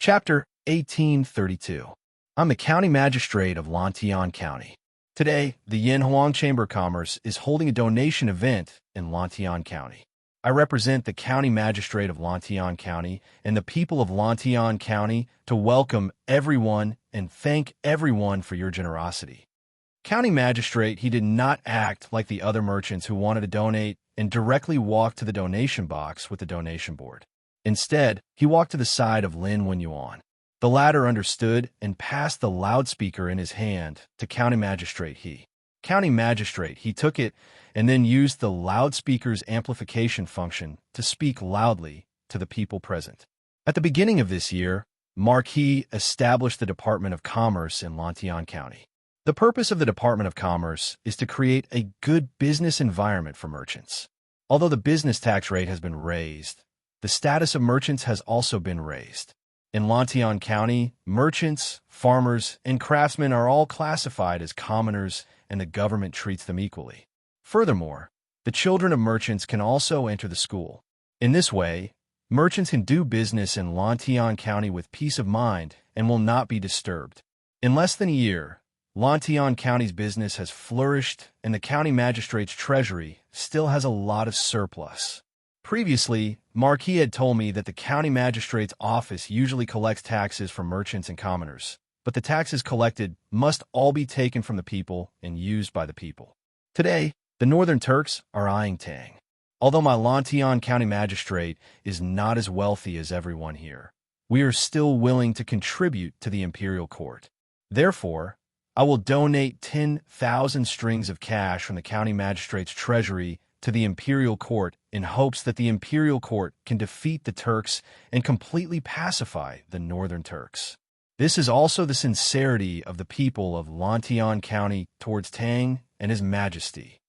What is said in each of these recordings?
Chapter 1832. I'm the County Magistrate of Lantian County. Today, the Yinhuang Chamber of Commerce is holding a donation event in Lantian County. I represent the County Magistrate of Lantian County and the people of Lantian County to welcome everyone and thank everyone for your generosity. County Magistrate, he did not act like the other merchants who wanted to donate and directly walk to the donation box with the donation board. Instead, he walked to the side of Lin Wenyuan. The latter understood and passed the loudspeaker in his hand to County Magistrate He. County Magistrate, he took it and then used the loudspeaker's amplification function to speak loudly to the people present. At the beginning of this year, Marquis established the Department of Commerce in Lantian County. The purpose of the Department of Commerce is to create a good business environment for merchants. Although the business tax rate has been raised, the status of merchants has also been raised. In Lantian County, merchants, farmers, and craftsmen are all classified as commoners, and the government treats them equally. Furthermore, the children of merchants can also enter the school. In this way, merchants can do business in Lantian County with peace of mind and will not be disturbed. In less than a year, Lantian County's business has flourished, and the county magistrate's treasury still has a lot of surplus. Previously, Marquis had told me that the county magistrate's office usually collects taxes from merchants and commoners, but the taxes collected must all be taken from the people and used by the people. Today, the Northern Turks are eyeing Tang. Although my Lantian County magistrate is not as wealthy as everyone here, we are still willing to contribute to the imperial court. Therefore, I will donate 10,000 strings of cash from the county magistrate's treasury to the imperial court in hopes that the imperial court can defeat the Turks and completely pacify the Northern Turks. This is also the sincerity of the people of Lantian County towards Tang and His Majesty.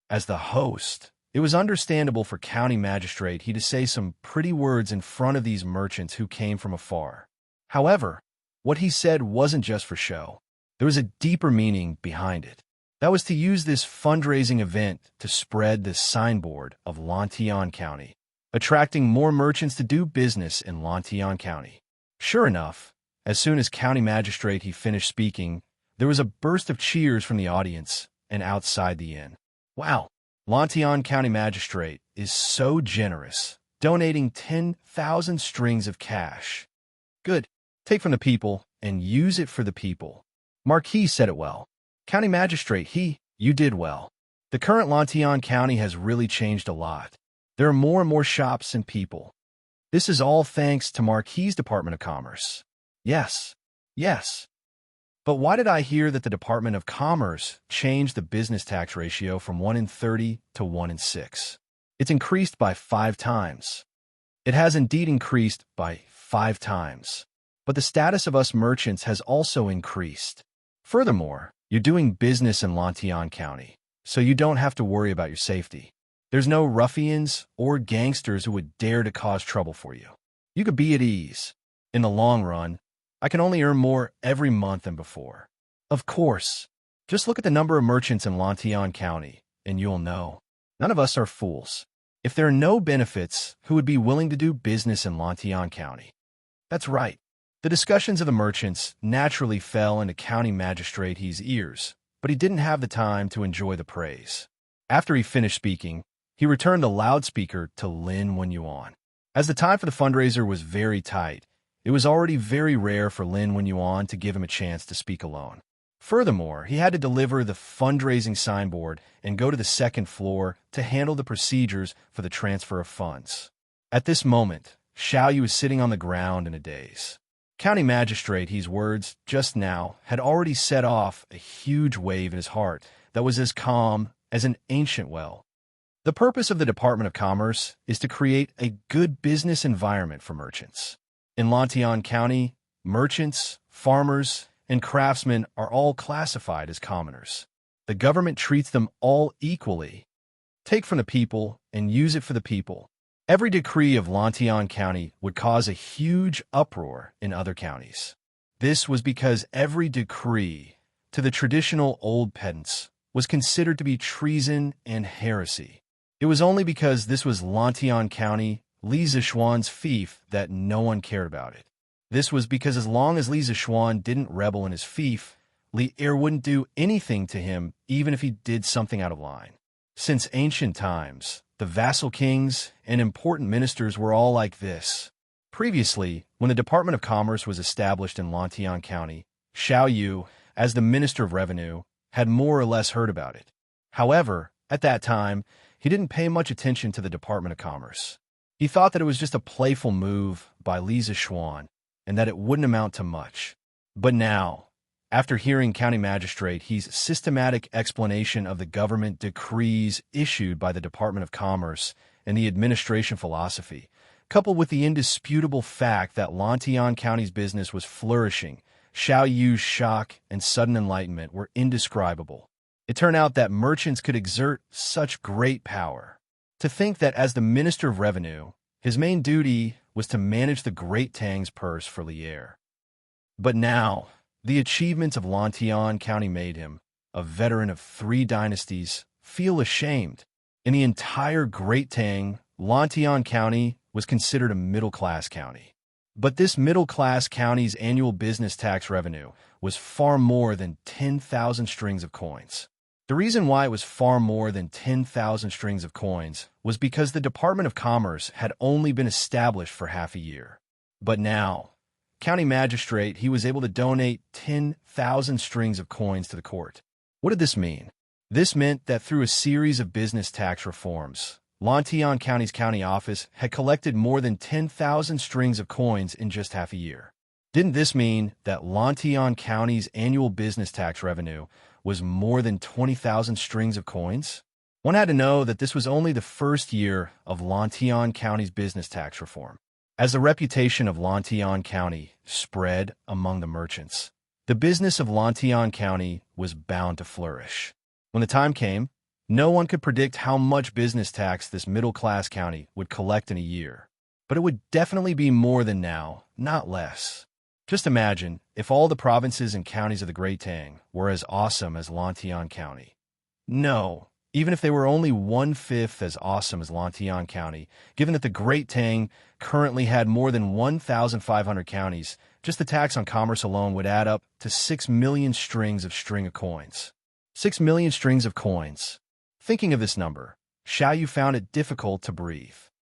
As the host, it was understandable for County Magistrate he to say some pretty words in front of these merchants who came from afar. However, what he said wasn't just for show. There was a deeper meaning behind it. That was to use this fundraising event to spread the signboard of Lantian County, attracting more merchants to do business in Lantian County. Sure enough, as soon as County Magistrate he finished speaking, there was a burst of cheers from the audience and outside the inn. Wow, Lantian County Magistrate is so generous, donating 10,000 strings of cash. Good, take from the people and use it for the people. Marquis said it well. County Magistrate, you did well. The current Lantian County has really changed a lot. There are more and more shops and people. This is all thanks to Marquis' Department of Commerce. Yes. But why did I hear that the Department of Commerce changed the business tax ratio from 1 in 30 to 1 in 6? It's increased by 5 times. It has indeed increased by 5 times. But the status of us merchants has also increased. Furthermore, you're doing business in Lantian County, so you don't have to worry about your safety. There's no ruffians or gangsters who would dare to cause trouble for you. You could be at ease. In the long run, I can only earn more every month than before. Of course, just look at the number of merchants in Lantian County, and you'll know. None of us are fools. If there are no benefits, who would be willing to do business in Lantian County? That's right. The discussions of the merchants naturally fell into County Magistrate He's ears, but he didn't have the time to enjoy the praise. After he finished speaking, he returned the loudspeaker to Lin Wenyuan. As the time for the fundraiser was very tight, it was already very rare for Lin Wenyuan to give him a chance to speak alone. Furthermore, he had to deliver the fundraising signboard and go to the second floor to handle the procedures for the transfer of funds. At this moment, Xiaoyu was sitting on the ground in a daze. County Magistrate He's words just now had already set off a huge wave in his heart that was as calm as an ancient well. The purpose of the Department of Commerce is to create a good business environment for merchants. In Lantian County, merchants, farmers, and craftsmen are all classified as commoners. The government treats them all equally. Take from the people and use it for the people. Every decree of Lantian County would cause a huge uproar in other counties. This was because every decree, to the traditional old pedants, was considered to be treason and heresy. It was only because this was Lantian County, Li Zishuan's fief, that no one cared about it. This was because as long as Li Zishuan didn't rebel in his fief, Li Er wouldn't do anything to him even if he did something out of line. Since ancient times, the vassal kings and important ministers were all like this. Previously, when the Department of Commerce was established in Lantian County, Xiao Yu, as the Minister of Revenue, had more or less heard about it. However, at that time, he didn't pay much attention to the Department of Commerce. He thought that it was just a playful move by Li Zishuan and that it wouldn't amount to much. But now, after hearing County Magistrate He's systematic explanation of the government decrees issued by the Department of Commerce and the administration philosophy, coupled with the indisputable fact that Lantian County's business was flourishing, Xiao Yu's shock and sudden enlightenment were indescribable. It turned out that merchants could exert such great power. To think that as the Minister of Revenue, his main duty was to manage the great Tang's purse for Lier. But now, the achievements of Lantian County made him, a veteran of 3 dynasties, feel ashamed. In the entire Great Tang, Lantian County was considered a middle-class county. But this middle-class county's annual business tax revenue was far more than 10,000 strings of coins. The reason why it was far more than 10,000 strings of coins was because the Department of Commerce had only been established for half a year. But now, County Magistrate, he was able to donate 10,000 strings of coins to the court. What did this mean? This meant that through a series of business tax reforms, Lantian County's county office had collected more than 10,000 strings of coins in just half a year. Didn't this mean that Lantian County's annual business tax revenue was more than 20,000 strings of coins? One had to know that this was only the first year of Lantian County's business tax reform. As the reputation of Lantian County spread among the merchants, the business of Lantian County was bound to flourish. When the time came, no one could predict how much business tax this middle-class county would collect in a year. But it would definitely be more than now, not less. Just imagine if all the provinces and counties of the Great Tang were as awesome as Lantian County. No, even if they were only 1/5 as awesome as Lantian County, given that the Great Tang currently had more than 1,500 counties, just the tax on commerce alone would add up to 6 million strings of coins. 6 million strings of coins. Thinking of this number, Xiao Yu found it difficult to breathe.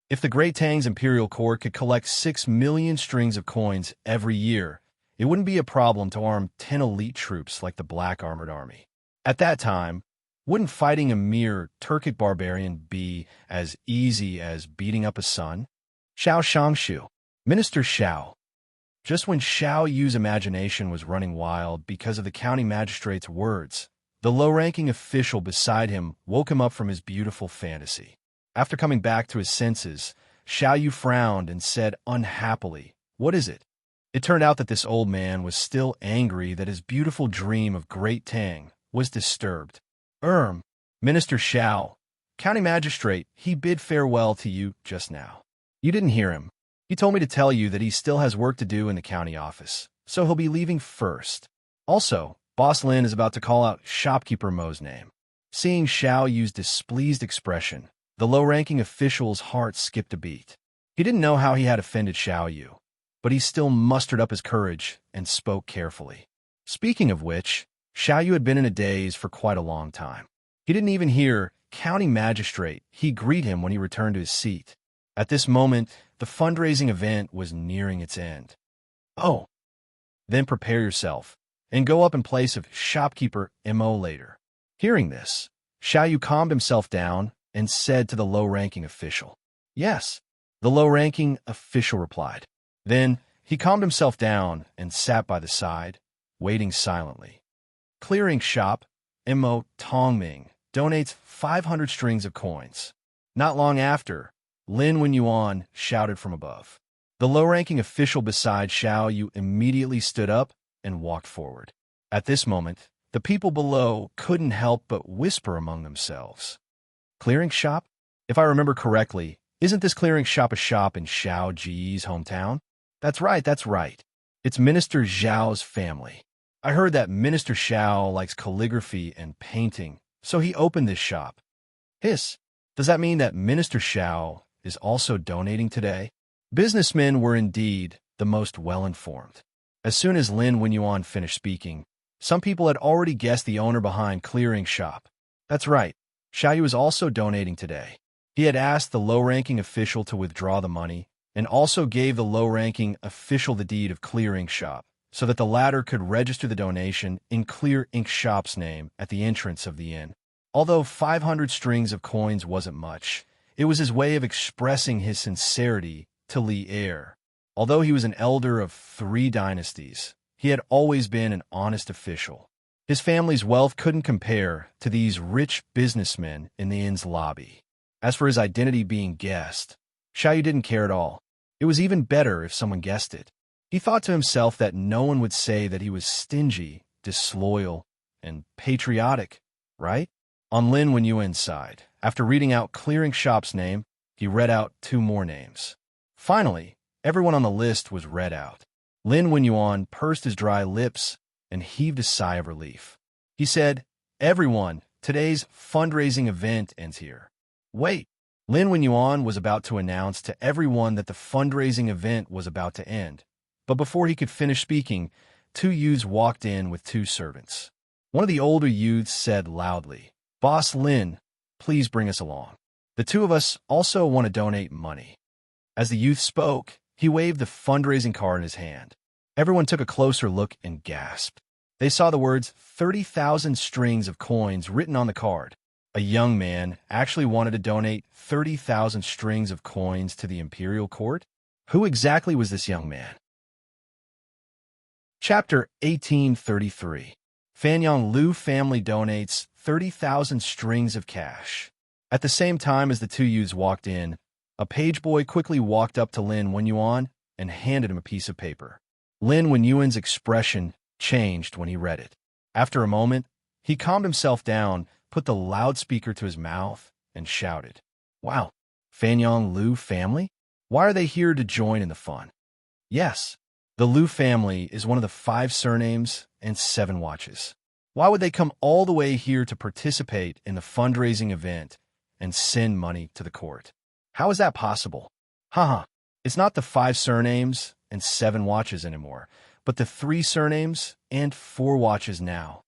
If the Great Tang's imperial court could collect 6 million strings of coins every year, it wouldn't be a problem to arm 10 elite troops like the Black Armored Army. At that time, wouldn't fighting a mere Turkic barbarian be as easy as beating up a son? Xiao Shangshu, Minister Xiao. Just when Xiao Yu's imagination was running wild because of the county magistrate's words, the low-ranking official beside him woke him up from his beautiful fantasy. After coming back to his senses, Xiao Yu frowned and said unhappily, "What is it?" It turned out that this old man was still angry that his beautiful dream of Great Tang was disturbed. Minister Xiao, County Magistrate, he bid farewell to you just now. You didn't hear him. He told me to tell you that he still has work to do in the county office, so he'll be leaving first. Also, Boss Lin is about to call out Shopkeeper Mo's name." Seeing Xiao Yu's displeased expression, the low-ranking official's heart skipped a beat. He didn't know how he had offended Xiao Yu, but he still mustered up his courage and spoke carefully. Speaking of which, Xiao Yu had been in a daze for quite a long time. He didn't even hear County Magistrate he greet him when he returned to his seat. At this moment, the fundraising event was nearing its end. "Oh, then prepare yourself, and go up in place of Shopkeeper Mo later." Hearing this, Xiao Yu calmed himself down and said to the low-ranking official, "Yes." The low-ranking official replied. Then he calmed himself down and sat by the side, waiting silently. Clearing shop, Mo Tongming donates 500 strings of coins. Not long after, Lin Wenyuan shouted from above. The low-ranking official beside Xiao Yu immediately stood up and walked forward. At this moment, the people below couldn't help but whisper among themselves. Clearing shop? If I remember correctly, isn't this clearing shop a shop in Xiao Ji's hometown? That's right. It's Minister Zhao's family. I heard that Minister Xiao likes calligraphy and painting, so he opened this shop. Hiss, does that mean that Minister Xiao is also donating today? Businessmen were indeed the most well-informed. As soon as Lin Wenyuan finished speaking, some people had already guessed the owner behind Clearing Shop. That's right, Xiaoyu was also donating today. He had asked the low-ranking official to withdraw the money and also gave the low-ranking official the deed of Clearing Shop so that the latter could register the donation in Clear Ink Shop's name at the entrance of the inn. Although 500 strings of coins wasn't much, it was his way of expressing his sincerity to Li Er. Although he was an elder of 3 dynasties, he had always been an honest official. His family's wealth couldn't compare to these rich businessmen in the inn's lobby. As for his identity being guessed, Xiaoyu didn't care at all. It was even better if someone guessed it. He thought to himself that no one would say that he was stingy, disloyal, and patriotic, right? On Lin Wenyuan's side, after reading out Clearing Shop's name, he read out 2 more names. Finally, everyone on the list was read out. Lin Wenyuan pursed his dry lips and heaved a sigh of relief. He said, "Everyone, today's fundraising event ends here." Wait, Lin Wenyuan was about to announce to everyone that the fundraising event was about to end. But before he could finish speaking, 2 youths walked in with 2 servants. One of the older youths said loudly, "Boss Lin, please bring us along. The 2 of us also want to donate money." As the youth spoke, he waved the fundraising card in his hand. Everyone took a closer look and gasped. They saw the words 30,000 strings of coins written on the card. A young man actually wanted to donate 30,000 strings of coins to the imperial court? Who exactly was this young man? Chapter 1833. Fanyang Lu family donates 30,000 strings of cash. At the same time as the 2 youths walked in, a page boy quickly walked up to Lin Wenyuan and handed him a piece of paper. Lin Wenyuan's expression changed when he read it. After a moment, he calmed himself down, put the loudspeaker to his mouth, and shouted, "Wow, Fanyang Lu family? Why are they here to join in the fun?" Yes, the Lu family is one of the 5 surnames and 7 watches. Why would they come all the way here to participate in the fundraising event and send money to the court? How is that possible? Haha, it's not the 5 surnames and 7 watches anymore, but the 3 surnames and 4 watches now.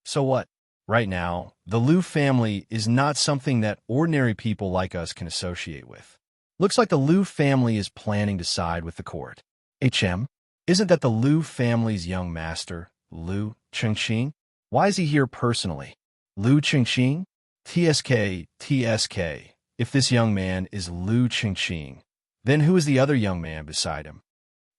So what? Right now, the Lu family is not something that ordinary people like us can associate with. Looks like the Lu family is planning to side with the court. Isn't that the Lu family's young master, Lu Chengxing? Why is he here personally? Lu Chengxing? TSK. If this young man is Lu Chengxing, then who is the other young man beside him?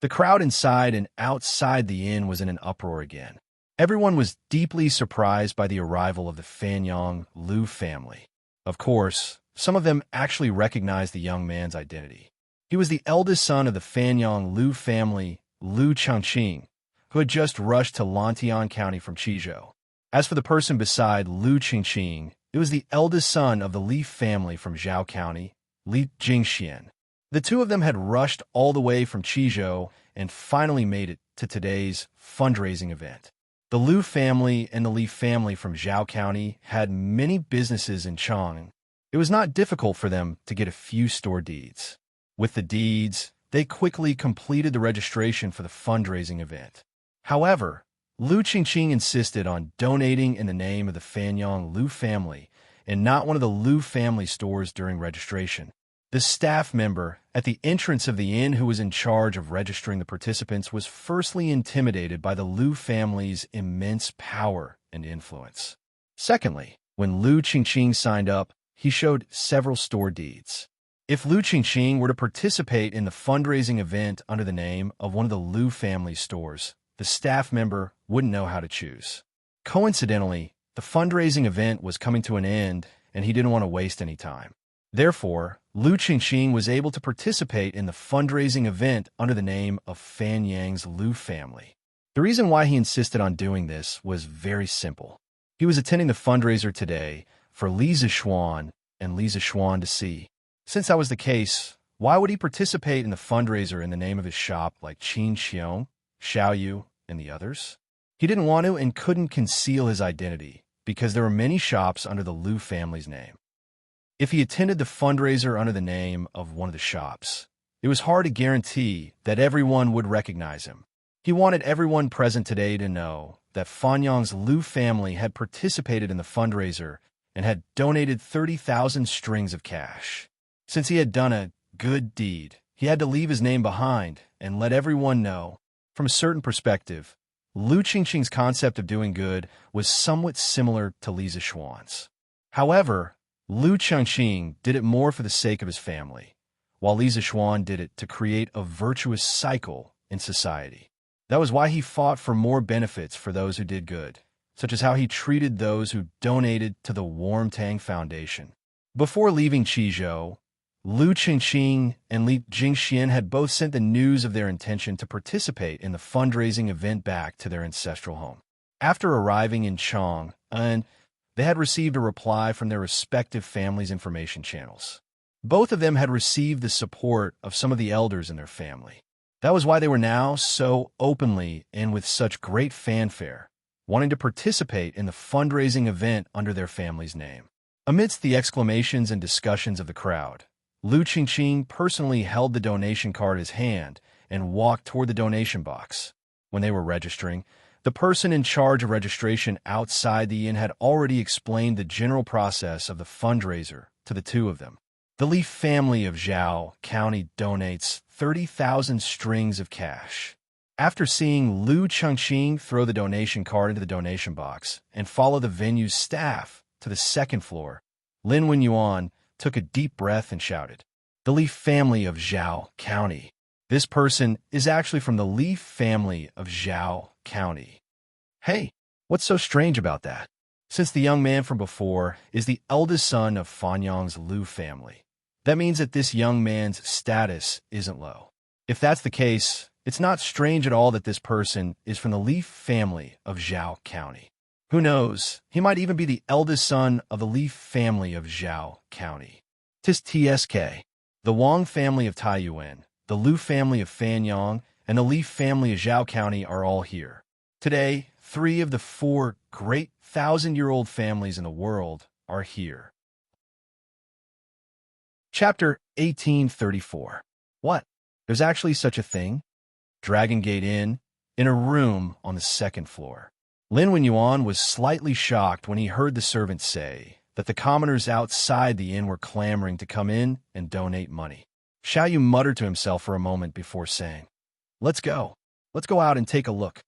The crowd inside and outside the inn was in an uproar again. Everyone was deeply surprised by the arrival of the Fanyang Lu family. Of course, some of them actually recognized the young man's identity. He was the eldest son of the Fanyang Lu family, Lu Chengxing, who had just rushed to Lantian County from Qizhou. As for the person beside Lu Chengxing, it was the eldest son of the Li family from Zhao County, Li Jingxian. The 2 of them had rushed all the way from Qizhou and finally made it to today's fundraising event. The Lu family and the Li family from Zhao County had many businesses in Chang. It was not difficult for them to get a few store deeds. With the deeds, they quickly completed the registration for the fundraising event. However, Lu Qingqing insisted on donating in the name of the Fanyang Lu family and not one of the Lu family stores during registration. The staff member at the entrance of the inn who was in charge of registering the participants was firstly intimidated by the Lu family's immense power and influence. Secondly, when Lu Qingqing signed up, he showed several store deeds. If Lu Qingqing were to participate in the fundraising event under the name of one of the Lu family stores, the staff member wouldn't know how to choose. Coincidentally, the fundraising event was coming to an end and he didn't want to waste any time. Therefore, Lu Qingqing was able to participate in the fundraising event under the name of Fanyang's Lu family. The reason why he insisted on doing this was very simple. He was attending the fundraiser today for Li Zishuan and Li Zishuan to see. Since that was the case, why would he participate in the fundraiser in the name of his shop like Qin Xiong, Xiaoyu, and the others? He didn't want to and couldn't conceal his identity because there were many shops under the Lu family's name. If he attended the fundraiser under the name of one of the shops, it was hard to guarantee that everyone would recognize him. He wanted everyone present today to know that Fanyang's Liu family had participated in the fundraiser and had donated 30,000 strings of cash. Since he had done a good deed, he had to leave his name behind and let everyone know. From a certain perspective, Liu Qingqing's concept of doing good was somewhat similar to Li Zishuan's. However, Liu Qingqing did it more for the sake of his family, while Li Zishuan did it to create a virtuous cycle in society. That was why he fought for more benefits for those who did good, such as how he treated those who donated to the Warm Tang Foundation. Before leaving Qizhou, Liu Qingqing and Li Jingxian had both sent the news of their intention to participate in the fundraising event back to their ancestral home. After arriving in Chang'an, they had received a reply from their respective families' information channels. Both of them had received the support of some of the elders in their family. That was why they were now so openly and with such great fanfare, wanting to participate in the fundraising event under their family's name. Amidst the exclamations and discussions of the crowd, Liu Qingqing personally held the donation card in his hand and walked toward the donation box. When they were registering, the person in charge of registration outside the inn had already explained the general process of the fundraiser to the two of them. The Li family of Zhao County donates 30,000 strings of cash. After seeing Liu Qingqing throw the donation card into the donation box and follow the venue's staff to the second floor, Lin Wenyuan took a deep breath and shouted, "The Li family of Zhao County." This person is actually from the Li family of Zhao County. Hey, what's so strange about that? Since the young man from before is the eldest son of Fanyang's Liu family, that means that this young man's status isn't low. If that's the case, it's not strange at all that this person is from the Li family of Zhao County. Who knows, he might even be the eldest son of the Li family of Zhao County. Tis TSK. The Wang family of Taiyuan, the Liu family of Fanyang, and the Li family of Zhao County are all here. Today, 3 of the 4 great 1,000-year-old families in the world are here. Chapter 1834. What? There's actually such a thing? Dragon Gate Inn, in a room on the 2nd floor. Lin Wenyuan was slightly shocked when he heard the servant say that the commoners outside the inn were clamoring to come in and donate money. Xiaoyu muttered to himself for a moment before saying, Let's go. Let's go out and take a look."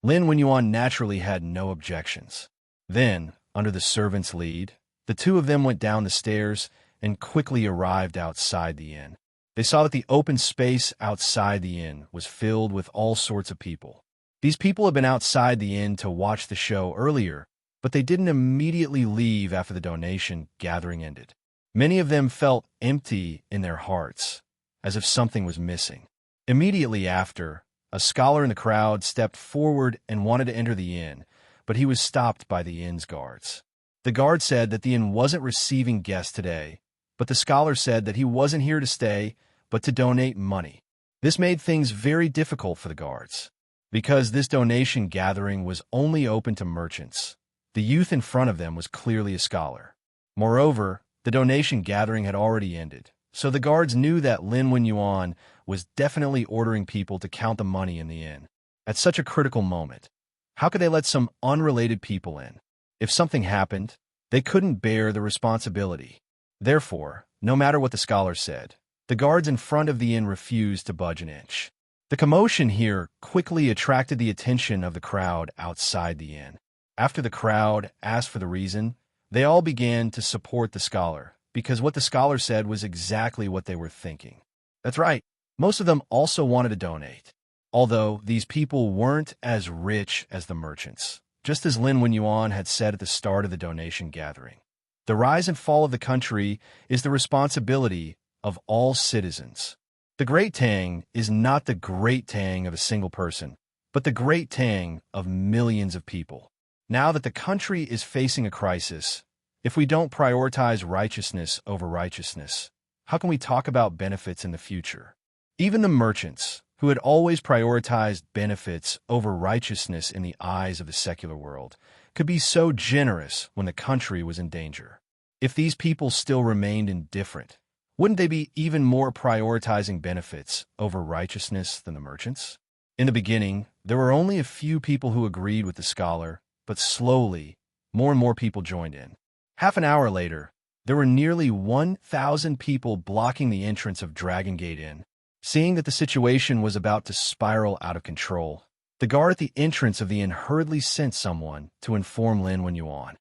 Lin Wenyuan naturally had no objections. Then, under the servant's lead, the two of them went down the stairs and quickly arrived outside the inn. They saw that the open space outside the inn was filled with all sorts of people. These people had been outside the inn to watch the show earlier, but they didn't immediately leave after the donation gathering ended. Many of them felt empty in their hearts, as if something was missing. Immediately after, a scholar in the crowd stepped forward and wanted to enter the inn, but he was stopped by the inn's guards. The guard said that the inn wasn't receiving guests today, but the scholar said that he wasn't here to stay, but to donate money. This made things very difficult for the guards. Because this donation gathering was only open to merchants, the youth in front of them was clearly a scholar. Moreover, the donation gathering had already ended, so the guards knew that Lin Wenyuan was definitely ordering people to count the money in the inn. At such a critical moment, how could they let some unrelated people in? If something happened, they couldn't bear the responsibility. Therefore, no matter what the scholar said, the guards in front of the inn refused to budge an inch. The commotion here quickly attracted the attention of the crowd outside the inn. After the crowd asked for the reason, they all began to support the scholar, because what the scholar said was exactly what they were thinking. That's right, most of them also wanted to donate, although these people weren't as rich as the merchants, just as Lin Wenyuan had said at the start of the donation gathering. The rise and fall of the country is the responsibility of all citizens. The Great Tang is not the Great Tang of a single person, but the Great Tang of millions of people. Now that the country is facing a crisis, if we don't prioritize righteousness over righteousness, how can we talk about benefits in the future? Even the merchants, who had always prioritized benefits over righteousness in the eyes of the secular world, could be so generous when the country was in danger. If these people still remained indifferent, Wouldn't they be even more prioritizing benefits over righteousness than the merchants? In the beginning, there were only a few people who agreed with the scholar, but slowly, more and more people joined in. Half an hour later, there were nearly 1,000 people blocking the entrance of Dragon Gate Inn. Seeing that the situation was about to spiral out of control, the guard at the entrance of the inn hurriedly sent someone to inform Lin Wenyuan.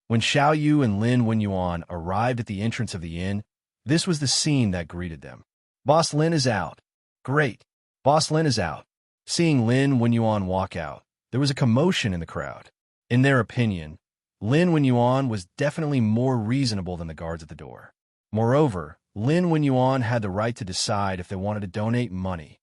When Xiao Yu and Lin Wenyuan arrived at the entrance of the inn, this was the scene that greeted them. "Boss Lin is out." "Great. Boss Lin is out." Seeing Lin Wenyuan walk out, there was a commotion in the crowd. In their opinion, Lin Wenyuan was definitely more reasonable than the guards at the door. Moreover, Lin Wenyuan had the right to decide if they wanted to donate money.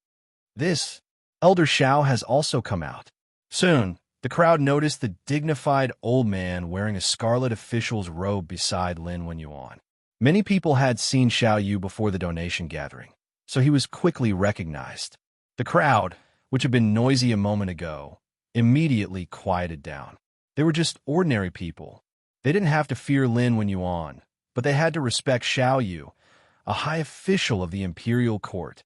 This Elder Xiao has also come out. Soon, the crowd noticed the dignified old man wearing a scarlet official's robe beside Lin Wenyuan. Many people had seen Xiao Yu before the donation gathering, so he was quickly recognized. The crowd, which had been noisy a moment ago, immediately quieted down. They were just ordinary people. They didn't have to fear Lin Wenyuan, but they had to respect Xiao Yu, a high official of the imperial court.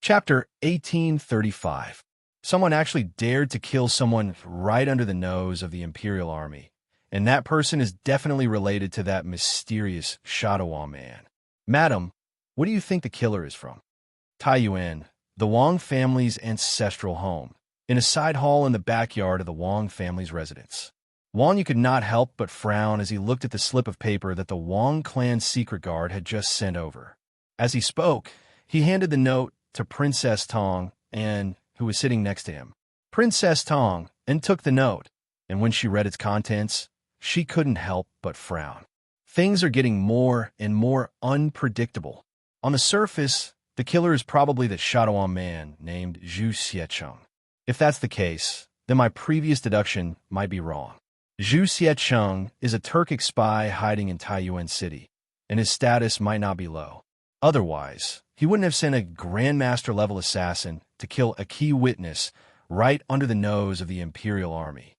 Chapter 1835. Someone actually dared to kill someone right under the nose of the imperial army, and that person is definitely related to that mysterious Shadowall man. "Madam, what do you think the killer is from?" Taiyuan, the Wang family's ancestral home, in a side hall in the backyard of the Wang family's residence. Wang Yu could not help but frown as he looked at the slip of paper that the Wang clan's secret guard had just sent over. As he spoke, he handed the note to Princess Tang, who was sitting next to him. Princess Tang took the note, and when she read its contents, she couldn't help but frown. Things are getting more and more unpredictable. On the surface, the killer is probably the Shadowall man named Zhu Xiecheng. If that's the case, then my previous deduction might be wrong. Zhu Xiecheng is a Turkic spy hiding in Taiyuan City, and his status might not be low. Otherwise, he wouldn't have sent a Grandmaster-level assassin to kill a key witness right under the nose of the Imperial Army.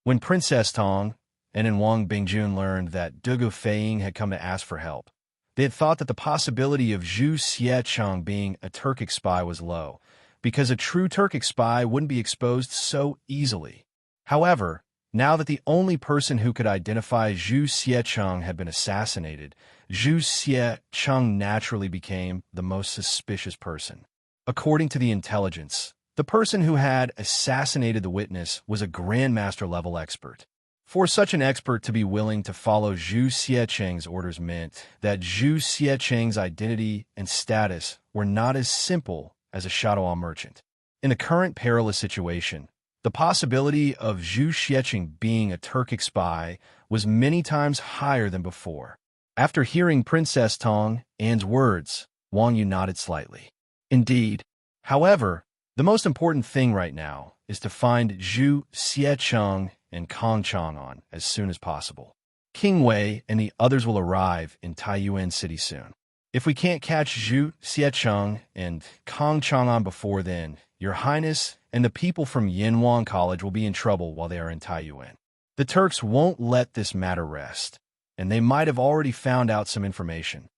When Princess Tang and Wang Bingjun learned that Dugu Feiying had come to ask for help, they had thought that the possibility of Zhu Xiecheng being a Turkic spy was low, because a true Turkic spy wouldn't be exposed so easily. However, now that the only person who could identify Zhu Xiecheng had been assassinated, Zhu Xiecheng naturally became the most suspicious person. According to the intelligence, the person who had assassinated the witness was a Grandmaster-level expert. For such an expert to be willing to follow Zhu Xiecheng's orders meant that Zhu Xiecheng's identity and status were not as simple as a Shadowall merchant. In the current perilous situation, the possibility of Zhu Xiecheng being a Turkic spy was many times higher than before. After hearing Princess Tang's words, Wang Yu nodded slightly. Indeed. However, the most important thing right now is to find Zhu Xiecheng and Kong Chang'an as soon as possible. King Wei and the others will arrive in Taiyuan City soon. If we can't catch Zhu Xiecheng and Kong Chang'an before then, Your Highness and the people from Yinhuang College will be in trouble while they are in Taiyuan. The Turks won't let this matter rest, and they might have already found out some information.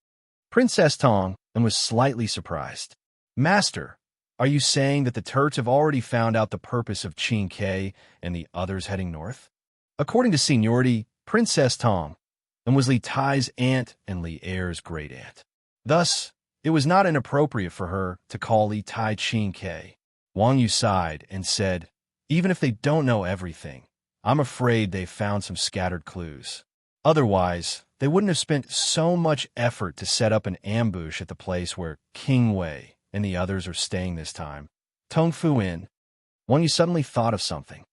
Princess Tang was slightly surprised. Master, are you saying that the Turks have already found out the purpose of Qin Ke and the others heading north? According to seniority, Princess Tang was Li Tai's aunt and Li Er's great-aunt. Thus, it was not inappropriate for her to call Li Tai Qin Ke. Wang Yu sighed and said, even if they don't know everything, I'm afraid they've found some scattered clues. Otherwise, they wouldn't have spent so much effort to set up an ambush at the place where King Wei and the others are staying this time. Tongfu Inn. Wang Yu suddenly thought of something.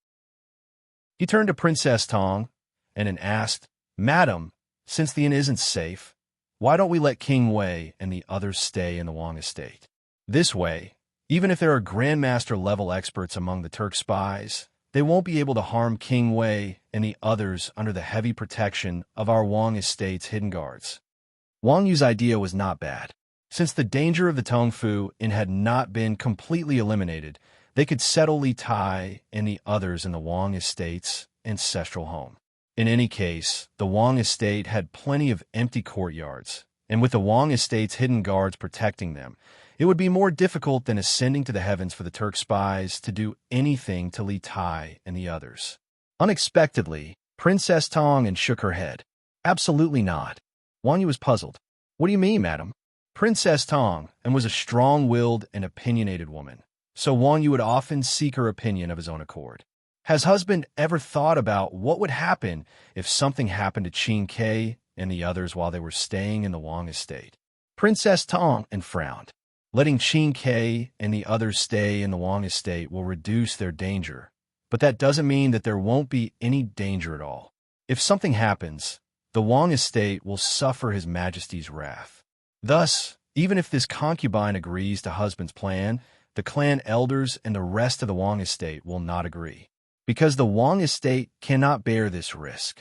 He turned to Princess Tang and asked, Madam, since the inn isn't safe, why don't we let King Wei and the others stay in the Wang estate? This way, even if there are Grandmaster-level experts among the Turk spies, they won't be able to harm King Wei and the others under the heavy protection of our Wang estate's hidden guards. Wang Yu's idea was not bad. Since the danger of the Tongfu Inn had not been completely eliminated, they could settle Li Tai and the others in the Wang estate's ancestral home. In any case, the Wang estate had plenty of empty courtyards, and with the Wang estate's hidden guards protecting them, it would be more difficult than ascending to the heavens for the Turk spies to do anything to Li Tai and the others. Unexpectedly, Princess Tang shook her head. Absolutely not. Wang Yu was puzzled. What do you mean, madam? Princess Tang was a strong-willed and opinionated woman, so Wang Yu would often seek her opinion of his own accord. Has husband ever thought about what would happen if something happened to Qin Kai and the others while they were staying in the Wang estate? Princess Tang frowned. Letting Qin Kai and the others stay in the Wang estate will reduce their danger, but that doesn't mean that there won't be any danger at all. If something happens, the Wang estate will suffer His Majesty's wrath. Thus, even if this concubine agrees to husband's plan, the clan elders and the rest of the Wang estate will not agree, because the Wang estate cannot bear this risk.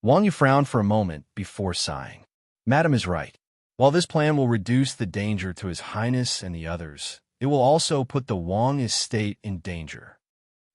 Wang Yu frowned for a moment before sighing. Madam is right. While this plan will reduce the danger to His Highness and the others, it will also put the Wang estate in danger.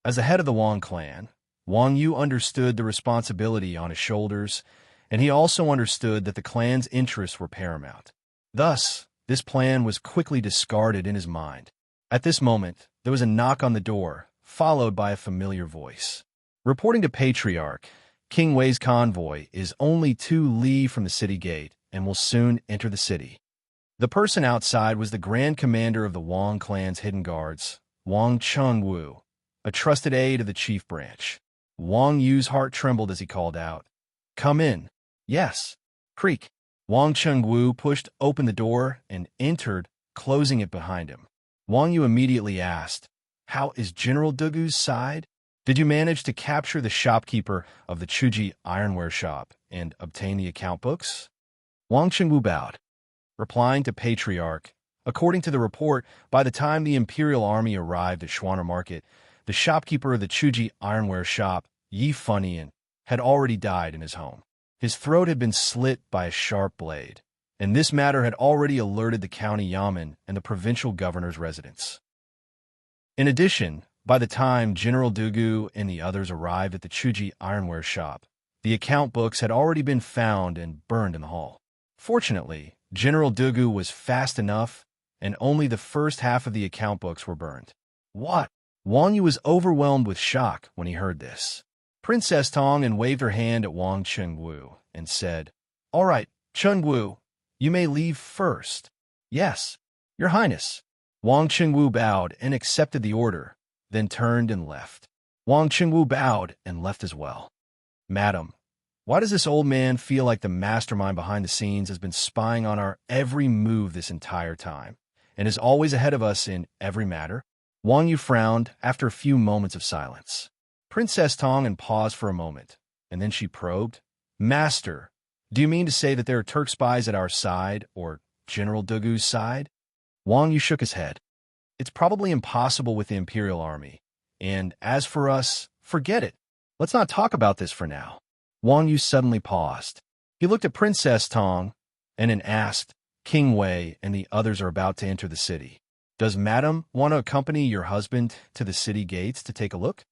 As the head of the Wang clan, Wang Yu understood the responsibility on his shoulders, and he also understood that the clan's interests were paramount. Thus, this plan was quickly discarded in his mind. At this moment, there was a knock on the door, followed by a familiar voice. Reporting to Patriarch, King Wei's convoy is only 2 li from the city gate and will soon enter the city. The person outside was the Grand Commander of the Wang clan's hidden guards, Wang Chengwu, a trusted aide of the chief branch. Wang Yu's heart trembled as he called out, "Come in." "Yes." Creak. Wang Chengwu pushed open the door and entered, closing it behind him. Wang Yu immediately asked, "How is General Dugu's side? Did you manage to capture the shopkeeper of the Chuji ironware shop and obtain the account books?" Wang Chengwu bowed, replying to Patriarch. According to the report, by the time the Imperial Army arrived at Schwanner Market, the shopkeeper of the Chuji ironware shop, Yi Funian, had already died in his home. His throat had been slit by a sharp blade, and this matter had already alerted the county yamen and the provincial governor's residence. In addition, by the time General Dugu and the others arrived at the Chuji ironware shop, the account books had already been found and burned in the hall. Fortunately, General Dugu was fast enough, and only the first half of the account books were burned. What? Wang Yu was overwhelmed with shock when he heard this. Princess Tang waved her hand at Wang Chengwu and said, "All right, Chengwu, you may leave first." "Yes, Your Highness." Wang Chengwu bowed and accepted the order, then turned and left. Wang Chengwu bowed and left as well. "Madam, why does this old man feel like the mastermind behind the scenes has been spying on our every move this entire time, and is always ahead of us in every matter?" Wang Yu frowned after a few moments of silence. Princess Tang paused for a moment, and then she probed, "Master, do you mean to say that there are Turk spies at our side, or General Dugu's side?" Wang Yu shook his head. "It's probably impossible with the Imperial Army, and as for us, forget it. Let's not talk about this for now." Wang Yu suddenly paused. He looked at Princess Tang and asked, "King Wei and the others are about to enter the city. Does Madam want to accompany your husband to the city gates to take a look?"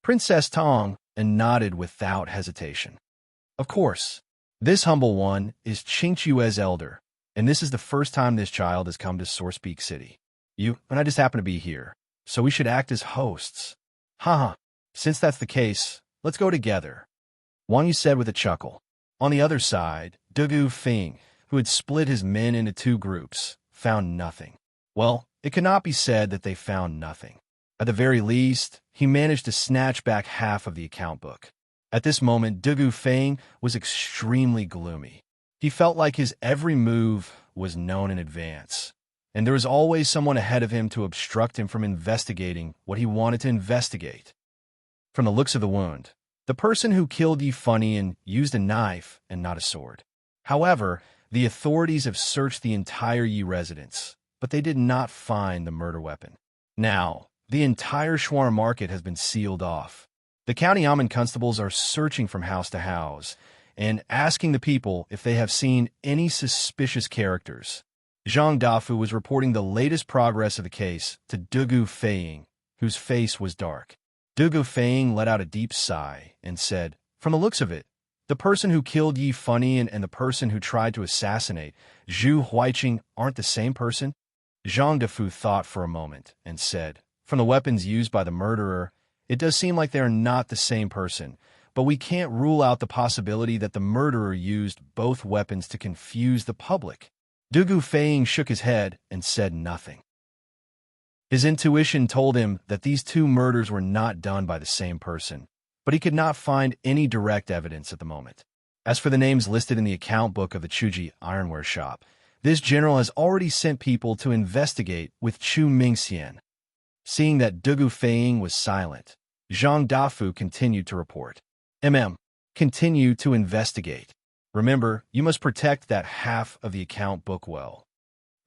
Princess Tang nodded without hesitation. "Of course. This humble one is Qingchue's elder, and this is the first time this child has come to Sourcepeak City. You and I just happen to be here, so we should act as hosts." "Haha, since that's the case, let's go together," Wang Yu said with a chuckle. On the other side, Dugu Feng, who had split his men into 2 groups, found nothing. Well, it could not be said that they found nothing. At the very least, he managed to snatch back half of the account book. At this moment, Dugu Feng was extremely gloomy. He felt like his every move was known in advance, and there was always someone ahead of him to obstruct him from investigating what he wanted to investigate. From the looks of the wound, the person who killed Yi Funian used a knife and not a sword. However, the authorities have searched the entire Yi residence, but they did not find the murder weapon. Now, the entire Schwarm market has been sealed off. The county yamen constables are searching from house to house and asking the people if they have seen any suspicious characters. Zhang Dafu was reporting the latest progress of the case to Dugu Feng, whose face was dark. Dugu Feng let out a deep sigh and said, "From the looks of it, The person who killed Yi Funny and the person who tried to assassinate Zhu Huiqing aren't the same person? Zhang Defu thought for a moment and said, from the weapons used by the murderer, it does seem like they are not the same person, but we can't rule out the possibility that the murderer used both weapons to confuse the public. Du Gufeng shook his head and said nothing. His intuition told him that these two murders were not done by the same person, but he could not find any direct evidence at the moment. As for the names listed in the account book of the Chuji ironware shop, this general has already sent people to investigate with Chu Mingxian. Seeing that Du Gufeng was silent, Zhang Dafu continued to report. Continue to investigate. Remember, you must protect that half of the account book well.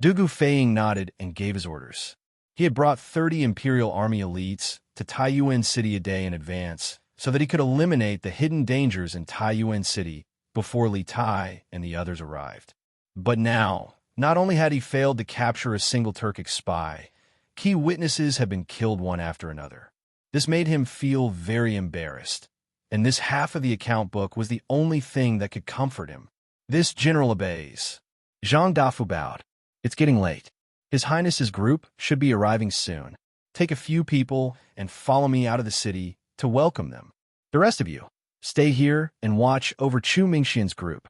Du Gufeng nodded and gave his orders. He had brought 30 Imperial Army elites to Taiyuan City a day in advance so that he could eliminate the hidden dangers in Taiyuan City before Li Tai and the others arrived. But now, not only had he failed to capture a single Turkic spy, key witnesses had been killed one after another. This made him feel very embarrassed, and this half of the account book was the only thing that could comfort him. This general obeys. Zhang Dafu bowed. It's getting late. His Highness's group should be arriving soon. Take a few people and follow me out of the city to welcome them. The rest of you, stay here and watch over Chu Mingxian's group.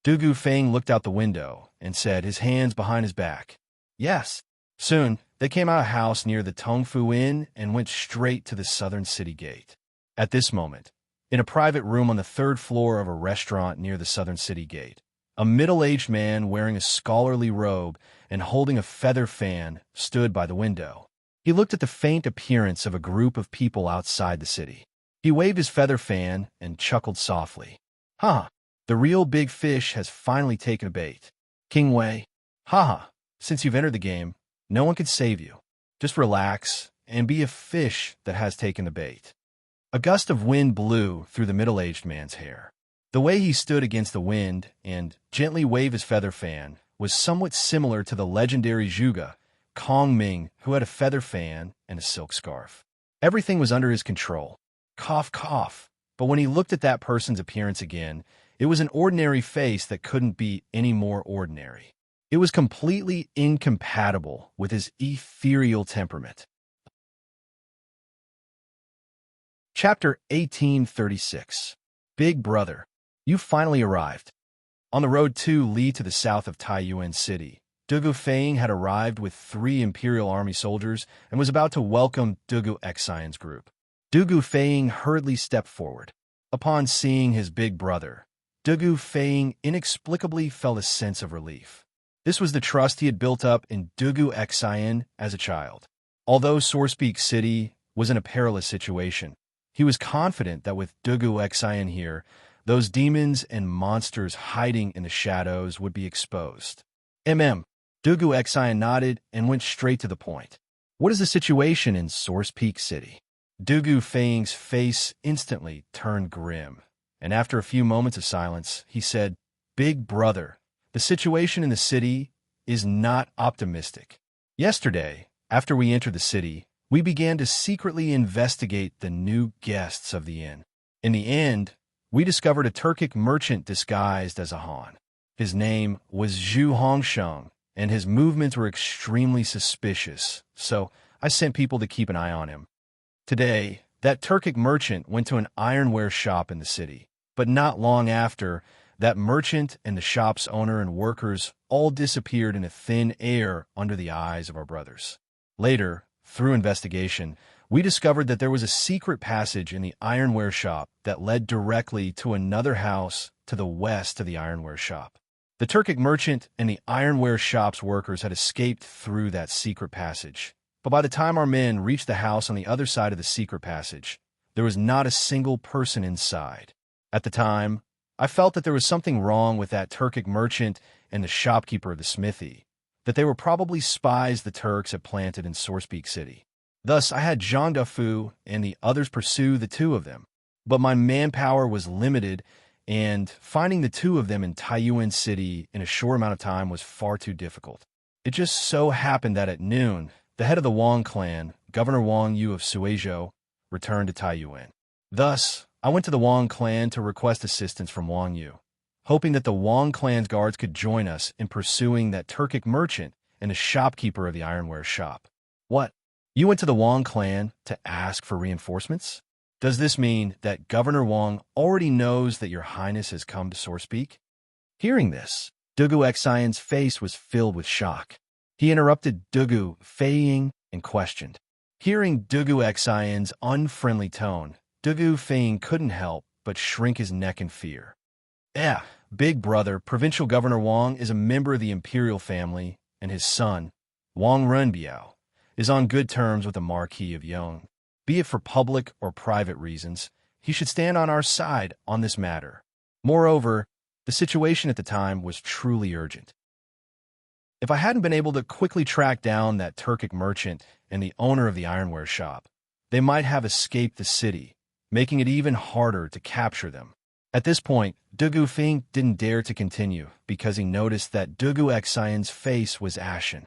Du Gufeng looked out the window and said, his hands behind his back, yes. Soon, they came out of a house near the Tongfu Inn and went straight to the southern city gate. At this moment, in a private room on the third floor of a restaurant near the southern city gate, a middle-aged man wearing a scholarly robe and holding a feather fan stood by the window. He looked at the faint appearance of a group of people outside the city. He waved his feather fan and chuckled softly. The real big fish has finally taken a bait. King Wei, since you've entered the game, no one can save you. Just relax and be a fish that has taken the bait. A gust of wind blew through the middle-aged man's hair. The way he stood against the wind and gently waved his feather fan was somewhat similar to the legendary Zhuge, Kong Ming, who had a feather fan and a silk scarf. Everything was under his control. Cough, cough. But when he looked at that person's appearance again, it was an ordinary face that couldn't be any more ordinary. It was completely incompatible with his ethereal temperament. Chapter 1836. Big Brother, you finally arrived. On the road to Li to the south of Taiyuan City, Du Gufeng had arrived with 3 Imperial Army soldiers and was about to welcome Du Gufeng's group. Du Gufeng hurriedly stepped forward. Upon seeing his big brother, Du Gufeng inexplicably felt a sense of relief. This was the trust he had built up in Du Gufeng as a child. Although Sourcepeak City was in a perilous situation, he was confident that with Du Gufeng here, those demons and monsters hiding in the shadows would be exposed. Du Gufeng nodded and went straight to the point. What is the situation in Sourcepeak City? Du Gufeng's face instantly turned grim, and after a few moments of silence, he said, Big Brother, the situation in the city is not optimistic. Yesterday, after we entered the city, we began to secretly investigate the new guests of the inn. In the end, we discovered a Turkic merchant disguised as a Han. His name was Zhu Hongsheng, and his movements were extremely suspicious, so I sent people to keep an eye on him. Today, that Turkic merchant went to an ironware shop in the city, but not long after, that merchant and the shop's owner and workers all disappeared in a thin air under the eyes of our brothers. Later, through investigation, we discovered that there was a secret passage in the ironware shop that led directly to another house to the west of the ironware shop. The Turkic merchant and the ironware shop's workers had escaped through that secret passage, but by the time our men reached the house on the other side of the secret passage, there was not a single person inside. At the time, I felt that there was something wrong with that Turkic merchant and the shopkeeper of the smithy, that they were probably spies the Turks had planted in Sourcepeak City. Thus, I had Zhang Dafu and the others pursue the 2 of them. But my manpower was limited, and finding the 2 of them in Taiyuan City in a short amount of time was far too difficult. It just so happened that at noon, the head of the Wang clan, Governor Wang Yu of Suizhou, returned to Taiyuan. Thus, I went to the Wang clan to request assistance from Wang Yu, hoping that the Wang clan's guards could join us in pursuing that Turkic merchant and the shopkeeper of the ironware shop. What? You went to the Wang clan to ask for reinforcements? Does this mean that Governor Wang already knows that your highness has come to Sourcepeak? Hearing this, Dugu Xian's face was filled with shock. He interrupted Dugu Feiying and questioned. Hearing Dugu Xian's unfriendly tone, Dugu Feiying couldn't help but shrink his neck in fear. Big brother, Provincial Governor Wang is a member of the imperial family, and his son, Wang Renbiao, is on good terms with the Marquis of Yong. Be it for public or private reasons, he should stand on our side on this matter. Moreover, the situation at the time was truly urgent. If I hadn't been able to quickly track down that Turkic merchant and the owner of the ironware shop, they might have escaped the city, making it even harder to capture them. At this point, Dugu Fing didn't dare to continue because he noticed that Dugu Xian's face was ashen.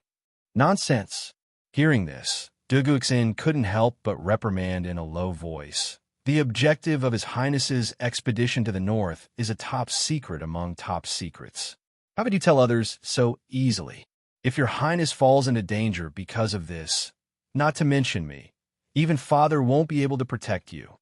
Nonsense. Hearing this, Dugu Xian couldn't help but reprimand in a low voice. The objective of His Highness's expedition to the north is a top secret among top secrets. How could you tell others so easily? If your highness falls into danger because of this, not to mention me, even father won't be able to protect you.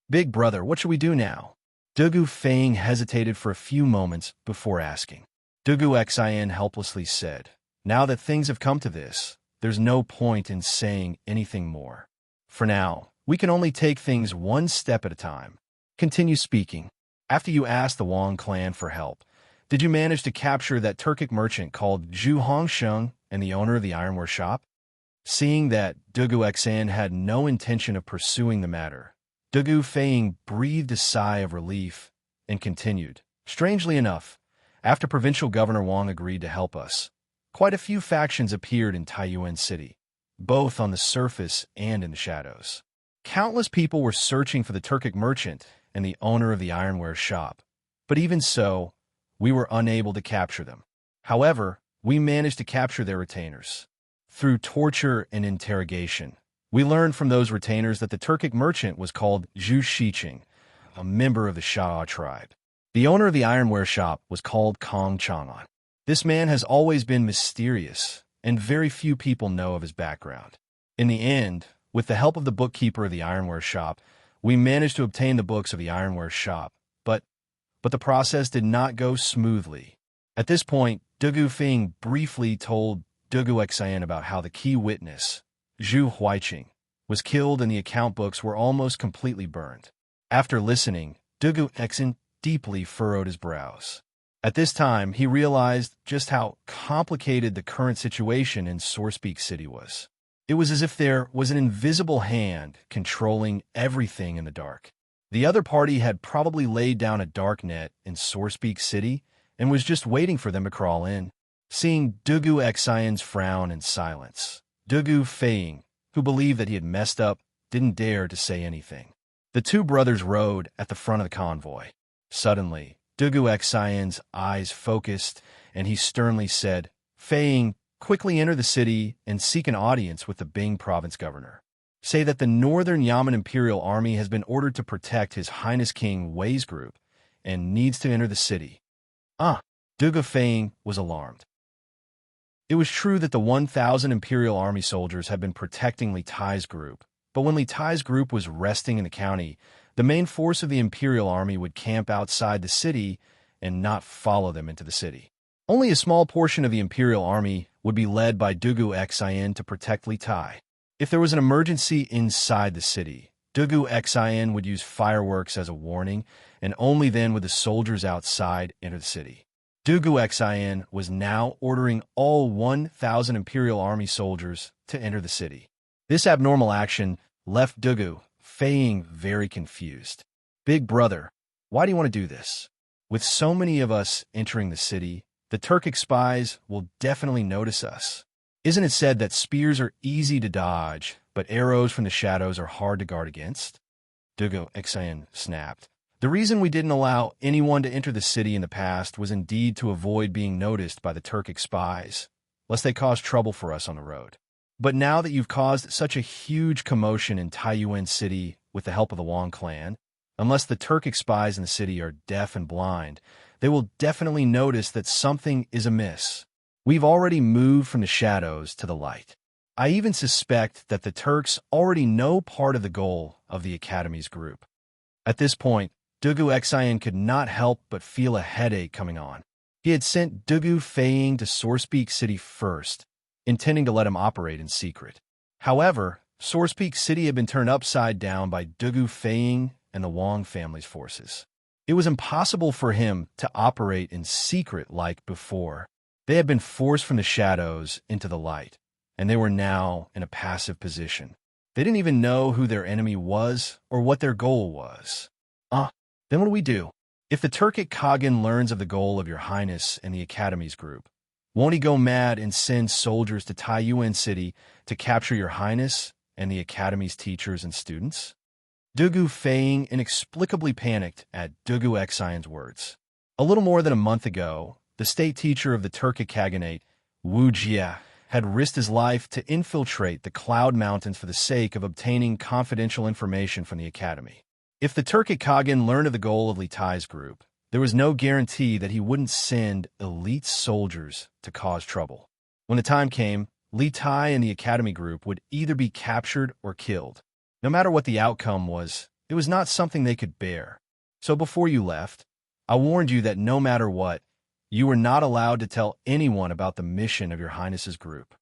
Big brother, what should we do now? Dugu Feiying hesitated for a few moments before asking. Dugu Xian helplessly said, now that things have come to this, there's no point in saying anything more. For now, we can only take things one step at a time. Continue speaking. After you asked the Wang clan for help, did you manage to capture that Turkic merchant called Zhu Hongsheng and the owner of the ironware shop? Seeing that Dugu Xian had no intention of pursuing the matter, Dugu Feiying breathed a sigh of relief and continued. Strangely enough, after Provincial Governor Wang agreed to help us, quite a few factions appeared in Taiyuan City, both on the surface and in the shadows. Countless people were searching for the Turkic merchant and the owner of the ironware shop, but even so, we were unable to capture them. However, we managed to capture their retainers. Through torture and interrogation, we learned from those retainers that the Turkic merchant was called Zhu Shiqing, a member of the Sha tribe. The owner of the ironware shop was called Kong Chang'an. This man has always been mysterious, and very few people know of his background. In the end, with the help of the bookkeeper of the ironware shop, we managed to obtain the books of the ironware shop, but the process did not go smoothly. At this point, Dugu Fing briefly told Dugu Xian about how the key witness, Zhu Huiqing, was killed and the account books were almost completely burned. After listening, Dugu Xian deeply furrowed his brows. At this time, he realized just how complicated the current situation in Sourcepeak City was. It was as if there was an invisible hand controlling everything in the dark. The other party had probably laid down a dark net in Sourcepeak City and was just waiting for them to crawl in. Seeing Dugu Xian's frown and silence, Dugu Feiying, who believed that he had messed up, didn't dare to say anything. The two brothers rode at the front of the convoy. Suddenly, Dugu Xian's eyes focused, and he sternly said, Feiying, quickly enter the city and seek an audience with the Bing province governor. Say that the Northern Yamen Imperial Army has been ordered to protect His Highness King Wei's group and needs to enter the city. Dugu Feiying was alarmed. It was true that the 1,000 Imperial Army soldiers had been protecting Li Tai's group, but when Li Tai's group was resting in the county, the main force of the Imperial Army would camp outside the city and not follow them into the city. Only a small portion of the Imperial Army would be led by Dugu Xian to protect Li Tai. If there was an emergency inside the city, Dugu Xian would use fireworks as a warning, and only then would the soldiers outside enter the city. Dugu Xian was now ordering all 1,000 Imperial Army soldiers to enter the city. This abnormal action left Dugu Feiying very confused. Big brother, why do you want to do this? With so many of us entering the city, the Turkic spies will definitely notice us. Isn't it said that spears are easy to dodge, but arrows from the shadows are hard to guard against? Dugu Xian snapped. The reason we didn't allow anyone to enter the city in the past was indeed to avoid being noticed by the Turkic spies, lest they cause trouble for us on the road. But now that you've caused such a huge commotion in Taiyuan City with the help of the Wang clan, Unless the Turkic spies in the city are deaf and blind, they will definitely notice that something is amiss. We've already moved from the shadows to the light. I even suspect that the Turks already know part of the goal of the Academy's group. At this point, Dugu Xian could not help but feel a headache coming on. He had sent Dugu Feiying to Sourcepeak City first, intending to let him operate in secret. However, Sourcepeak City had been turned upside down by Dugu Feiying and the Wang family's forces. It was impossible for him to operate in secret like before. They had been forced from the shadows into the light, and they were now in a passive position. They didn't even know who their enemy was or what their goal was. Then what do we do? If the Turkic Khagan learns of the goal of your Highness and the Academy's group, won't he go mad and send soldiers to Taiyuan City to capture your Highness and the Academy's teachers and students? Dugu Feiying inexplicably panicked at Dugu Xian's words. A little more than a month ago, the state teacher of the Turkic Khaganate, Wu Jia, had risked his life to infiltrate the Cloud Mountains for the sake of obtaining confidential information from the Academy. If the Turkic Khagan learned of the goal of Li Tai's group, there was no guarantee that he wouldn't send elite soldiers to cause trouble. When the time came, Li Tai and the Academy group would either be captured or killed. No matter what the outcome was, it was not something they could bear. So before you left, I warned you that no matter what, you were not allowed to tell anyone about the mission of your Highness's group.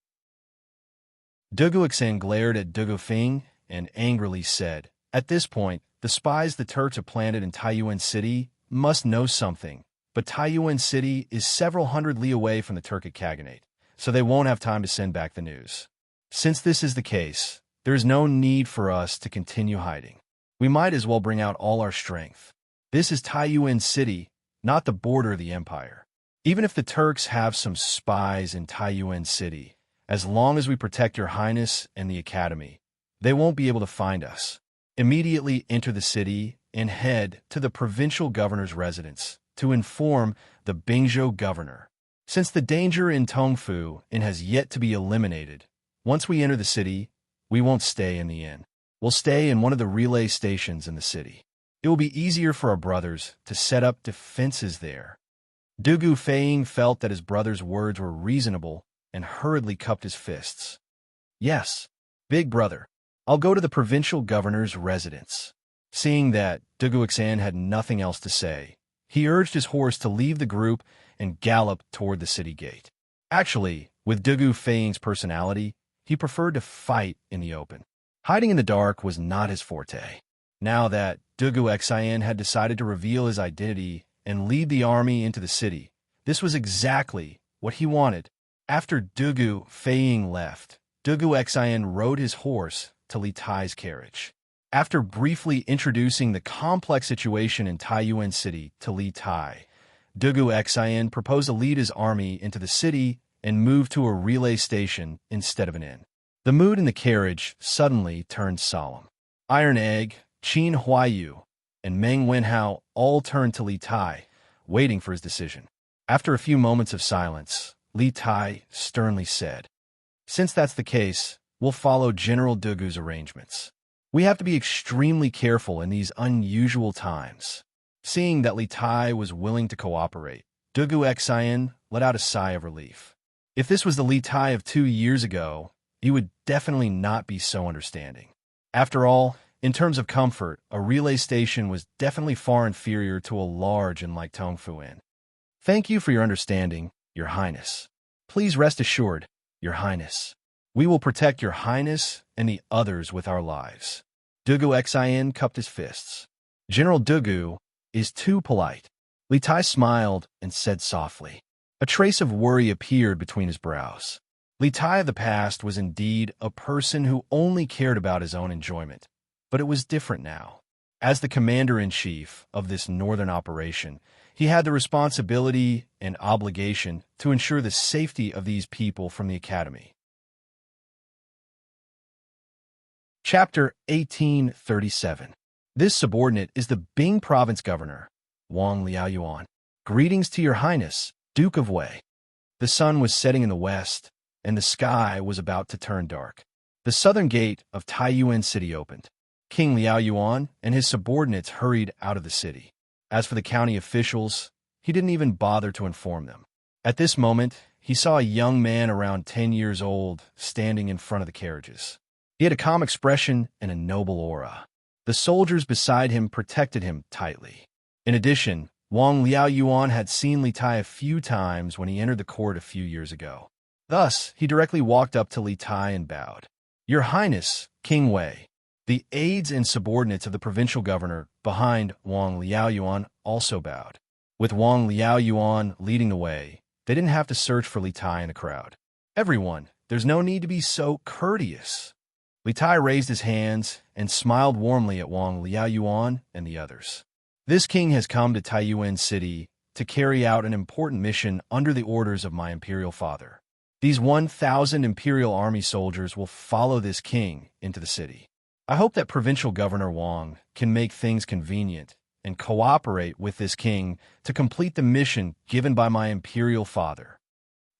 Dugu Xian glared at Dugu Feiying and angrily said, "At this point, the spies the Turks have planted in Taiyuan City must know something, but Taiyuan City is several hundred li away from the Turkic Khaganate, so they won't have time to send back the news. Since this is the case, there is no need for us to continue hiding. We might as well bring out all our strength. This is Taiyuan City, not the border of the Empire. Even if the Turks have some spies in Taiyuan City, as long as we protect your Highness and the Academy, they won't be able to find us. Immediately enter the city and head to the provincial governor's residence to inform the Bingzhou governor. Since the danger in Tongfu has yet to be eliminated, once we enter the city, we won't stay in the inn. We'll stay in one of the relay stations in the city. It will be easier for our brothers to set up defenses there." Dugu Feiying felt that his brother's words were reasonable and hurriedly cupped his fists. "Yes, big brother. I'll go to the provincial governor's residence." Seeing that Dugu Xian had nothing else to say, he urged his horse to leave the group and gallop toward the city gate. Actually, with Dugu Feiying's personality, he preferred to fight in the open. Hiding in the dark was not his forte. Now that Dugu Xian had decided to reveal his identity and lead the army into the city, this was exactly what he wanted. After Dugu Feiying left, Dugu Xian rode his horse to Li Tai's carriage. After briefly introducing the complex situation in Taiyuan City to Li Tai, Dugu Xian proposed to lead his army into the city and move to a relay station instead of an inn. The mood in the carriage suddenly turned solemn. Iron Egg, Qin Huayu, and Meng Wenhao all turned to Li Tai, waiting for his decision. After a few moments of silence, Li Tai sternly said, "Since that's the case, we'll follow General Dugu's arrangements. We have to be extremely careful in these unusual times." Seeing that Li Tai was willing to cooperate, Dugu Xian let out a sigh of relief. If this was the Li Tai of 2 years ago, he would definitely not be so understanding. After all, in terms of comfort, a relay station was definitely far inferior to a large inn like Tongfu Inn. "Thank you for your understanding, Your Highness. Please rest assured, Your Highness. We will protect Your Highness and the others with our lives." Dugu Xian cupped his fists. "General Dugu is too polite." Li Tai smiled and said softly. A trace of worry appeared between his brows. Li Tai of the past was indeed a person who only cared about his own enjoyment, but it was different now. As the commander-in-chief of this northern operation, he had the responsibility and obligation to ensure the safety of these people from the Academy. Chapter 1837. This subordinate is the Bing Province Governor, Wang Liaoyuan. "Greetings to Your Highness, Duke of Wei." The sun was setting in the west, and the sky was about to turn dark. The southern gate of Taiyuan City opened. King Liao Yuan and his subordinates hurried out of the city. As for the county officials, he didn't even bother to inform them. At this moment, he saw a young man around 10 years old standing in front of the carriages. He had a calm expression and a noble aura. The soldiers beside him protected him tightly. In addition, Wang Liao Yuan had seen Li Tai a few times when he entered the court a few years ago. Thus, he directly walked up to Li Tai and bowed. "Your Highness, King Wei." The aides and subordinates of the provincial governor behind Wang Liao Yuan also bowed. With Wang Liao Yuan leading the way, they didn't have to search for Li Tai in the crowd. "Everyone, there's no need to be so courteous." Li Tai raised his hands and smiled warmly at Wang Liao Yuan and the others. "This king has come to Taiyuan City to carry out an important mission under the orders of my imperial father. These 1,000 imperial army soldiers will follow this king into the city. I hope that Provincial Governor Wang can make things convenient and cooperate with this king to complete the mission given by my imperial father."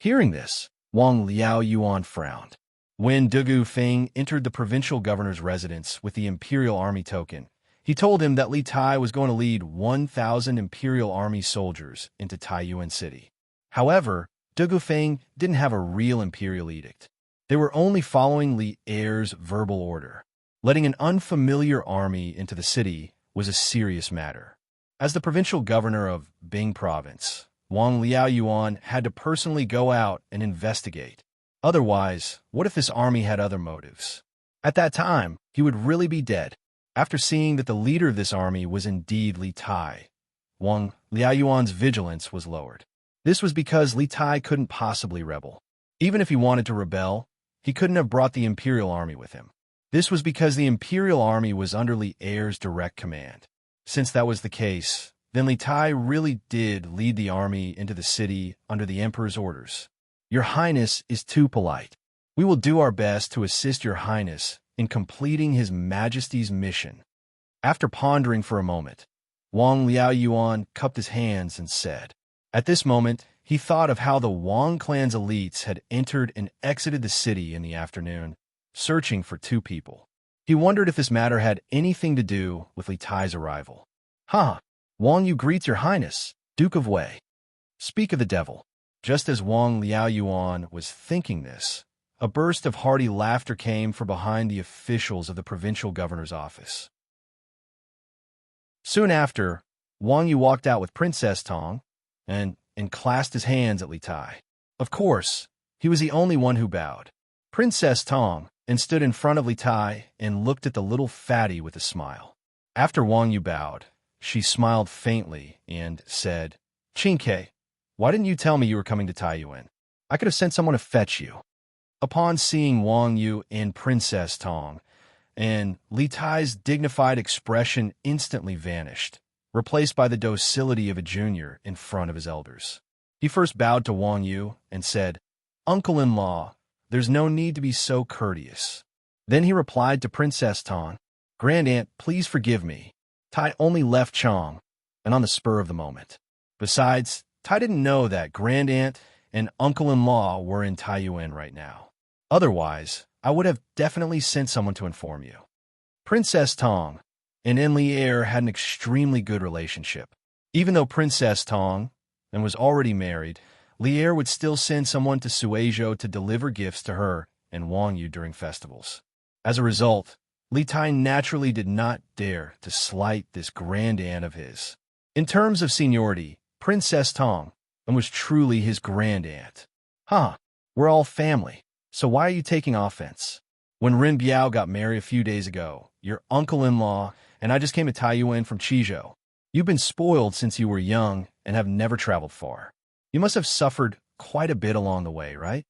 Hearing this, Wang Liao Yuan frowned. When Dugu Feng entered the provincial governor's residence with the imperial army token, he told him that Li Tai was going to lead 1,000 imperial army soldiers into Taiyuan City. However, Dugu Feng didn't have a real imperial edict. They were only following Li Er's verbal order. Letting an unfamiliar army into the city was a serious matter. As the provincial governor of Bing Province, Wang Liao Yuan had to personally go out and investigate. Otherwise, what if this army had other motives? At that time, he would really be dead. After seeing that the leader of this army was indeed Li Tai, Wang Liao Yuan's vigilance was lowered. This was because Li Tai couldn't possibly rebel. Even if he wanted to rebel, he couldn't have brought the imperial army with him. This was because the imperial army was under Li Er's direct command. Since that was the case, then Li Tai really did lead the army into the city under the emperor's orders. "Your Highness is too polite. We will do our best to assist your Highness in completing His Majesty's mission." After pondering for a moment, Wang Liao Yuan cupped his hands and said. At this moment, he thought of how the Wang clan's elites had entered and exited the city in the afternoon, searching for two people. He wondered if this matter had anything to do with Li Tai's arrival. "Ha! Wang Yu greets your Highness, Duke of Wei." Speak of the devil. Just as Wang Liao Yuan was thinking this, a burst of hearty laughter came from behind the officials of the provincial governor's office. Soon after, Wang Yu walked out with Princess Tang and clasped his hands at Li Tai. Of course, he was the only one who bowed. Princess Tang and stood in front of Li Tai and looked at the little fatty with a smile. After Wang Yu bowed, she smiled faintly and said, "Qingke, why didn't you tell me you were coming to Taiyuan? I could have sent someone to fetch you." Upon seeing Wang Yu and Princess Tang, and Li Tai's dignified expression instantly vanished, replaced by the docility of a junior in front of his elders. He first bowed to Wang Yu and said, "Uncle-in-law, there's no need to be so courteous." Then he replied to Princess Tang, "Grandaunt, please forgive me. Tai only left Chang, and on the spur of the moment. Besides, Tai didn't know that Grandaunt and Uncle-in-law were in Taiyuan right now. Otherwise, I would have definitely sent someone to inform you." Princess Tang and Li Er had an extremely good relationship. Even though Princess Tang was already married, Li Er would still send someone to Suizhou to deliver gifts to her and Wang Yu during festivals. As a result, Li Tai naturally did not dare to slight this grand aunt of his. In terms of seniority, Princess Tang was truly his grand aunt. "Huh, we're all family, so why are you taking offense? When Ren Biao got married a few days ago, your uncle-in-law and I just came to Taiyuan from Qizhou. You've been spoiled since you were young and have never traveled far. You must have suffered quite a bit along the way, right?"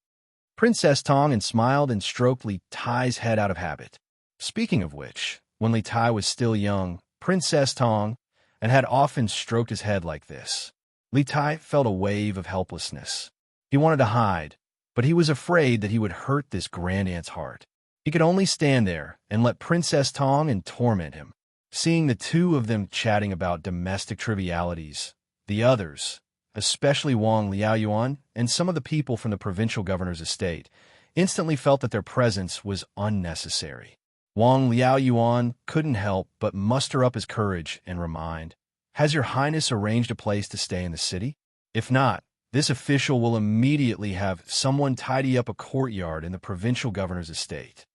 Princess Tang smiled and stroked Li Tai's head out of habit. Speaking of which, when Li Tai was still young, Princess Tang had often stroked his head like this. Li Tai felt a wave of helplessness. He wanted to hide, but he was afraid that he would hurt this grandaunt's heart. He could only stand there and let Princess Tang torment him. Seeing the two of them chatting about domestic trivialities, the others, especially Wang Liao Yuan and some of the people from the provincial governor's estate, instantly felt that their presence was unnecessary. Wang Liaoyuan couldn't help but muster up his courage and remind, "Has your highness arranged a place to stay in the city? If not, this official will immediately have someone tidy up a courtyard in the provincial governor's estate."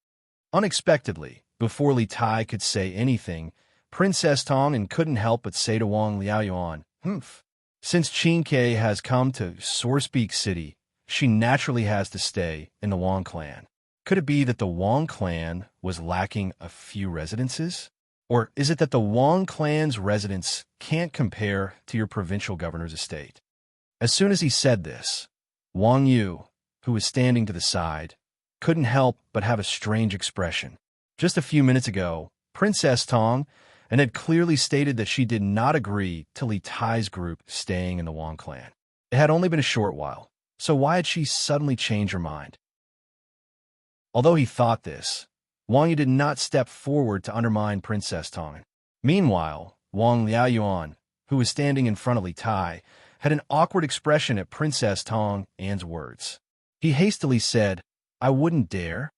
Unexpectedly, before Li Tai could say anything, Princess Tang couldn't help but say to Wang Liaoyuan, "Humph. Since Qin Ke has come to Sourcepeak City, she naturally has to stay in the Wang clan. Could it be that the Wang clan was lacking a few residences? Or is it that the Wang clan's residence can't compare to your provincial governor's estate?" As soon as he said this, Wang Yu, who was standing to the side, couldn't help but have a strange expression. Just a few minutes ago, Princess Tang had clearly stated that she did not agree to Li Tai's group staying in the Wang clan. It had only been a short while, so why had she suddenly changed her mind? Although he thought this, Wang Yu did not step forward to undermine Princess Tang. Meanwhile, Wang Liaoyuan, who was standing in front of Li Tai, had an awkward expression at Princess Tang's words. He hastily said, I wouldn't dare.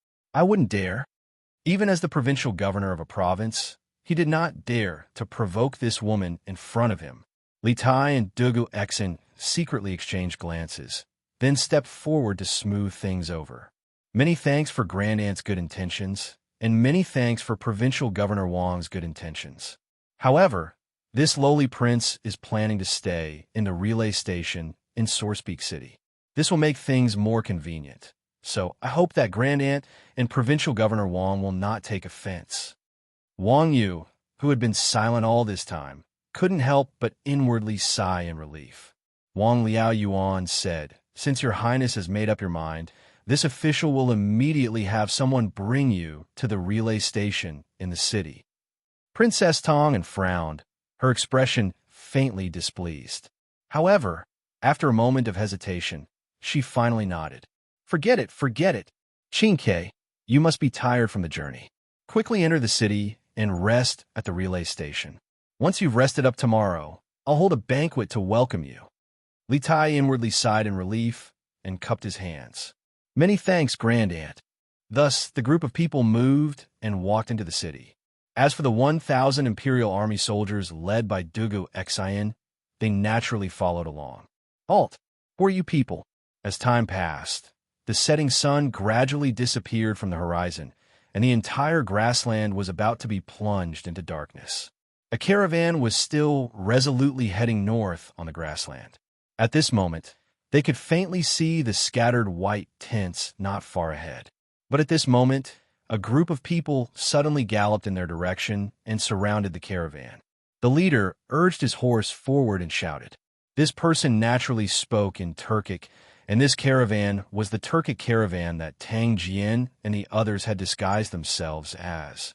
Even as the provincial governor of a province, he did not dare to provoke this woman in front of him. Li Tai and Dugu Exin secretly exchanged glances, then stepped forward to smooth things over. Many thanks for Grand Aunt's good intentions, and many thanks for Provincial Governor Wang's good intentions. However, this lowly prince is planning to stay in the relay station in Sourcepeak City. This will make things more convenient, so I hope that Grand Aunt and Provincial Governor Wang will not take offense. Wang Yu, who had been silent all this time, couldn't help but inwardly sigh in relief. Wang Liaoyuan said, Since your highness has made up your mind, this official will immediately have someone bring you to the relay station in the city. Princess Tang frowned, her expression faintly displeased. However, after a moment of hesitation, she finally nodded. Forget it. Qin Ke, you must be tired from the journey. Quickly enter the city and rest at the relay station. Once you've rested up tomorrow, I'll hold a banquet to welcome you. Li Tai inwardly sighed in relief and cupped his hands. Many thanks, Grand Aunt. Thus, the group of people moved and walked into the city. As for the 1,000 Imperial Army soldiers led by Dugu Exin, they naturally followed along. Halt! Who are you people? As time passed, the setting sun gradually disappeared from the horizon, and the entire grassland was about to be plunged into darkness. A caravan was still resolutely heading north on the grassland. At this moment, they could faintly see the scattered white tents not far ahead. But at this moment, a group of people suddenly galloped in their direction and surrounded the caravan. The leader urged his horse forward and shouted. This person naturally spoke in Turkic, and this caravan was the Turkic caravan that Tang Jian and the others had disguised themselves as.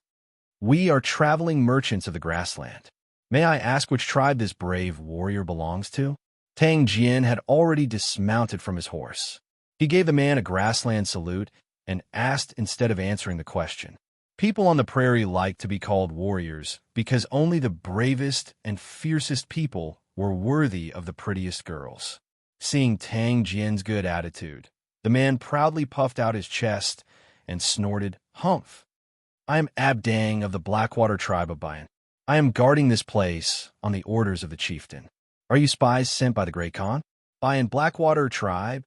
We are traveling merchants of the grassland. May I ask which tribe this brave warrior belongs to? Tang Jian had already dismounted from his horse. He gave the man a grassland salute and asked instead of answering the question. People on the prairie liked to be called warriors because only the bravest and fiercest people were worthy of the prettiest girls. Seeing Tang Jian's good attitude, the man proudly puffed out his chest and snorted, Humph! I am Abdang of the Blackwater tribe of Bayan. I am guarding this place on the orders of the chieftain. Are you spies sent by the Great Khan? Bayan Blackwater tribe?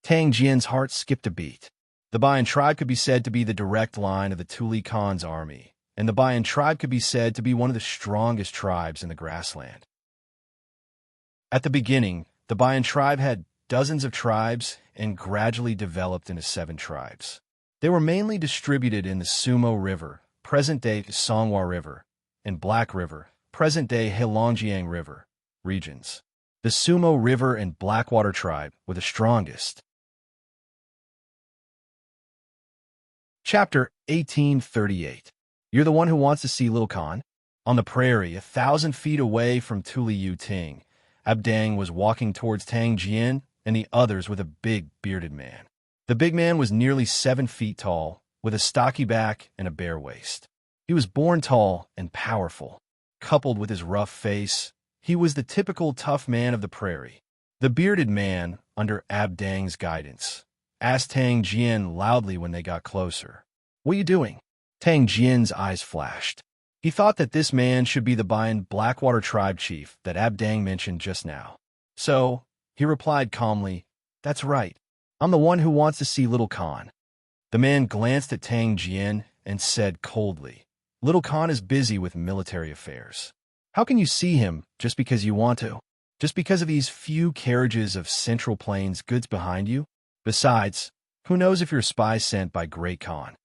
Tang Jian's heart skipped a beat. The Bayan tribe could be said to be the direct line of the Tuli Khan's army, and the Bayan tribe could be said to be one of the strongest tribes in the grassland. At the beginning, the Bayan tribe had dozens of tribes and gradually developed into 7 tribes. They were mainly distributed in the Sumo River, present-day Songhua River, and Black River, present-day Heilongjiang River, regions. The Sumo River and Blackwater tribe were the strongest. Chapter 1838. You're the one who wants to see Lil Khan? On the prairie, 1,000 feet away from Tuli Yu Ting, Abdang was walking towards Tang Jian and the others with a big, bearded man. The big man was nearly 7 feet tall, with a stocky back and a bare waist. He was born tall and powerful. Coupled with his rough face, he was the typical tough man of the prairie. The bearded man, under Abdang's guidance, asked Tang Jian loudly when they got closer. What are you doing? Tang Jian's eyes flashed. He thought that this man should be the Bayan Blackwater tribe chief that Abdang mentioned just now. So, he replied calmly, "That's right. I'm the one who wants to see Little Khan." The man glanced at Tang Jian and said coldly, "Little Khan is busy with military affairs. How can you see him just because you want to? Just because of these few carriages of Central Plains goods behind you? Besides, who knows if you're a spy sent by Great Khan?"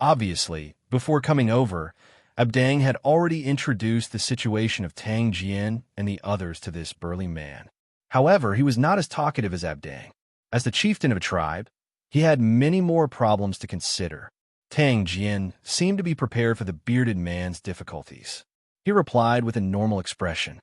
Obviously, before coming over, Abdang had already introduced the situation of Tang Jian and the others to this burly man. However, he was not as talkative as Abdang. As the chieftain of a tribe, he had many more problems to consider. Tang Jian seemed to be prepared for the bearded man's difficulties. He replied with a normal expression.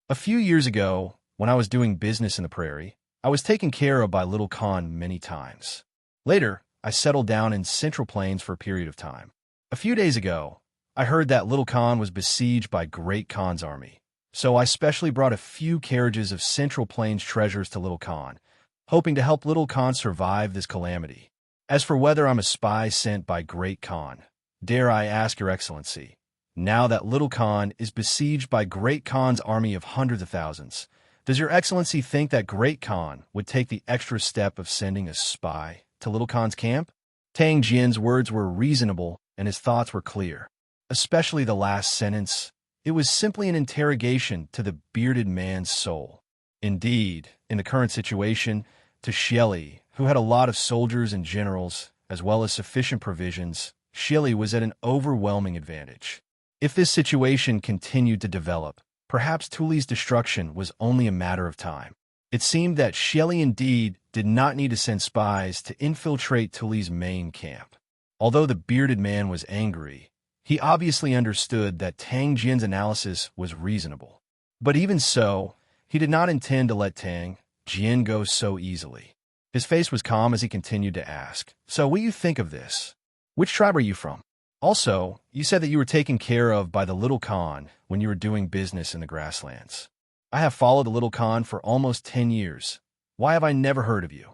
"A few years ago, when I was doing business in the prairie, I was taken care of by Little Khan many times. Later, I settled down in Central Plains for a period of time. A few days ago, I heard that Little Khan was besieged by Great Khan's army, so I specially brought a few carriages of Central Plains treasures to Little Khan, hoping to help Little Khan survive this calamity. As for whether I'm a spy sent by Great Khan, dare I ask Your Excellency, now that Little Khan is besieged by Great Khan's army of hundreds of thousands, does Your Excellency think that Great Khan would take the extra step of sending a spy to Little Khan's camp?" Tang Jian's words were reasonable and his thoughts were clear. Especially the last sentence. It was simply an interrogation to the bearded man's soul. Indeed, in the current situation, to Shieli, who had a lot of soldiers and generals, as well as sufficient provisions, Shieli was at an overwhelming advantage. If this situation continued to develop, perhaps Tuli's destruction was only a matter of time. It seemed that Shieli indeed did not need to send spies to infiltrate Tuli's main camp. Although the bearded man was angry, he obviously understood that Tang Jian's analysis was reasonable. But even so, he did not intend to let Tang Jian go so easily. His face was calm as he continued to ask, "So what do you think of this? Which tribe are you from? Also, you said that you were taken care of by the Little Khan when you were doing business in the grasslands. I have followed the Little Khan for almost 10 years. Why have I never heard of you?"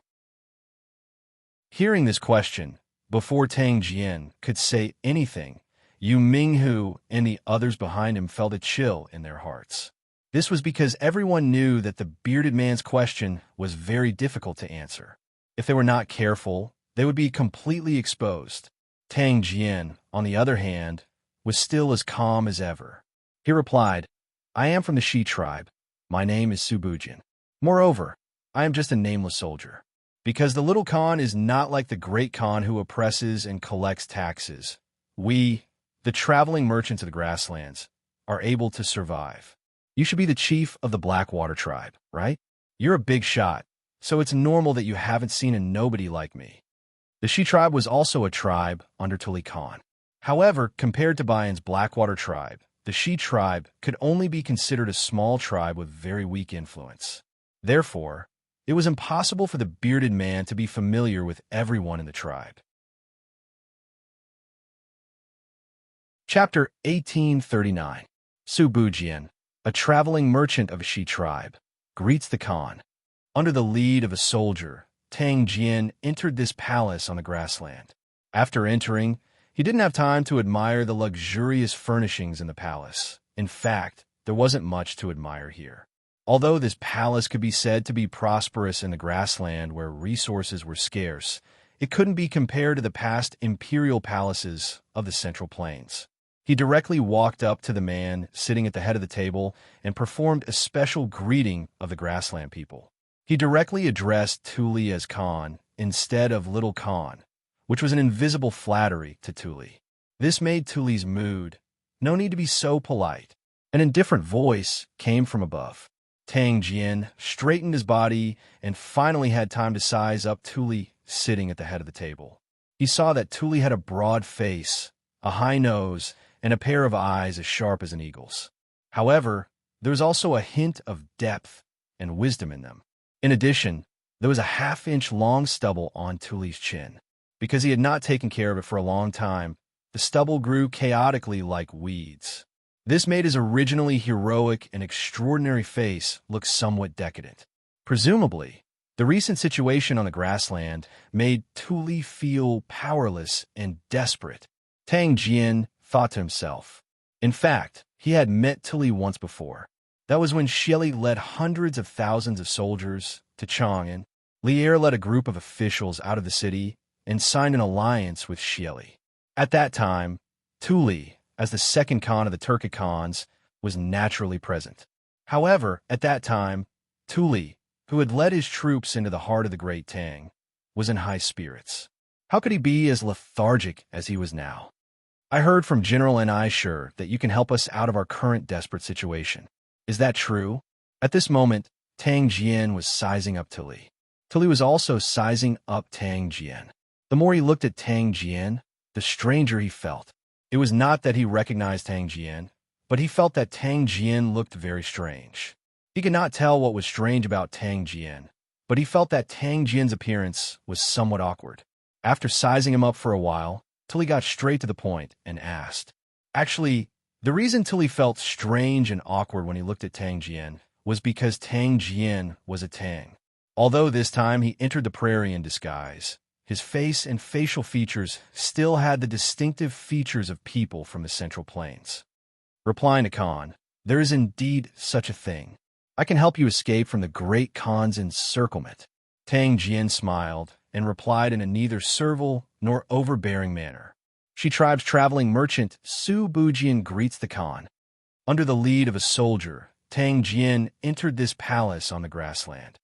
Hearing this question, before Tang Jian could say anything, Yu Minghu and the others behind him felt a chill in their hearts. This was because everyone knew that the bearded man's question was very difficult to answer. If they were not careful, they would be completely exposed. Tang Jian, on the other hand, was still as calm as ever. He replied, "I am from the Shi tribe. My name is Subujian. Moreover, I am just a nameless soldier. Because the Little Khan is not like the Great Khan who oppresses and collects taxes. We, the traveling merchants of the grasslands, are able to survive. You should be the chief of the Blackwater tribe, right? You're a big shot, so it's normal that you haven't seen a nobody like me." The Shi tribe was also a tribe under Tuli Khan. However, compared to Bayan's Blackwater tribe, the Shi tribe could only be considered a small tribe with very weak influence. Therefore, it was impossible for the bearded man to be familiar with everyone in the tribe. Chapter 1839. Subujian, a traveling merchant of a Shi tribe, greets the Khan. Under the lead of a soldier, Tang Jian entered this palace on the grassland. After entering, he didn't have time to admire the luxurious furnishings in the palace. In fact, there wasn't much to admire here. Although this palace could be said to be prosperous in the grassland where resources were scarce, it couldn't be compared to the past imperial palaces of the Central Plains. He directly walked up to the man sitting at the head of the table and performed a special greeting of the grassland people. He directly addressed Tuli as Khan instead of Little Khan, which was an invisible flattery to Tuli. This made Tuli's mood. No need to be so polite. An indifferent voice came from above. Tang Jian straightened his body and finally had time to size up Tuli sitting at the head of the table. He saw that Tuli had a broad face, a high nose, and a pair of eyes as sharp as an eagle's. However, there was also a hint of depth and wisdom in them. In addition, there was a half-inch long stubble on Tuli's chin. Because he had not taken care of it for a long time, the stubble grew chaotically like weeds. This made his originally heroic and extraordinary face look somewhat decadent. Presumably, the recent situation on the grassland made Tuli feel powerless and desperate. Tang Jian thought to himself. In fact, he had met Tuli once before. That was when Xieli led hundreds of thousands of soldiers to Chang'an. Lier led a group of officials out of the city and signed an alliance with Xieli. At that time, Tuli, as the second Khan of the Turkic Khans, was naturally present. However, at that time, Tuli, who had led his troops into the heart of the Great Tang, was in high spirits. How could he be as lethargic as he was now? I heard from General Shur that you can help us out of our current desperate situation. Is that true? At this moment, Tang Jian was sizing up Tuli. Tuli was also sizing up Tang Jian. The more he looked at Tang Jian, the stranger he felt. It was not that he recognized Tang Jian, but he felt that Tang Jian looked very strange. He could not tell what was strange about Tang Jian, but he felt that Tang Jian's appearance was somewhat awkward. After sizing him up for a while, Tuli got straight to the point and asked. Actually, the reason Tuli felt strange and awkward when he looked at Tang Jian was because Tang Jian was a Tang. Although this time he entered the prairie in disguise, his face and facial features still had the distinctive features of people from the Central Plains. Replying to Khan, there is indeed such a thing. I can help you escape from the Great Khan's encirclement. Tang Jian smiled and replied in a neither servile nor overbearing manner. She tribe's traveling merchant Su Bujian greets the Khan. Under the lead of a soldier, Tang Jian entered this palace on the grassland.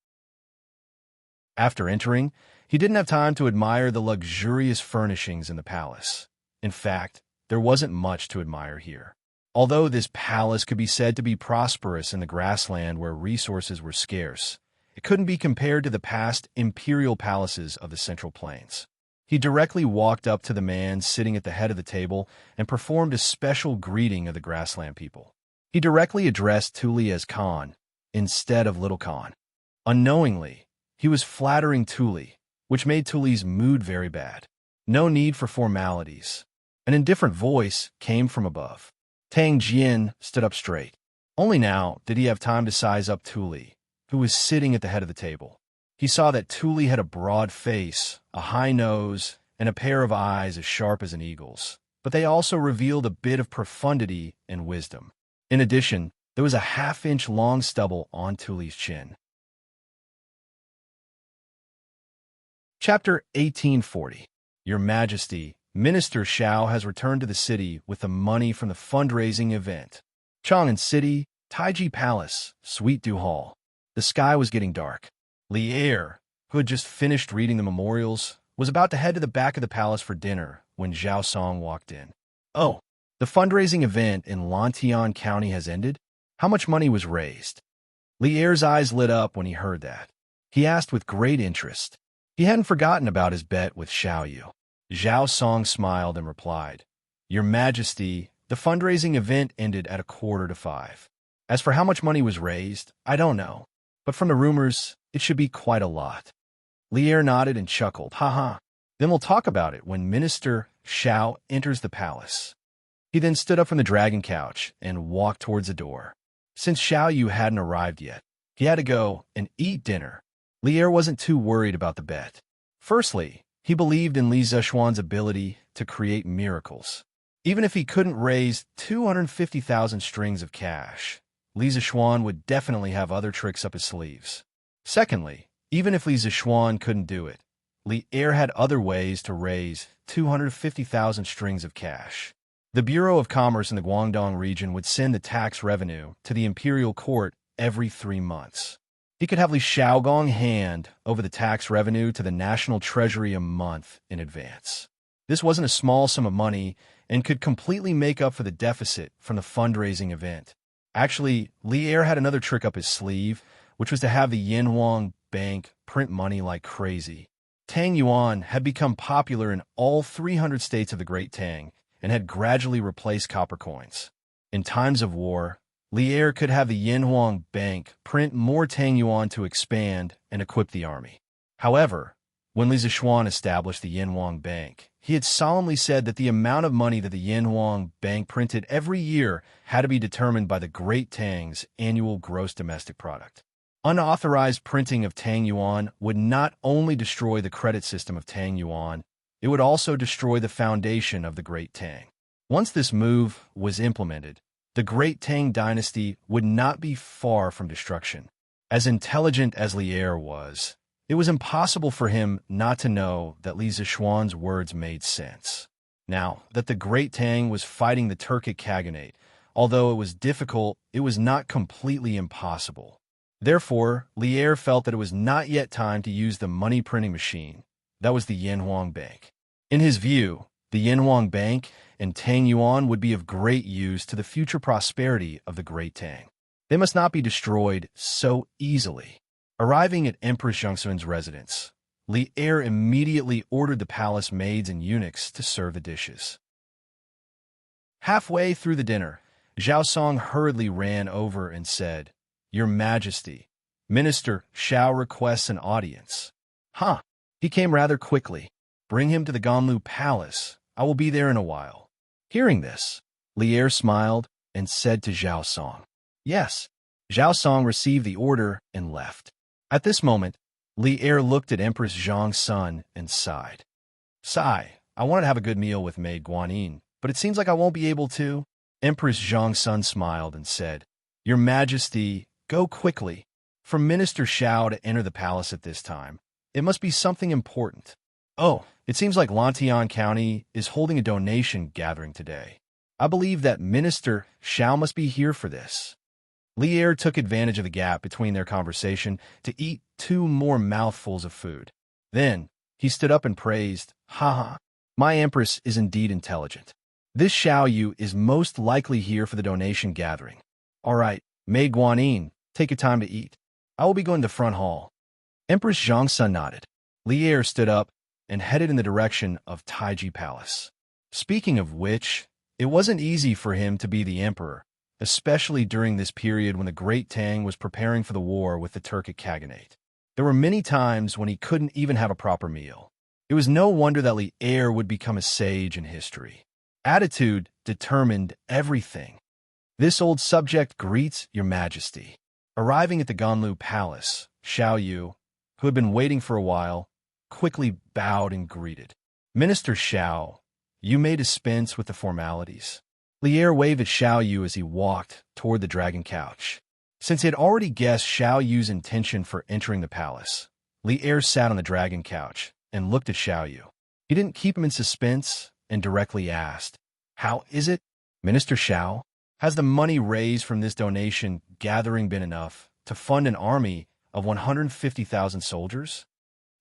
After entering, he didn't have time to admire the luxurious furnishings in the palace. In fact, there wasn't much to admire here. Although this palace could be said to be prosperous in the grassland where resources were scarce, it couldn't be compared to the past imperial palaces of the Central Plains. He directly walked up to the man sitting at the head of the table and performed a special greeting of the grassland people. He directly addressed Tuli as Khan instead of Little Khan. Unknowingly, he was flattering Tuli, which made Tuli's mood very bad. No need for formalities. An indifferent voice came from above. Tang Jian stood up straight. Only now did he have time to size up Tuli, who was sitting at the head of the table. He saw that Tuli had a broad face, a high nose, and a pair of eyes as sharp as an eagle's, but they also revealed a bit of profundity and wisdom. In addition, there was a half-inch long stubble on Tuli's chin. Chapter 1840. Your Majesty, Minister Xiao has returned to the city with the money from the fundraising event. Chang'an City, Taiji Palace, Suite Du Hall. The sky was getting dark. Lier, who had just finished reading the memorials, was about to head to the back of the palace for dinner when Zhao Song walked in. Oh, the fundraising event in Lantian County has ended? How much money was raised? Lier's eyes lit up when he heard that. He asked with great interest. He hadn't forgotten about his bet with Xiaoyu. Zhao Song smiled and replied, Your Majesty, the fundraising event ended at 4:45. As for how much money was raised, I don't know. But from the rumors, it should be quite a lot. Lier nodded and chuckled. Haha. Then we'll talk about it when Minister Xiao enters the palace. He then stood up from the dragon couch and walked towards the door. Since Xiaoyu hadn't arrived yet, he had to go and eat dinner. Lier wasn't too worried about the bet. Firstly, he believed in Li Zexuan's ability to create miracles. Even if he couldn't raise 250,000 strings of cash, Li Zexuan would definitely have other tricks up his sleeves. Secondly, even if Li Zexuan couldn't do it, Lier had other ways to raise 250,000 strings of cash. The Bureau of Commerce in the Guangdong region would send the tax revenue to the imperial court every 3 months. He could have Li Xiaogong hand over the tax revenue to the national treasury a month in advance. This wasn't a small sum of money and could completely make up for the deficit from the fundraising event. Actually, Lier had another trick up his sleeve, which was to have the Yanhuang Bank print money like crazy. Tang Yuan had become popular in all 300 states of the Great Tang and had gradually replaced copper coins. In times of war, Lier could have the Yanhuang Bank print more Tang Yuan to expand and equip the army. However, when Li Zexuan established the Yanhuang Bank, he had solemnly said that the amount of money that the Yanhuang Bank printed every year had to be determined by the Great Tang's annual gross domestic product. Unauthorized printing of Tang Yuan would not only destroy the credit system of Tang Yuan, it would also destroy the foundation of the Great Tang. Once this move was implemented, the Great Tang Dynasty would not be far from destruction. As intelligent as Lier was, it was impossible for him not to know that Li Zishuan's words made sense. Now, that the Great Tang was fighting the Turkic Khaganate, although it was difficult, it was not completely impossible. Therefore, Lier felt that it was not yet time to use the money printing machine. That was the Yanhuang Bank. In his view, the Yanhuang Bank and Tang Yuan would be of great use to the future prosperity of the Great Tang. They must not be destroyed so easily. Arriving at Empress Zhengxuan's residence, Li Er immediately ordered the palace maids and eunuchs to serve the dishes. Halfway through the dinner, Zhao Song hurriedly ran over and said, "Your Majesty, Minister Xiao requests an audience." "Huh." He came rather quickly. "Bring him to the Ganlu Palace. I will be there in a while." Hearing this, Li Er smiled and said to Zhao Song, "Yes." Zhao Song received the order and left. At this moment, Li Er looked at Empress Zhang's son and sighed. "Sigh, I wanted to have a good meal with Maid Guanyin, but it seems like I won't be able to." Empress Zhang's son smiled and said, "Your Majesty, go quickly. For Minister Xiao to enter the palace at this time, it must be something important. Oh, it seems like Lantian County is holding a donation gathering today. I believe that Minister Xiao must be here for this." Li Er took advantage of the gap between their conversation to eat 2 more mouthfuls of food. Then, he stood up and praised, "Ha! My Empress is indeed intelligent. This Xiao Yu is most likely here for the donation gathering. All right, Maid Guanyin, take your time to eat. I will be going to the front hall." Empress Zhang's son nodded. Li Er stood up and headed in the direction of Taiji Palace. Speaking of which, it wasn't easy for him to be the emperor, especially during this period when the Great Tang was preparing for the war with the Turkic Khaganate. There were many times when he couldn't even have a proper meal. It was no wonder that Li Er would become a sage in history. Attitude determined everything. This old subject greets your Majesty. Arriving at the Ganlu Palace, Xiao Yu, who had been waiting for a while, quickly bowed and greeted. "Minister Xiao, you may dispense with the formalities." Li Er waved at Xiao Yu as he walked toward the dragon couch. Since he had already guessed Xiao Yu's intention for entering the palace, Li Er sat on the dragon couch and looked at Xiao Yu. He didn't keep him in suspense and directly asked, "How is it, Minister Xiao? Has the money raised from this donation gathering been enough to fund an army of 150,000 soldiers?"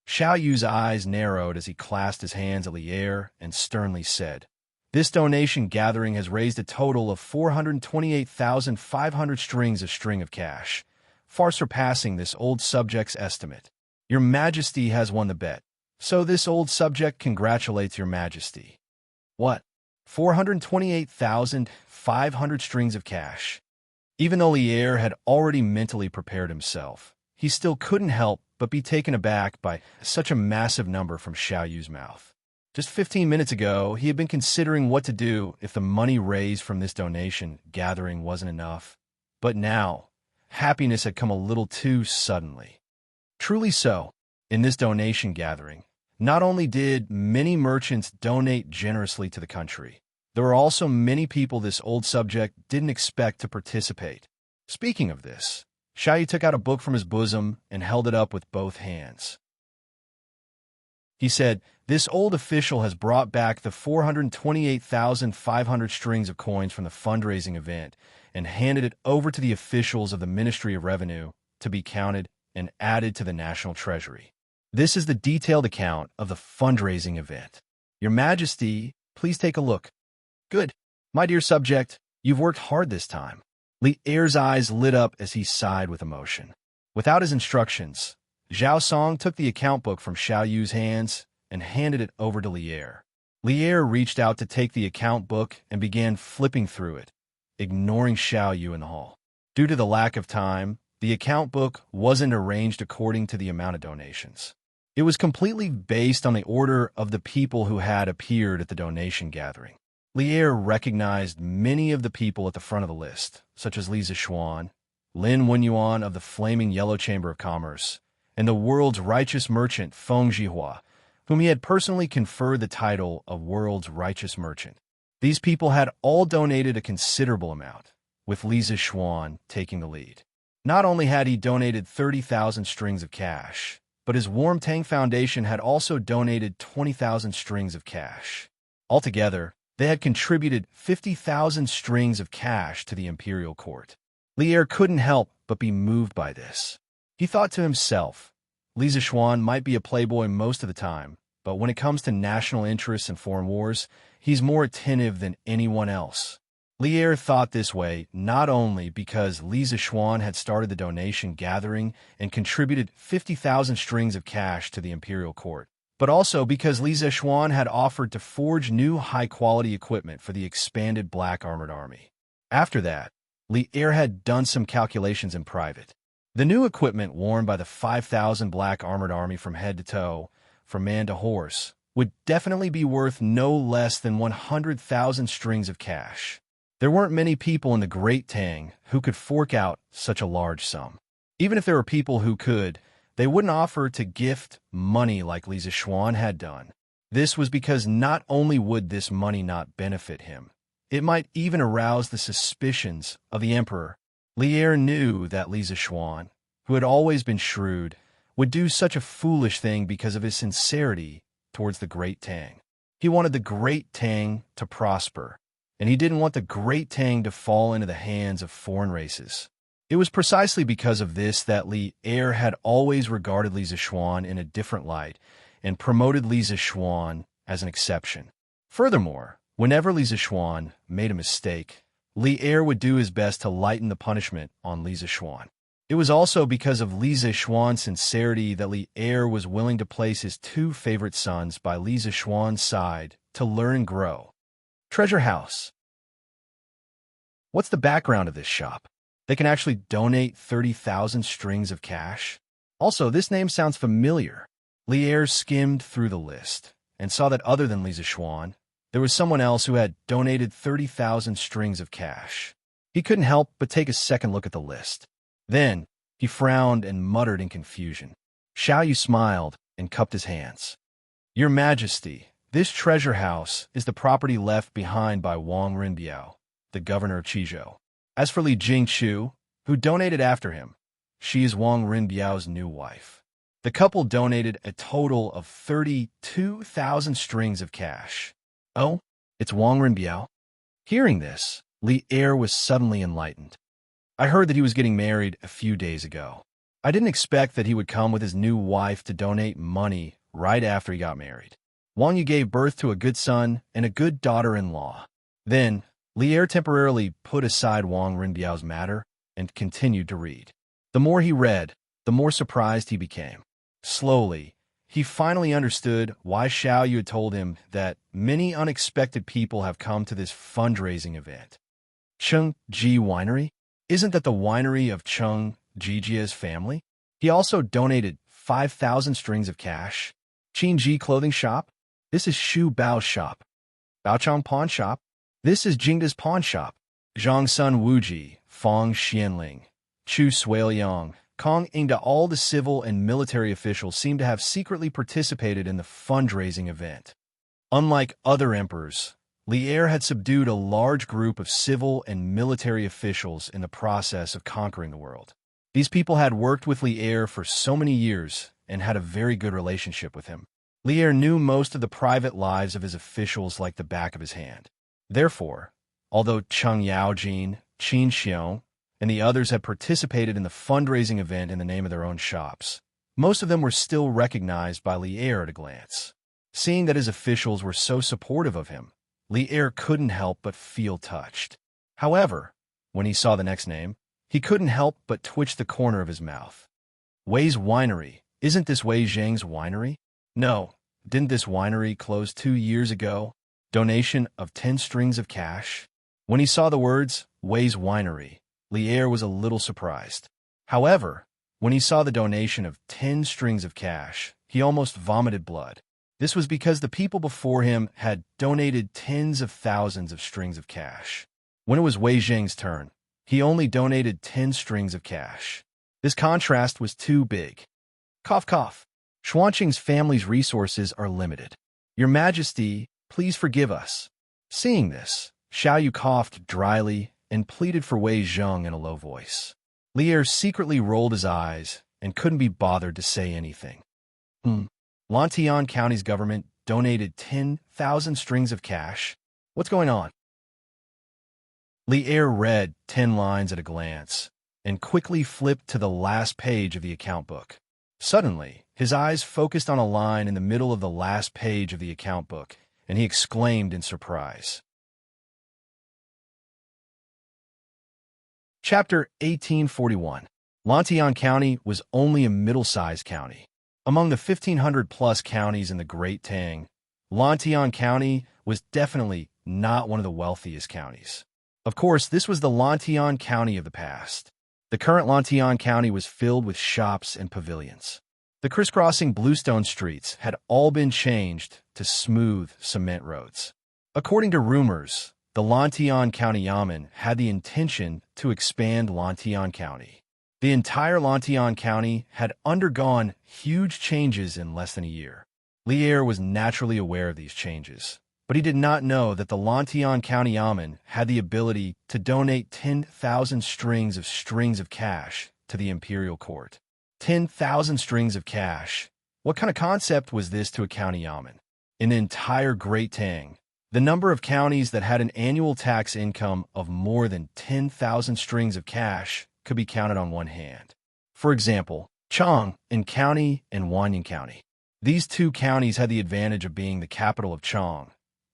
Xiao Yu's eyes narrowed as he clasped his hands at Li Er and sternly said, "This donation gathering has raised a total of 428,500 strings of cash, far surpassing this old subject's estimate. Your Majesty has won the bet, so this old subject congratulates your Majesty." "What? 428,500 strings of cash?" Even though Li Er had already mentally prepared himself, he still couldn't help but be taken aback by such a massive number from Xiao Yu's mouth. Just 15 minutes ago, he had been considering what to do if the money raised from this donation gathering wasn't enough. But now, happiness had come a little too suddenly. Truly so, in this donation gathering, not only did many merchants donate generously to the country, there were also many people this old subject didn't expect to participate. Speaking of this, Xiao Yu took out a book from his bosom and held it up with both hands. He said, "This old official has brought back the 428,500 strings of coins from the fundraising event and handed it over to the officials of the Ministry of Revenue to be counted and added to the national treasury. This is the detailed account of the fundraising event. Your Majesty, please take a look." "Good. My dear subject, you've worked hard this time." Li Er's eyes lit up as he sighed with emotion. Without his instructions, Zhao Song took the account book from Xiao Yu's hands and handed it over to Li Er. Li Er reached out to take the account book and began flipping through it, ignoring Xiao Yu in the hall. Due to the lack of time, the account book wasn't arranged according to the amount of donations. It was completely based on the order of the people who had appeared at the donation gathering. Li Er recognized many of the people at the front of the list, such as Li Zishuan, Lin Wenyuan of the Flaming Yellow Chamber of Commerce, and the world's righteous merchant Feng Jihua, whom he had personally conferred the title of world's righteous merchant. These people had all donated a considerable amount, with Li Zishuan taking the lead. Not only had he donated 30,000 strings of cash, but his Warm Tang Foundation had also donated 20,000 strings of cash. Altogether, they had contributed 50,000 strings of cash to the imperial court. Li Er couldn't help but be moved by this. He thought to himself, Li Zishuan might be a playboy most of the time, but when it comes to national interests and foreign wars, he's more attentive than anyone else. Li Er thought this way not only because Li Zishuan had started the donation gathering and contributed 50,000 strings of cash to the imperial court, but also because Li Zishuan had offered to forge new high-quality equipment for the expanded Black Armored Army. After that, Li Er had done some calculations in private. The new equipment worn by the 5,000 Black Armored Army from head to toe, from man to horse, would definitely be worth no less than 100,000 strings of cash. There weren't many people in the Great Tang who could fork out such a large sum. Even if there were people who could, they wouldn't offer to gift money like Li Zishuan had done. This was because not only would this money not benefit him, it might even arouse the suspicions of the emperor. Li Er knew that Li Zishuan, who had always been shrewd, would do such a foolish thing because of his sincerity towards the Great Tang. He wanted the Great Tang to prosper, and he didn't want the Great Tang to fall into the hands of foreign races. It was precisely because of this that Li Er had always regarded Li Zishuan in a different light and promoted Li Zishuan as an exception. Furthermore, whenever Li Zishuan made a mistake, Li Er would do his best to lighten the punishment on Li Zishuan. It was also because of Li Zishuan's sincerity that Li Er was willing to place his two favorite sons by Li Zishuan's side to learn and grow. Treasure House. What's the background of this shop? They can actually donate 30,000 strings of cash? Also, this name sounds familiar. Li Er skimmed through the list and saw that other than Li Zishuan, there was someone else who had donated 30,000 strings of cash. He couldn't help but take a second look at the list. Then, he frowned and muttered in confusion. Xiao Yu smiled and cupped his hands. Your Majesty, this treasure house is the property left behind by Wang Rinbiao, the governor of Qizhou. As for Li Jingqiu, who donated after him, she is Wang Rinbiao's new wife. The couple donated a total of 32,000 strings of cash. Oh, it's Wang Rinbiao? Hearing this, Li Er was suddenly enlightened. I heard that he was getting married a few days ago. I didn't expect that he would come with his new wife to donate money right after he got married. Wang Yu gave birth to a good son and a good daughter-in-law. Then, Li Er temporarily put aside Wang Rinbiao's matter and continued to read. The more he read, the more surprised he became. Slowly, he finally understood why Xiao Yu had told him that many unexpected people have come to this fundraising event. Cheng Ji Winery? Isn't that the winery of Cheng Jijia's family? He also donated 5,000 strings of cash. Qin Ji Clothing Shop? This is Shu Bao's shop. Baochang Pawn Shop? This is Jingda's pawn shop. Zhang Sun Wuji, Fang Xianling, Chu Suiliang, Kong Ingda, all the civil and military officials seem to have secretly participated in the fundraising event. Unlike other emperors, Li Er had subdued a large group of civil and military officials in the process of conquering the world. These people had worked with Li Er for so many years and had a very good relationship with him. Li Er knew most of the private lives of his officials like the back of his hand. Therefore, although Cheng Yaojin, Qin Xiong, and the others had participated in the fundraising event in the name of their own shops, most of them were still recognized by Li Er at a glance. Seeing that his officials were so supportive of him, Li Er couldn't help but feel touched. However, when he saw the next name, he couldn't help but twitch the corner of his mouth. Wei's Winery. Isn't this Wei Zhang's winery? No, didn't this winery close 2 years ago? Donation of 10 strings of cash? When he saw the words, Wei's Winery, Li Er was a little surprised. However, when he saw the donation of 10 strings of cash, he almost vomited blood. This was because the people before him had donated tens of thousands of strings of cash. When it was Wei Zhang's turn, he only donated 10 strings of cash. This contrast was too big. Cough, cough. Xuanqing's family's resources are limited. Your Majesty, please forgive us. Seeing this, Xiaoyu coughed dryly and pleaded for Wei Zheng in a low voice. Lier secretly rolled his eyes and couldn't be bothered to say anything. Lantian County's government donated 10,000 strings of cash. What's going on? Lier read 10 lines at a glance and quickly flipped to the last page of the account book. Suddenly, his eyes focused on a line in the middle of the last page of the account book, and he exclaimed in surprise. Chapter 1841. Lantian County was only a middle-sized county. Among the 1,500-plus counties in the Great Tang, Lantian County was definitely not one of the wealthiest counties. Of course, this was the Lantian County of the past. The current Lantian County was filled with shops and pavilions. The crisscrossing bluestone streets had all been changed to smooth cement roads. According to rumors, the Lantian County Yamen had the intention to expand Lantian County. The entire Lantian County had undergone huge changes in less than a year. Lier was naturally aware of these changes, but he did not know that the Lantian County Yamen had the ability to donate 10,000 strings of cash to the imperial court. 10,000 strings of cash. What kind of concept was this to a county yamen? In the entire Great Tang, the number of counties that had an annual tax income of more than 10,000 strings of cash could be counted on one hand. For example, Chang County and Wanyan County. These two counties had the advantage of being the capital of Chang,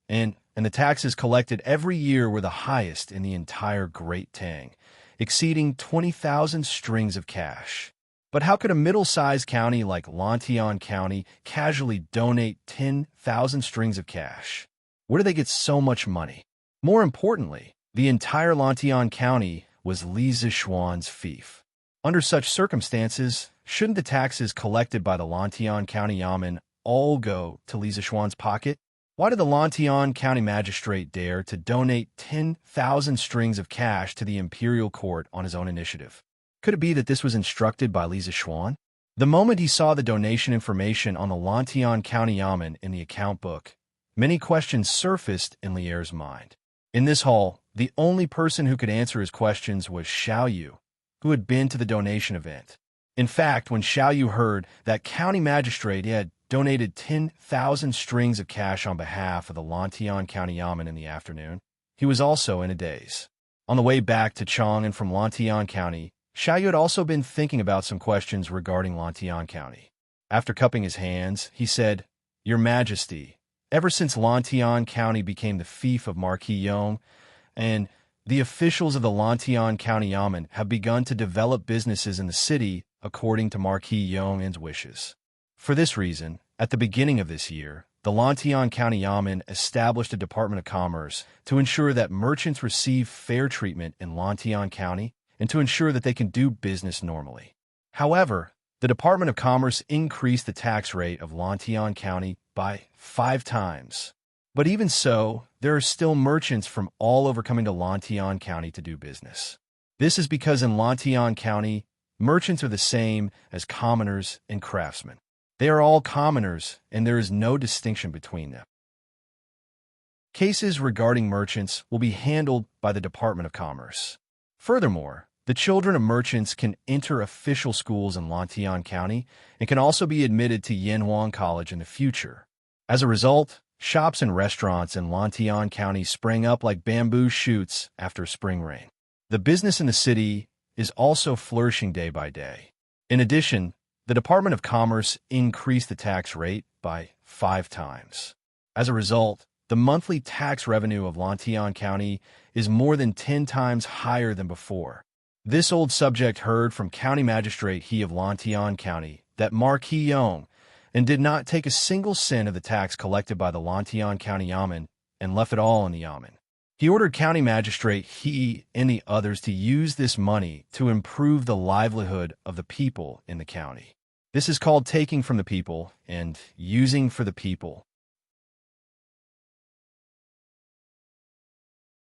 and the taxes collected every year were the highest in the entire Great Tang, exceeding 20,000 strings of cash. But how could a middle-sized county like Lantian County casually donate 10,000 strings of cash? Where do they get so much money? More importantly, the entire Lantian County was Li Zishuan's fief. Under such circumstances, shouldn't the taxes collected by the Lantian County Yamen all go to Li Zishuan's pocket? Why did the Lantian County Magistrate dare to donate 10,000 strings of cash to the imperial court on his own initiative? Could it be that this was instructed by Li Zishuan? The moment he saw the donation information on the Lantian County Yamen in the account book, many questions surfaced in Lier's mind. In this hall, the only person who could answer his questions was Xiaoyu, who had been to the donation event. In fact, when Xiaoyu heard that county magistrate had donated 10,000 strings of cash on behalf of the Lantian County Yamen in the afternoon, he was also in a daze. On the way back to Chang and from Lantian County, Xiaoyu had also been thinking about some questions regarding Lantian County. After cupping his hands, he said, "Your Majesty, ever since Lantian County became the fief of Marquis Yong, and the officials of the Lantian County Yamen have begun to develop businesses in the city according to Marquis Yong's wishes. For this reason, at the beginning of this year, the Lantian County Yamen established a Department of Commerce to ensure that merchants receive fair treatment in Lantian County and to ensure that they can do business normally. However, the Department of Commerce increased the tax rate of Lantian County by 5 times. But even so, there are still merchants from all over coming to Lantian County to do business. This is because in Lantian County, merchants are the same as commoners and craftsmen. They are all commoners, and there is no distinction between them. Cases regarding merchants will be handled by the Department of Commerce. Furthermore, the children of merchants can enter official schools in Lantian County and can also be admitted to Yanhuang College in the future. As a result, shops and restaurants in Lantian County sprang up like bamboo shoots after spring rain. The business in the city is also flourishing day by day. In addition, the Department of Commerce increased the tax rate by 5 times. As a result, the monthly tax revenue of Lantian County is more than 10 times higher than before. This old subject heard from County Magistrate He of Lantian County that Marquis Yong and did not take a single cent of the tax collected by the Lantian County Yamen and left it all in the Yamen. He ordered County Magistrate He and the others to use this money to improve the livelihood of the people in the county. This is called taking from the people and using for the people.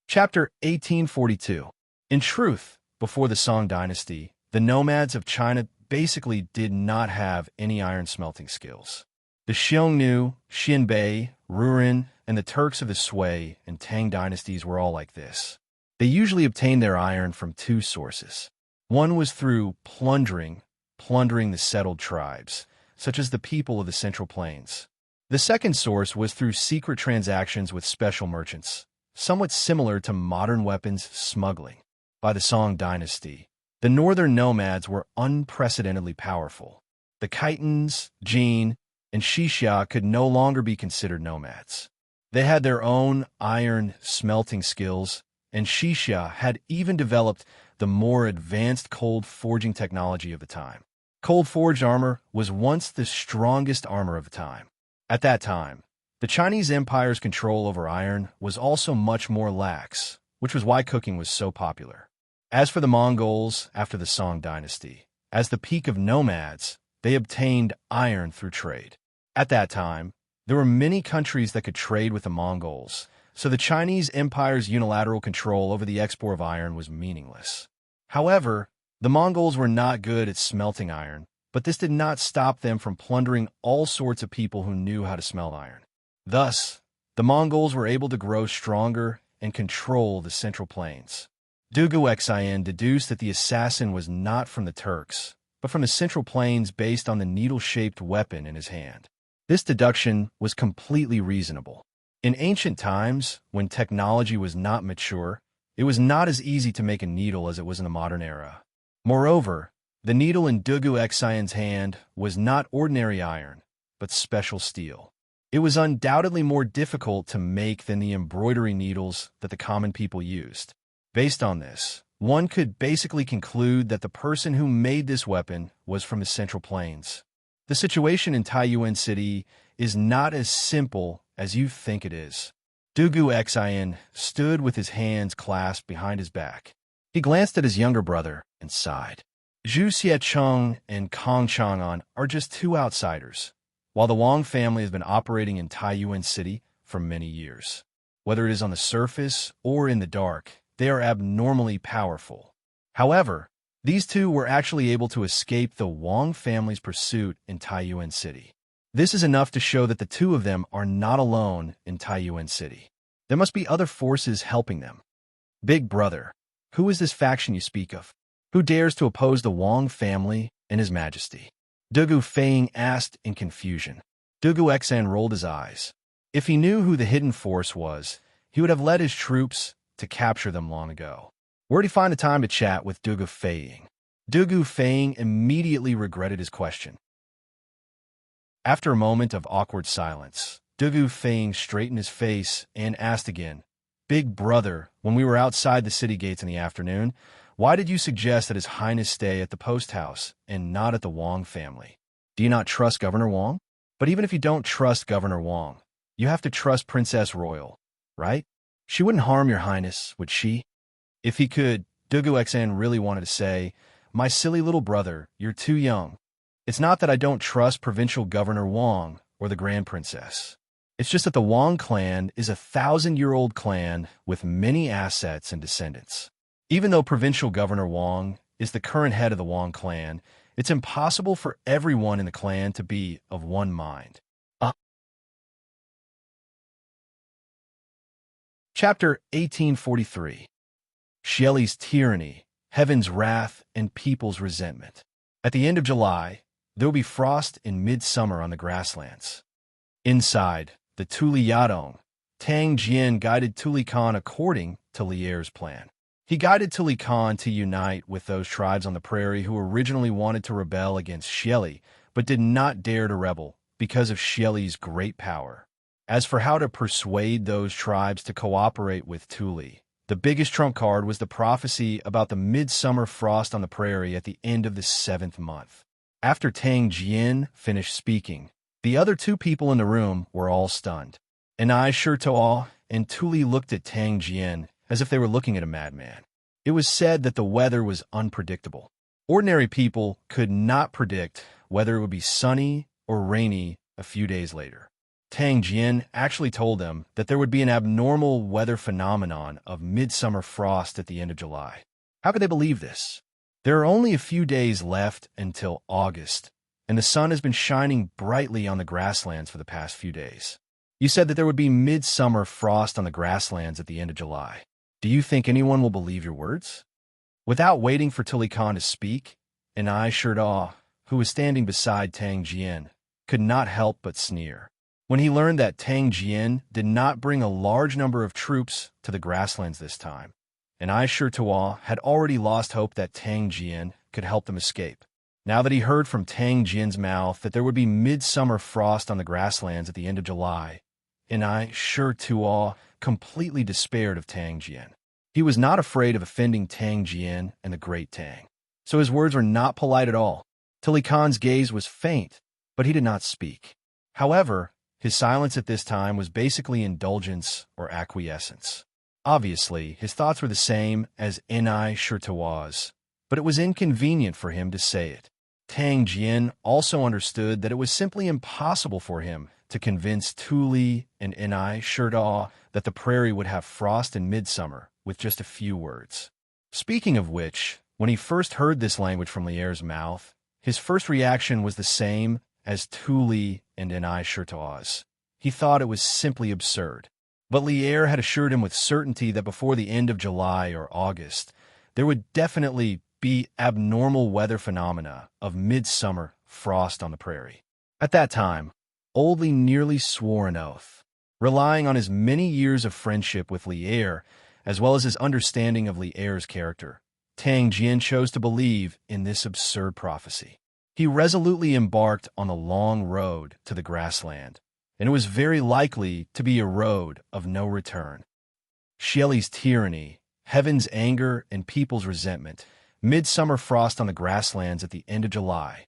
Chapter 1842. In truth, before the Song Dynasty, the nomads of China basically did not have any iron smelting skills. The Xiongnu, Xinbei, Rurin, and the Turks of the Sui and Tang dynasties were all like this. They usually obtained their iron from two sources. One was through plundering the settled tribes, such as the people of the Central Plains. The second source was through secret transactions with special merchants, somewhat similar to modern weapons smuggling. By the Song Dynasty, the northern nomads were unprecedentedly powerful. The Khitans, Jin, and Xixia could no longer be considered nomads. They had their own iron smelting skills, and Xixia had even developed the more advanced cold forging technology of the time. Cold forged armor was once the strongest armor of the time. At that time, the Chinese Empire's control over iron was also much more lax, which was why cooking was so popular. As for the Mongols after the Song Dynasty, as the peak of nomads, they obtained iron through trade. At that time, there were many countries that could trade with the Mongols, so the Chinese Empire's unilateral control over the export of iron was meaningless. However, the Mongols were not good at smelting iron, but this did not stop them from plundering all sorts of people who knew how to smelt iron. Thus, the Mongols were able to grow stronger and control the Central Plains. Dugu Xian deduced that the assassin was not from the Turks, but from the Central Plains based on the needle-shaped weapon in his hand. This deduction was completely reasonable. In ancient times, when technology was not mature, it was not as easy to make a needle as it was in the modern era. Moreover, the needle in Dugu Xian's hand was not ordinary iron, but special steel. It was undoubtedly more difficult to make than the embroidery needles that the common people used. Based on this, one could basically conclude that the person who made this weapon was from the Central Plains. The situation in Taiyuan City is not as simple as you think it is. Dugu Xian stood with his hands clasped behind his back. He glanced at his younger brother and sighed. Zhu Xiecheng and Kong Chang'an are just two outsiders, while the Wang family has been operating in Taiyuan City for many years. Whether it is on the surface or in the dark, they are abnormally powerful. However, these two were actually able to escape the Wang family's pursuit in Taiyuan City. This is enough to show that the two of them are not alone in Taiyuan City. There must be other forces helping them. Big brother, who is this faction you speak of? Who dares to oppose the Wang family and His Majesty? Dugu Feiying asked in confusion. Dugu Xian rolled his eyes. If he knew who the hidden force was, he would have led his troops to capture them long ago. Where'd he find the time to chat with Dugu Feiying? Dugu Feiying immediately regretted his question. After a moment of awkward silence, Dugu Feiying straightened his face and asked again, Big brother, when we were outside the city gates in the afternoon, why did you suggest that His Highness stay at the post house and not at the Wang family? Do you not trust Governor Wang? But even if you don't trust Governor Wang, you have to trust Princess Royal, right? She wouldn't harm your highness, would she? If he could, Dugu Xian really wanted to say, My silly little brother, you're too young. It's not that I don't trust Provincial Governor Wang or the Grand Princess. It's just that the Wang clan is a 1,000-year-old clan with many assets and descendants. Even though Provincial Governor Wang is the current head of the Wang clan, it's impossible for everyone in the clan to be of one mind. Chapter 1843. Xieli's Tyranny, Heaven's Wrath, and People's Resentment. At the end of July, there will be frost in midsummer on the grasslands. Inside the Tuli Yadong, Tang Jian guided Tuli Khan according to Lier's plan. He guided Tuli Khan to unite with those tribes on the prairie who originally wanted to rebel against Xieli, but did not dare to rebel because of Xieli's great power. As for how to persuade those tribes to cooperate with Tuli, the biggest trump card was the prophecy about the midsummer frost on the prairie at the end of the 7th month. After Tang Jian finished speaking, the other two people in the room were all stunned. Anai Shirtoa and Tuli looked at Tang Jian as if they were looking at a madman. It was said that the weather was unpredictable. Ordinary people could not predict whether it would be sunny or rainy a few days later. Tang Jian actually told them that there would be an abnormal weather phenomenon of midsummer frost at the end of July. How could they believe this? There are only a few days left until August, and the sun has been shining brightly on the grasslands for the past few days. You said that there would be midsummer frost on the grasslands at the end of July. Do you think anyone will believe your words? Without waiting for Tuli Khan to speak, an eye Shirdaw, who was standing beside Tang Jian, could not help but sneer. When he learned that Tang Jian did not bring a large number of troops to the grasslands this time, and I Shirtawa had already lost hope that Tang Jian could help them escape. Now that he heard from Tang Jian's mouth that there would be midsummer frost on the grasslands at the end of July, and I Shirtawa completely despaired of Tang Jian. He was not afraid of offending Tang Jian and the great Tang, so his words were not polite at all. Tuli Khan's gaze was faint, but he did not speak. However, his silence at this time was basically indulgence or acquiescence. Obviously, his thoughts were the same as Ni Shirtawa's, but it was inconvenient for him to say it. Tang Jian also understood that it was simply impossible for him to convince Tuli and Ni Shirtawa that the prairie would have frost in midsummer with just a few words. Speaking of which, when he first heard this language from Lier's mouth, his first reaction was the same as Tuli and Ni Shirtawa's. He thought it was simply absurd. But Lier had assured him with certainty that before the end of July or August, there would definitely be abnormal weather phenomena of midsummer frost on the prairie. At that time, Oldley nearly swore an oath. Relying on his many years of friendship with Lier, as well as his understanding of Lier's character, Tang Jian chose to believe in this absurd prophecy. He resolutely embarked on the long road to the grassland, and it was very likely to be a road of no return. Shelley's tyranny, heaven's anger, and people's resentment, midsummer frost on the grasslands at the end of July.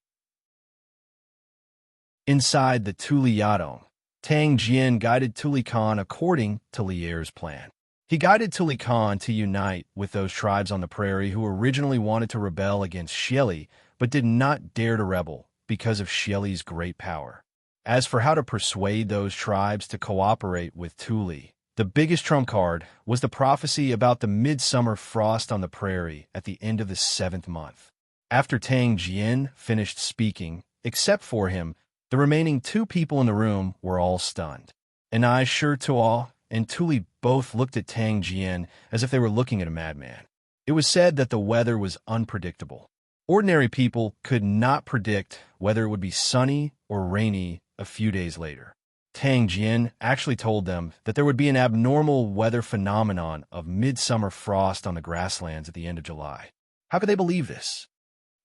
Inside the Tuli Yadong, Tang Jian guided Tuli Khan according to Lier's plan. He guided Tuli Khan to unite with those tribes on the prairie who originally wanted to rebel against Shelley but did not dare to rebel because of Shelley's great power. As for how to persuade those tribes to cooperate with Tuli, the biggest trump card was the prophecy about the midsummer frost on the prairie at the end of the 7th month. After Tang Jian finished speaking, except for him, the remaining 2 people in the room were all stunned. And I Shirtawa and Tuli both looked at Tang Jian as if they were looking at a madman. It was said that the weather was unpredictable. Ordinary people could not predict whether it would be sunny or rainy a few days later. Tang Jian actually told them that there would be an abnormal weather phenomenon of midsummer frost on the grasslands at the end of July. How could they believe this?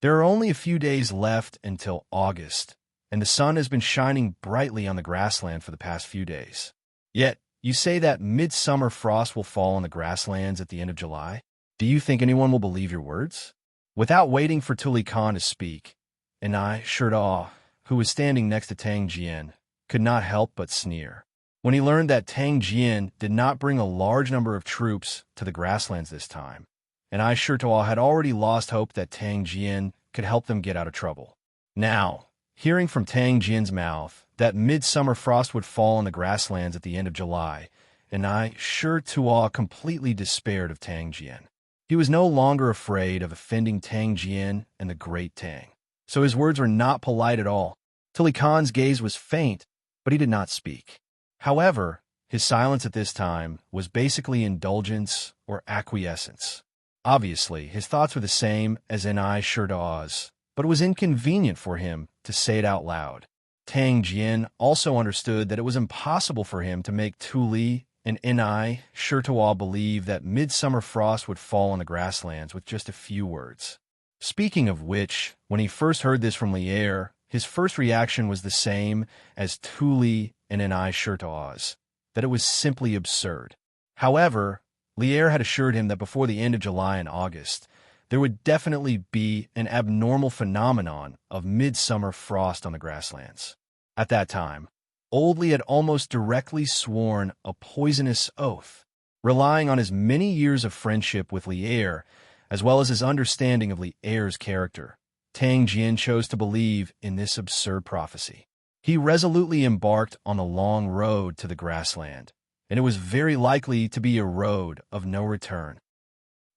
There are only a few days left until August, and the sun has been shining brightly on the grassland for the past few days. Yet, you say that midsummer frost will fall on the grasslands at the end of July? Do you think anyone will believe your words? Without waiting for Tuli Khan to speak, and I Shirdaw, who was standing next to Tang Jian, could not help but sneer. When he learned that Tang Jian did not bring a large number of troops to the grasslands this time, and I Shirtawa had already lost hope that Tang Jian could help them get out of trouble. Now, hearing from Tang Jian's mouth that midsummer frost would fall on the grasslands at the end of July, and I Shirtawa completely despaired of Tang Jian. He was no longer afraid of offending Tang Jian and the great Tang, so his words were not polite at all. Tuli Khan's gaze was faint, but he did not speak. However, his silence at this time was basically indulgence or acquiescence. Obviously, his thoughts were the same as Ni Shirtawa's, but it was inconvenient for him to say it out loud. Tang Jian also understood that it was impossible for him to make Tuli and Ni Shirtawa believe that midsummer frost would fall on the grasslands with just a few words. Speaking of which, when he first heard this from Lier, his first reaction was the same as Tuli and Ni Shirtawa's, that it was simply absurd. However, Lier had assured him that before the end of July and August, there would definitely be an abnormal phenomenon of midsummer frost on the grasslands. At that time, Oldley had almost directly sworn a poisonous oath. Relying on his many years of friendship with Lier, as well as his understanding of Lier's character, Tang Jian chose to believe in this absurd prophecy. He resolutely embarked on the long road to the grassland, and it was very likely to be a road of no return.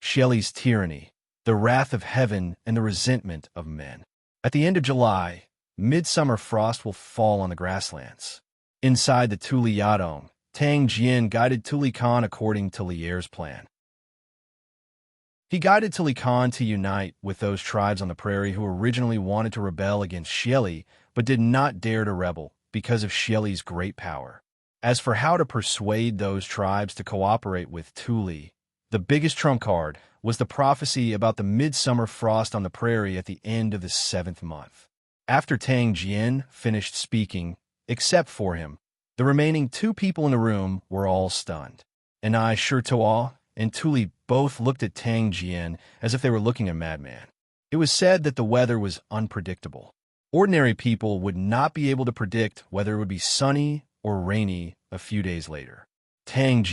Shelley's tyranny, the wrath of heaven and the resentment of men. At the end of July, midsummer frost will fall on the grasslands. Inside the Tuli Yadong, Tang guided Tuli Khan according to Lier's plan. He guided Tuli Khan to unite with those tribes on the prairie who originally wanted to rebel against Xieli but did not dare to rebel because of Xieli's great power. As for how to persuade those tribes to cooperate with Tuli, the biggest trump card was the prophecy about the midsummer frost on the prairie at the end of the 7th month. After Tang finished speaking, except for him, the remaining 2 people in the room were all stunned. And Shirtoa and Tuli both looked at Tang as if they were looking at a madman. It was said that the weather was unpredictable. Ordinary people would not be able to predict whether it would be sunny or rainy a few days later. Tang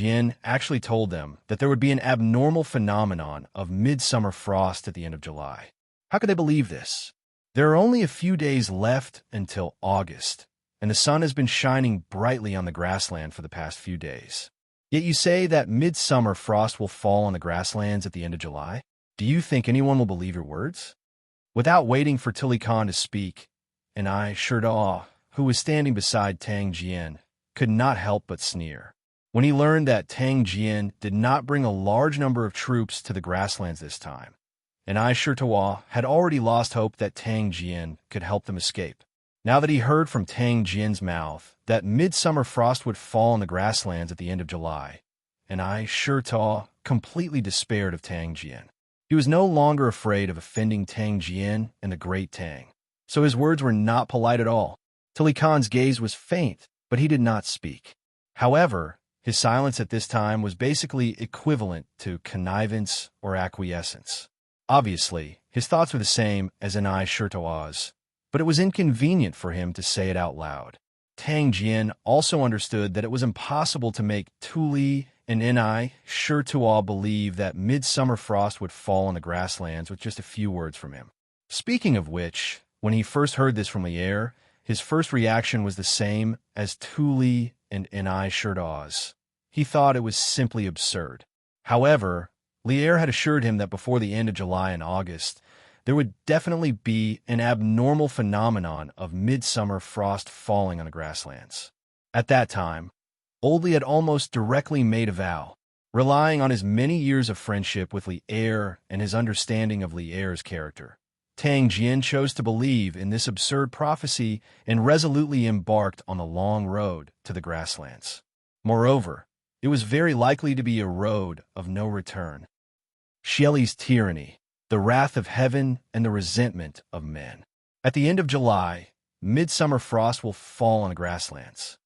actually told them that there would be an abnormal phenomenon of midsummer frost at the end of July. How could they believe this? There are only a few days left until August, and the sun has been shining brightly on the grassland for the past few days. Yet you say that midsummer frost will fall on the grasslands at the end of July? Do you think anyone will believe your words? Without waiting for Tuli Khan to speak, and Shirtoa, who was standing beside Tang could not help but sneer. When he learned that Tang did not bring a large number of troops to the grasslands this time, and Shirtoa had already lost hope that Tang could help them escape. Now that he heard from Tang mouth that midsummer frost would fall on the grasslands at the end of July, and Shirtoa completely despaired of Tang He was no longer afraid of offending Tang and the great Tang, so his words were not polite at all. Tuli Khan's gaze was faint, but he did not speak. However, his silence at this time was basically equivalent to connivance or acquiescence. Obviously, his thoughts were the same as Shirtoa's, but it was inconvenient for him to say it out loud. Tang also understood that it was impossible to make Tuli and Shirtoa believe that midsummer frost would fall on the grasslands with just a few words from him. Speaking of which, when he first heard this from Lier, his first reaction was the same as Tuli and Shirtoa's. He thought it was simply absurd. However, Lier had assured him that before the end of July and August, there would definitely be an abnormal phenomenon of midsummer frost falling on the grasslands. At that time, Oldley had almost directly made a vow, relying on his many years of friendship with Lier and his understanding of Lier's character. Tang chose to believe in this absurd prophecy and resolutely embarked on the long road to the grasslands. Moreover, it was very likely to be a road of no return. Xieli's tyranny, the wrath of heaven and the resentment of men. At the end of July, midsummer frost will fall on the grasslands.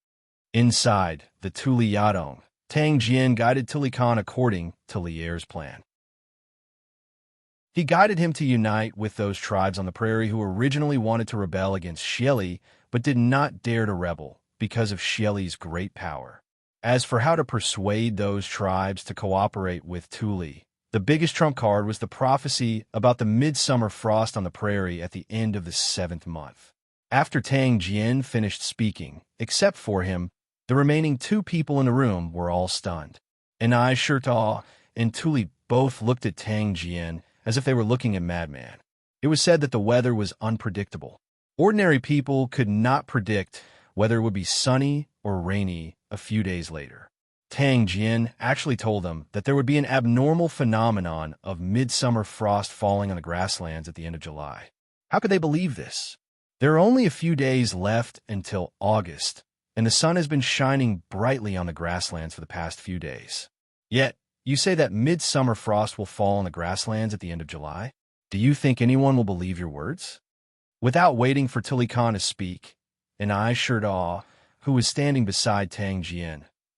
Inside the Tuli Yadong, Tang guided Tuli Khan according to Lier's plan. He guided him to unite with those tribes on the prairie who originally wanted to rebel against Xieli but did not dare to rebel because of Xieli's great power. As for how to persuade those tribes to cooperate with Tuli, the biggest trump card was the prophecy about the midsummer frost on the prairie at the end of the 7th month. After Tang finished speaking, except for him, the remaining 2 people in the room were all stunned. And Shirtoa and Tuli both looked at Tang as if they were looking at a madman. It was said that the weather was unpredictable. Ordinary people could not predict whether it would be sunny or rainy a few days later. Tang actually told them that there would be an abnormal phenomenon of midsummer frost falling on the grasslands at the end of July. How could they believe this? There are only a few days left until August, and the sun has been shining brightly on the grasslands for the past few days. Yet, you say that midsummer frost will fall on the grasslands at the end of July? Do you think anyone will believe your words? Without waiting for Tuli Khan to speak, and Shirtoa, who was standing beside Tang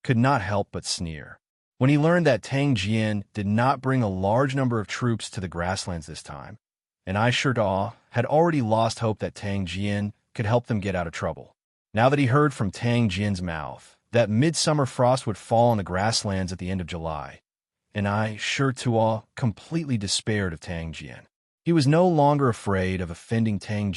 could not help but sneer. When he learned that Tang did not bring a large number of troops to the grasslands this time, and Shirtoa had already lost hope that Tang could help them get out of trouble. Now that he heard from Tang mouth that midsummer frost would fall on the grasslands at the end of July, and Shirtoa completely despaired of Tang He was no longer afraid of offending Tang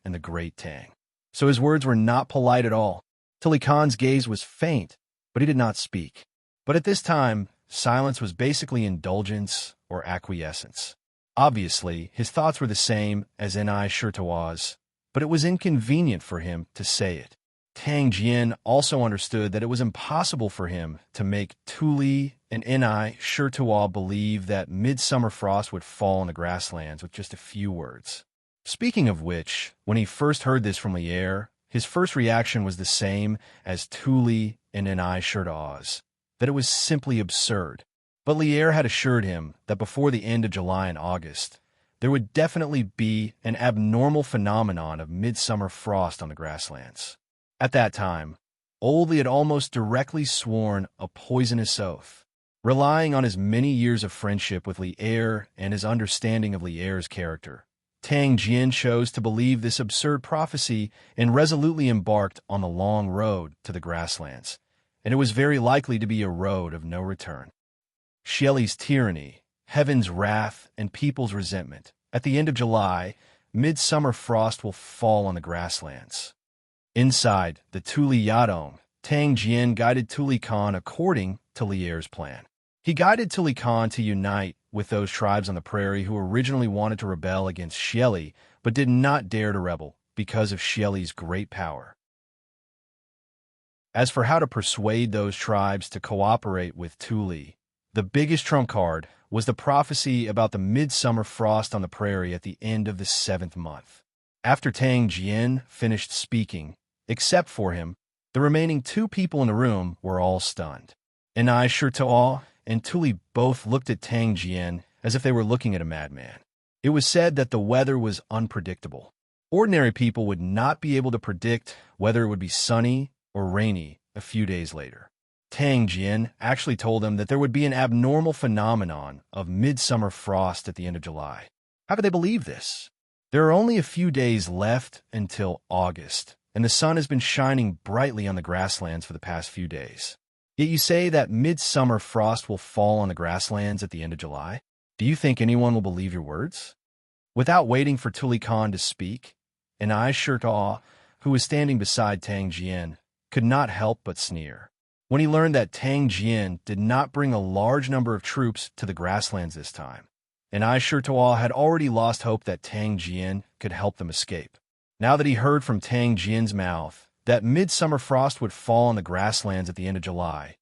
and the great Tang, so his words were not polite at all. Tuli Khan's gaze was faint, but he did not speak. But at this time, silence was basically indulgence or acquiescence. Obviously, his thoughts were the same as Ni Shirtawa's, but it was inconvenient for him to say it. Tang Jian also understood that it was impossible for him to make Tuli and Ni Shirtawa believe that midsummer frost would fall on the grasslands with just a few words. Speaking of which, when he first heard this from Lier, his first reaction was the same as Tuli and Ni Shirtawa's, that it was simply absurd. But Lier had assured him that before the end of July and August, there would definitely be an abnormal phenomenon of midsummer frost on the grasslands. At that time, Old Li had almost directly sworn a poisonous oath. Relying on his many years of friendship with Lier and his understanding of Lier's character, Tang Jian chose to believe this absurd prophecy and resolutely embarked on the long road to the grasslands, and it was very likely to be a road of no return. Shelley's tyranny, heaven's wrath, and people's resentment. At the end of July, midsummer frost will fall on the grasslands. Inside the Tuli Yadong, Tang Jian guided Tuli Khan according to Lier's plan. He guided Tuli Khan to unite with those tribes on the prairie who originally wanted to rebel against Shelley but did not dare to rebel because of Shelley's great power. As for how to persuade those tribes to cooperate with Tuli, the biggest trump card was the prophecy about the midsummer frost on the prairie at the end of the 7th month. After Tang Jian finished speaking, except for him, the remaining 2 people in the room were all stunned. Ni Shirtawa and Tuli both looked at Tang Jian as if they were looking at a madman. It was said that the weather was unpredictable. Ordinary people would not be able to predict whether it would be sunny or rainy a few days later. Tang Jian actually told them that there would be an abnormal phenomenon of midsummer frost at the end of July. How could they believe this? There are only a few days left until August, and the sun has been shining brightly on the grasslands for the past few days. Yet you say that midsummer frost will fall on the grasslands at the end of July? Do you think anyone will believe your words? Without waiting for Tuli Khan to speak, Ni Shirtawa, who was standing beside Tang Jian, could not help but sneer. When he learned that Tang Jian did not bring a large number of troops to the grasslands this time, Ni Shirtawa had already lost hope that Tang Jian could help them escape. Now that he heard from Tang Jian's mouth that midsummer frost would fall on the grasslands at the end of July,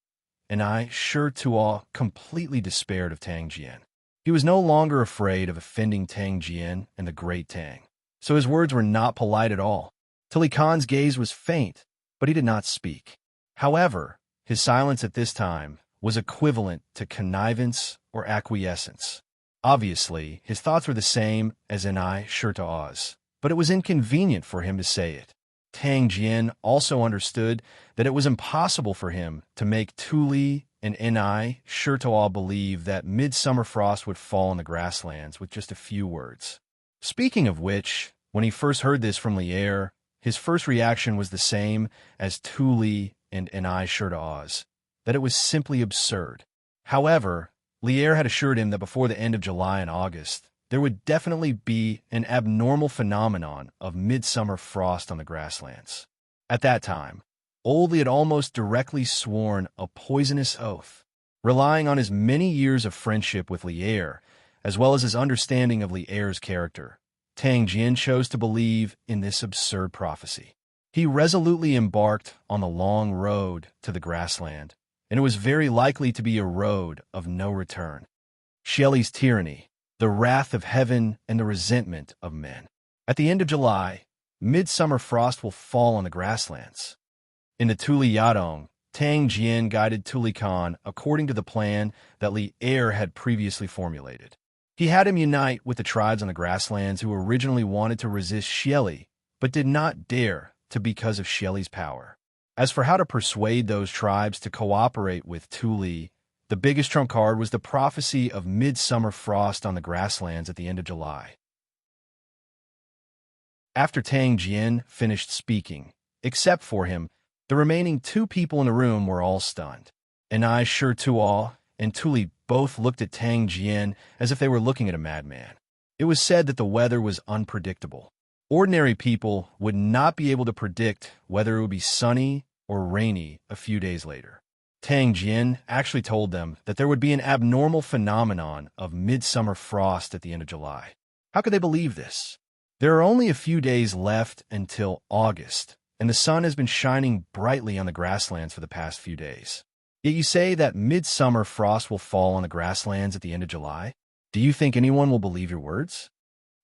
Ni Shirtawa completely despaired of Tang Jian. He was no longer afraid of offending Tang Jian and the great Tang, so his words were not polite at all. Tuli Khan's gaze was faint, but he did not speak. However, his silence at this time was equivalent to connivance or acquiescence. Obviously, his thoughts were the same as Ni Shirtawa's, but it was inconvenient for him to say it. Tang Jian also understood that it was impossible for him to make Tuli and Ni Shirtawa believe that midsummer frost would fall on the grasslands with just a few words. Speaking of which, when he first heard this from Lier, his first reaction was the same as Tuli and Ni Shirtawa's, that it was simply absurd. However, Lier had assured him that before the end of July and August, there would definitely be an abnormal phenomenon of midsummer frost on the grasslands. At that time, Old Li had almost directly sworn a poisonous oath. Relying on his many years of friendship with Lier, as well as his understanding of Lier's character, Tang Jian chose to believe in this absurd prophecy. He resolutely embarked on the long road to the grassland, and it was very likely to be a road of no return. Shelley's tyranny, the wrath of heaven, and the resentment of men. At the end of July, midsummer frost will fall on the grasslands. In the Tuli Yadong, Tang Jian guided Tuli Khan according to the plan that Lier had previously formulated. He had him unite with the tribes on the grasslands who originally wanted to resist Shelley, but did not dare to because of Shelley's power. As for how to persuade those tribes to cooperate with Tuli, the biggest trump card was the prophecy of midsummer frost on the grasslands at the end of July. After Tang Jian finished speaking, except for him, the remaining 2 people in the room were all stunned. Ni Shirtawa and Tuli both looked at Tang Jian as if they were looking at a madman. It was said that the weather was unpredictable. Ordinary people would not be able to predict whether it would be sunny or rainy a few days later. Tang Jian actually told them that there would be an abnormal phenomenon of midsummer frost at the end of July. How could they believe this? There are only a few days left until August, and the sun has been shining brightly on the grasslands for the past few days. Yet you say that midsummer frost will fall on the grasslands at the end of July? Do you think anyone will believe your words?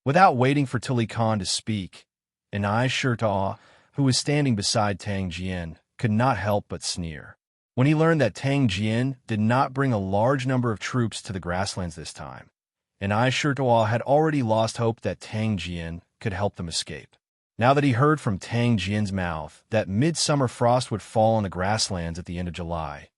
Without waiting for Tuli Khan to speak, Enai Shirta, who was standing beside Tang Jian, could not help but sneer. When he learned that Tang Jian did not bring a large number of troops to the grasslands this time, Enai Shirta had already lost hope that Tang Jian could help them escape. Now that he heard from Tang Jian's mouth that midsummer frost would fall on the grasslands at the end of July,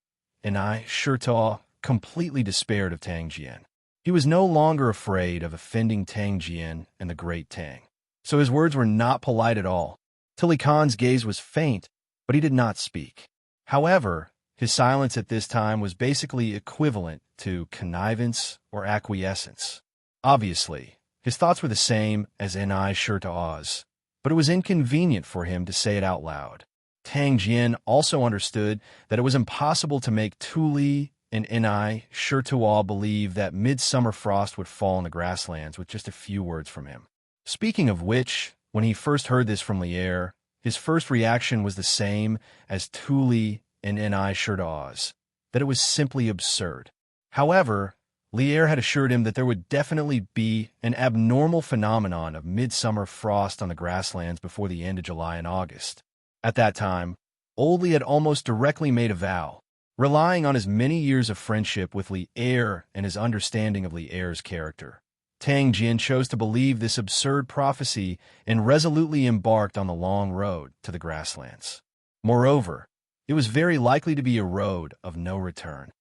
Enai Shirta completely despaired of Tang Jian. He was no longer afraid of offending Tang Jian and the great Tang. So his words were not polite at all. Tuli Khan's gaze was faint, but he did not speak. However, his silence at this time was basically equivalent to connivance or acquiescence. Obviously, his thoughts were the same as Enai Shirta's, but it was inconvenient for him to say it out loud. Tang Jian also understood that it was impossible to make Tuli and Enai Shirta believe that midsummer frost would fall in the grasslands with just a few words from him. Speaking of which, when he first heard this from Lier, his first reaction was the same as Tuli and Enai Shirta's, that it was simply absurd. However, Lier had assured him that there would definitely be an abnormal phenomenon of midsummer frost on the grasslands before the end of July and August. At that time, Old Li had almost directly made a vow, relying on his many years of friendship with Lier and his understanding of Lier's character. Tang Jian chose to believe this absurd prophecy and resolutely embarked on the long road to the grasslands. Moreover, it was very likely to be a road of no return.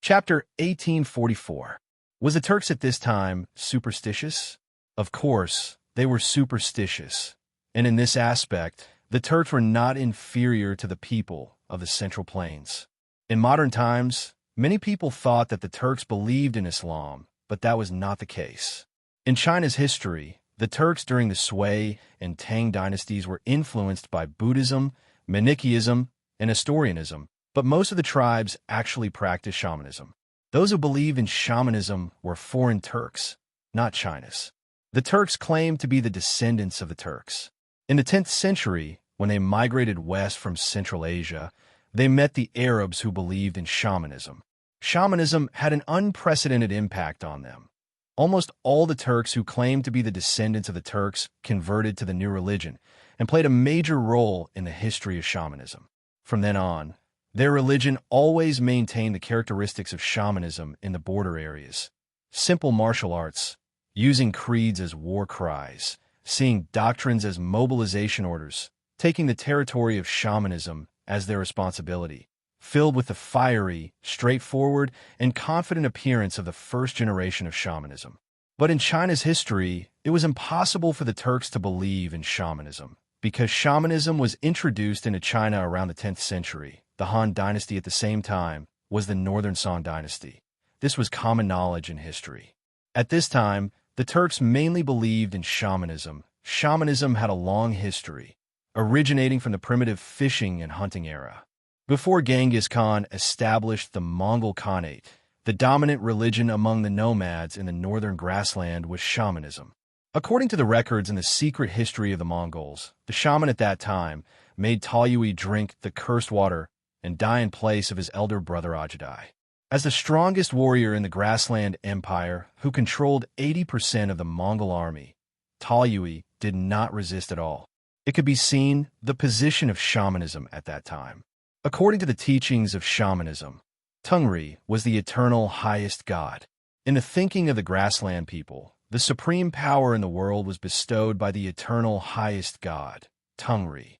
Chapter 1844. Was the Turks at this time superstitious? Of course, they were superstitious, and in this aspect, the Turks were not inferior to the people of the Central Plains. In modern times, many people thought that the Turks believed in Islam, but that was not the case. In China's history, the Turks during the Sui and Tang dynasties were influenced by Buddhism, Manichaeism, and Nestorianism, but most of the tribes actually practiced shamanism. Those who believed in shamanism were foreign Turks, not Chinese. The Turks claimed to be the descendants of the Turks. In the 10th century, when they migrated west from Central Asia, they met the Arabs who believed in shamanism. Shamanism had an unprecedented impact on them. Almost all the Turks who claimed to be the descendants of the Turks converted to the new religion and played a major role in the history of shamanism. From then on, their religion always maintained the characteristics of shamanism in the border areas. Simple martial arts, using creeds as war cries, seeing doctrines as mobilization orders, taking the territory of shamanism as their responsibility, filled with the fiery, straightforward, and confident appearance of the first generation of shamanism. But in China's history, it was impossible for the Turks to believe in shamanism, because shamanism was introduced into China around the 10th century. The Han Dynasty at the same time was the Northern Song Dynasty. This was common knowledge in history. At this time, the Turks mainly believed in shamanism. Shamanism had a long history, originating from the primitive fishing and hunting era. Before Genghis Khan established the Mongol Khanate, the dominant religion among the nomads in the northern grassland was shamanism. According to the records in the secret history of the Mongols, the shaman at that time made Taoyui drink the cursed water and die in place of his elder brother Ajadai. As the strongest warrior in the Grassland Empire, who controlled 80% of the Mongol army, Taoyui did not resist at all. It could be seen the position of shamanism at that time. According to the teachings of shamanism, Tungri was the eternal highest god. In the thinking of the Grassland people, the supreme power in the world was bestowed by the eternal highest god, Tungri.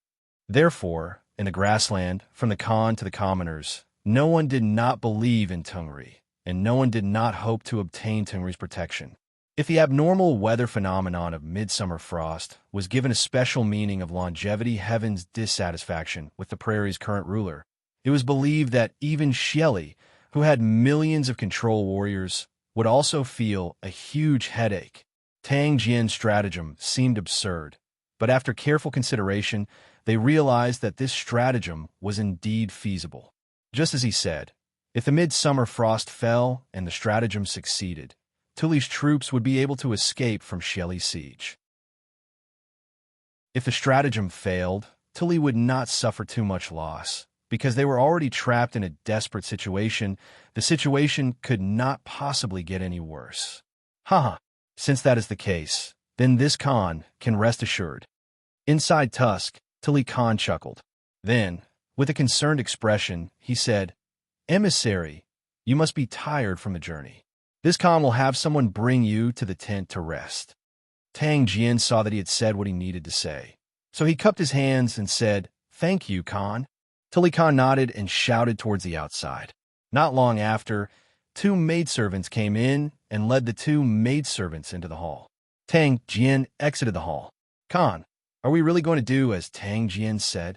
Therefore, in the Grassland, from the Khan to the commoners, no one did not believe in Tungri, and no one did not hope to obtain Tungri's protection. If the abnormal weather phenomenon of midsummer frost was given a special meaning of longevity, heaven's dissatisfaction with the prairie's current ruler, it was believed that even Xieli, who had millions of control warriors, would also feel a huge headache. Tang Jian's stratagem seemed absurd, but after careful consideration, they realized that this stratagem was indeed feasible. Just as he said, if the midsummer frost fell and the stratagem succeeded, Tully's troops would be able to escape from Shelley's siege. If the stratagem failed, Tully would not suffer too much loss. Because they were already trapped in a desperate situation, the situation could not possibly get any worse. Haha, since that is the case, then this Khan can rest assured. Inside Tusk, Tully Khan chuckled. Then, with a concerned expression, he said, Emissary, you must be tired from the journey. This Khan will have someone bring you to the tent to rest. Tang Jian saw that he had said what he needed to say. So he cupped his hands and said, Thank you, Khan. Tully Khan nodded and shouted towards the outside. Not long after, 2 maidservants came in and led the 2 maidservants into the hall. Tang Jian exited the hall. Khan, are we really going to do as Tang Jian said?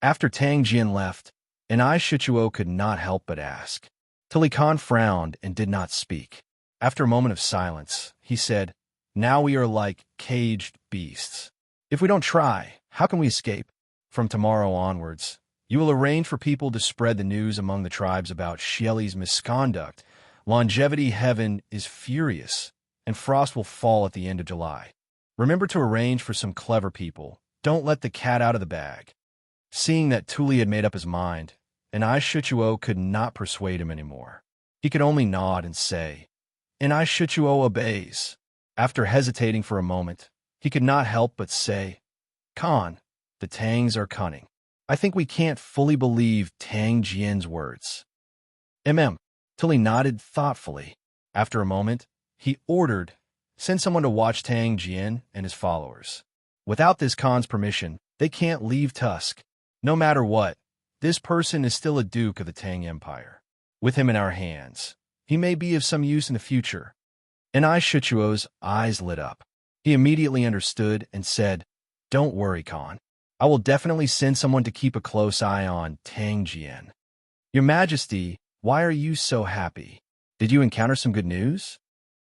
After Tang Jian left, and I Shichuo could not help but ask. Tully Khan frowned and did not speak. After a moment of silence, he said, Now we are like caged beasts. If we don't try, how can we escape? From tomorrow onwards, you will arrange for people to spread the news among the tribes about Shelley's misconduct. Longevity Heaven is furious, and frost will fall at the end of July. Remember to arrange for some clever people. Don't let the cat out of the bag. Seeing that Tully had made up his mind, and I Shichuo could not persuade him anymore. He could only nod and say, And I Shichuo obeys. After hesitating for a moment, he could not help but say, Khan, the Tangs are cunning. I think we can't fully believe Tang Jian's words. Tully nodded thoughtfully. After a moment, he ordered, Send someone to watch Tang Jian and his followers. Without this Khan's permission, they can't leave Tusk. No matter what, this person is still a duke of the Tang Empire. With him in our hands, he may be of some use in the future. And I Shichuo's eyes lit up. He immediately understood and said, Don't worry, Khan. I will definitely send someone to keep a close eye on Tang Jian. Your Majesty, why are you so happy? Did you encounter some good news?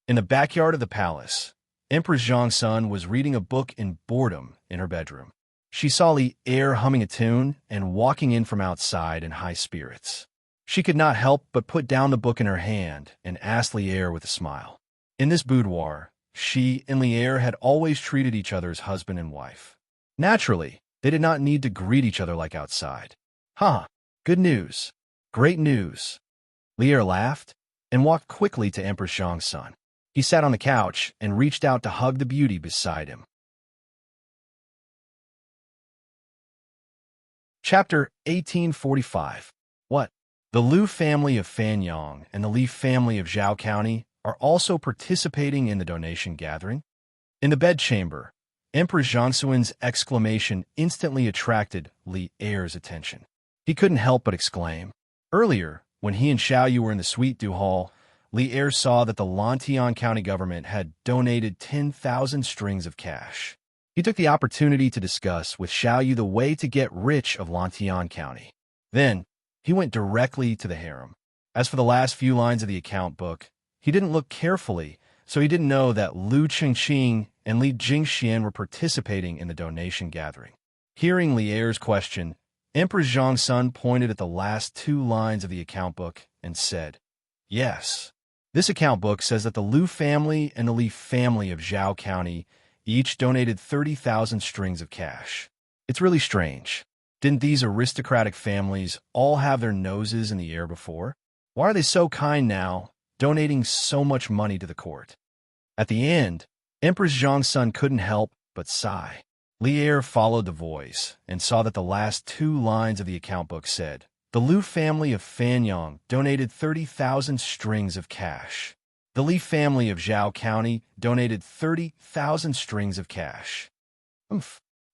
In the backyard of the palace, Empress Zhongsun was reading a book in boredom in her bedroom. She saw Li Er humming a tune and walking in from outside in high spirits. She could not help but put down the book in her hand and asked Li Er with a smile. In this boudoir, she and Li Er had always treated each other as husband and wife. Naturally, they did not need to greet each other like outside. Good news. Great news. Li Er laughed and walked quickly to Empress Zhongsun. He sat on the couch and reached out to hug the beauty beside him. Chapter 1845. What? The Liu family of Fanyang and the Li family of Zhao County are also participating in the donation gathering. In the bedchamber, Empress Zhongsun's exclamation instantly attracted Li Er's attention. He couldn't help but exclaim. Earlier, when he and Xiao Yu were in the suite du hall, Li Er saw that the Lantian County government had donated 10,000 strings of cash. He took the opportunity to discuss with Xiao Yu the way to get rich of Lantian County. Then, he went directly to the harem. As for the last few lines of the account book, he didn't look carefully, so he didn't know that Lu Qingqing and Li Jingxian were participating in the donation gathering. Hearing Li Er's question, Empress Zhongsun pointed at the last 2 lines of the account book and said, Yes. This account book says that the Liu family and the Li family of Zhao County each donated 30,000 strings of cash. It's really strange. Didn't these aristocratic families all have their noses in the air before? Why are they so kind now, donating so much money to the court? At the end, Empress Zhongsun couldn't help but sigh. Li Er followed the voice and saw that the last 2 lines of the account book said, The Liu family of Fanyang donated 30,000 strings of cash. The Li family of Zhao County donated 30,000 strings of cash.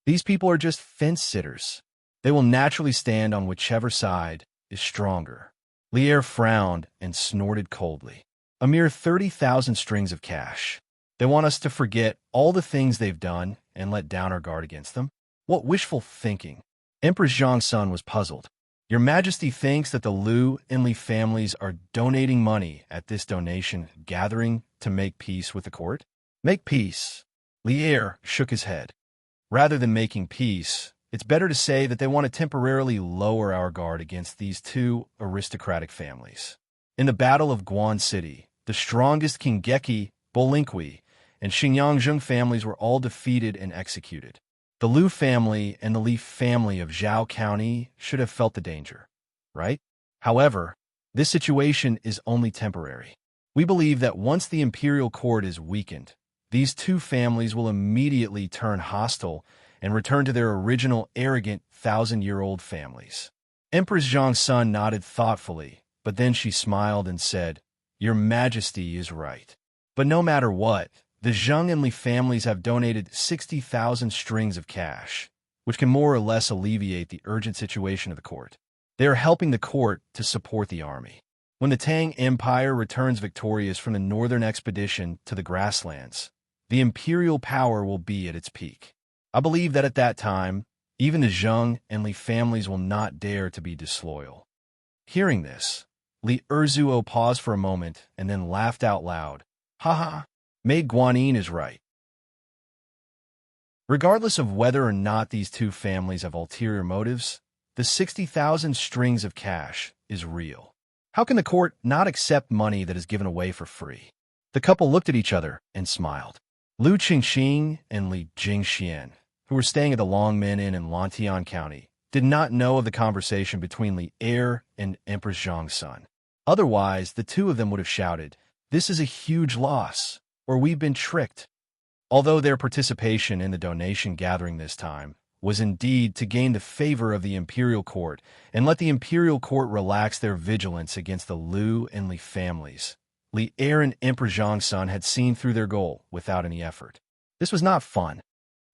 These people are just fence-sitters. They will naturally stand on whichever side is stronger. Li Er frowned and snorted coldly. A mere 30,000 strings of cash. They want us to forget all the things they've done and let down our guard against them? What wishful thinking. Empress Zhongsun was puzzled. Your Majesty thinks that the Liu and Li families are donating money at this donation gathering to make peace with the court? Make peace? Li Er shook his head. Rather than making peace, It's better to say that they want to temporarily lower our guard against these two aristocratic families. In the Battle of Guan City, the strongest Qinggeki, Bolinkwi, and Xinyangjung families were all defeated and executed. The Liu family and the Li family of Zhao County should have felt the danger, right? However, this situation is only temporary. We believe that once the imperial court is weakened, these two families will immediately turn hostile and return to their original arrogant thousand-year-old families. Empress Zhang's son nodded thoughtfully, but then she smiled and said, "Your Majesty is right. But no matter what, the Zheng and Li families have donated 60,000 strings of cash, which can more or less alleviate the urgent situation of the court. They are helping the court to support the army. When the Tang Empire returns victorious from the northern expedition to the grasslands, the imperial power will be at its peak. I believe that at that time, even the Zheng and Li families will not dare to be disloyal." Hearing this, Li Erzuo paused for a moment and then laughed out loud. "Haha, Maid Guanyin is right. Regardless of whether or not these two families have ulterior motives, the 60,000 strings of cash is real. How can the court not accept money that is given away for free?" The couple looked at each other and smiled. Liu Qingxing and Li Jingxian, who were staying at the Longmen Inn in Lantian County, did not know of the conversation between Li Er and Empress Zhang's son. Otherwise, the two of them would have shouted, "This is a huge loss," or "We've been tricked." Although their participation in the donation gathering this time was indeed to gain the favor of the imperial court and let the imperial court relax their vigilance against the Liu and Li families, Li Er and Emperor Zhang's son had seen through their goal without any effort. This was not fun.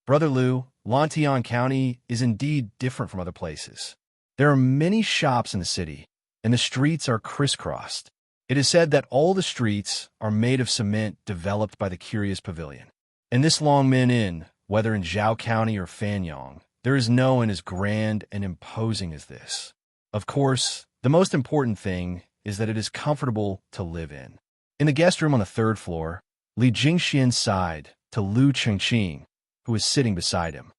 Brother Liu, Lantian County is indeed different from other places. There are many shops in the city, and the streets are crisscrossed. It is said that all the streets are made of cement developed by the Curious Pavilion. In this Longmen Inn, whether in Zhao County or Fanyang, there is no inn as grand and imposing as this. Of course, the most important thing is that it is comfortable to live in. In the guest room on the third floor, Li Jingxian sighed to Liu Qingxing, who was sitting beside him.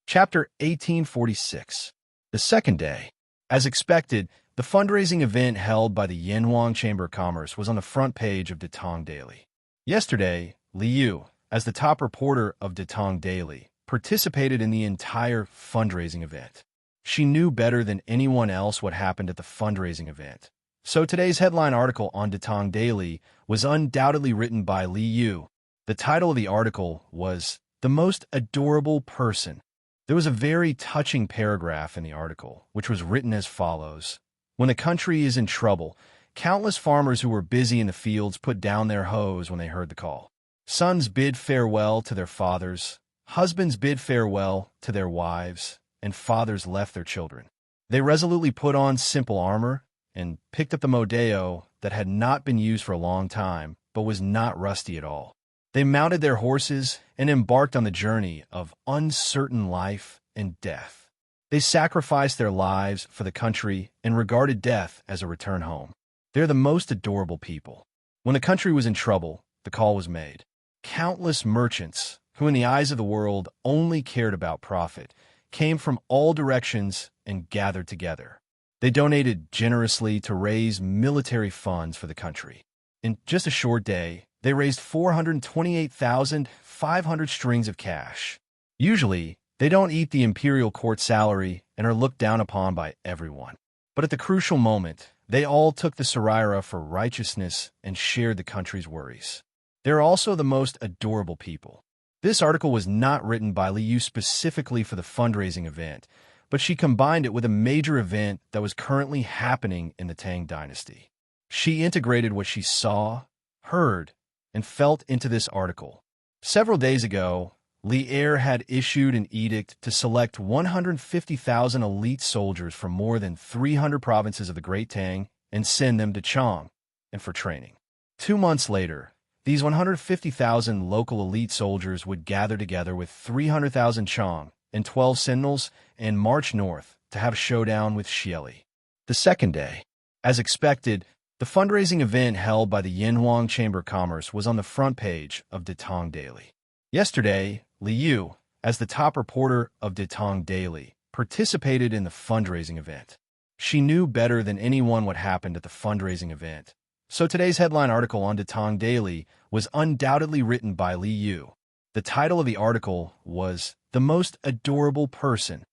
Chapter 1846. The second day. As expected, the fundraising event held by the Yanhuang Chamber of Commerce was on the front page of Tang Daily. Yesterday, Liu, as the top reporter of Tang Daily, participated in the entire fundraising event. She knew better than anyone else what happened at the fundraising event. So today's headline article on Tang Daily was undoubtedly written by Liu. The title of the article was "The Most Adorable Person." There was a very touching paragraph in the article, which was written as follows. When the country is in trouble, countless farmers who were busy in the fields put down their hoes when they heard the call. Sons bid farewell to their fathers, husbands bid farewell to their wives, and fathers left their children. They resolutely put on simple armor and picked up the modeo that had not been used for a long time, but was not rusty at all. They mounted their horses and embarked on the journey of uncertain life and death. They sacrificed their lives for the country and regarded death as a return home. They're the most adorable people. When the country was in trouble, the call was made. Countless merchants, who in the eyes of the world only cared about profit, came from all directions and gathered together. They donated generously to raise military funds for the country. In just a short day, they raised 428,500 strings of cash. Usually, they don't eat the imperial court salary and are looked down upon by everyone. But at the crucial moment, they all took the Saraira for righteousness and shared the country's worries. They're also the most adorable people. This article was not written by Liu specifically for the fundraising event, but she combined it with a major event that was currently happening in the Tang Dynasty. She integrated what she saw, heard, and felt into this article. Several days ago, Li Er had issued an edict to select 150,000 elite soldiers from more than 300 provinces of the Great Tang and send them to Chang and for training. 2 months later, these 150,000 local elite soldiers would gather together with 300,000 Chang and 12 sentinels and march north to have a showdown with Xieli. The second day, as expected, the fundraising event held by the Yanhuang Chamber of Commerce was on the front page of Tang Daily. Yesterday, Liu, as the top reporter of Tang Daily, participated in the fundraising event. She knew better than anyone what happened at the fundraising event, so today's headline article on Tang Daily was undoubtedly written by Liu. The title of the article was "The Most Adorable Person."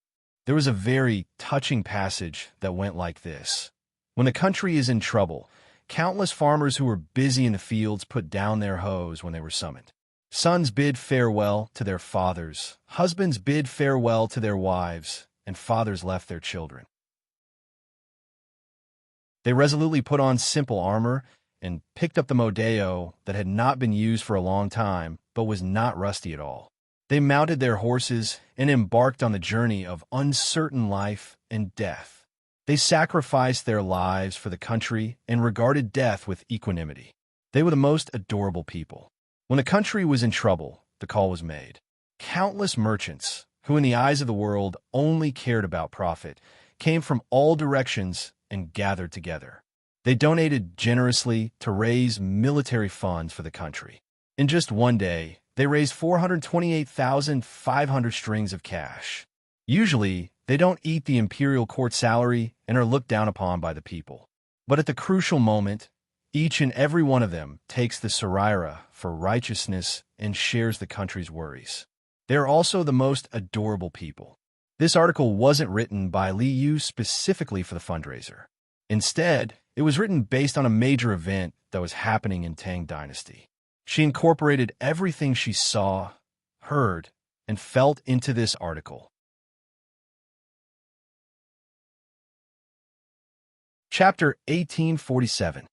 There was a very touching passage that went like this. When the country is in trouble, countless farmers who were busy in the fields put down their hoes when they were summoned. Sons bid farewell to their fathers, husbands bid farewell to their wives, and fathers left their children. They resolutely put on simple armor and picked up the modeo that had not been used for a long time, but was not rusty at all. They mounted their horses and embarked on the journey of uncertain life and death. They sacrificed their lives for the country and regarded death with equanimity. They were the most adorable people. When the country was in trouble, the call was made. Countless merchants, who in the eyes of the world only cared about profit, came from all directions and gathered together. They donated generously to raise military funds for the country. In just one day, they raised 428,500 strings of cash. Usually, they don't eat the imperial court salary and are looked down upon by the people. But at the crucial moment, each and every one of them takes the Saraira for righteousness and shares the country's worries. They are also the most adorable people. This article wasn't written by Liu specifically for the fundraiser. Instead, it was written based on a major event that was happening in Tang Dynasty. She incorporated everything she saw, heard, and felt into this article. Chapter 1847.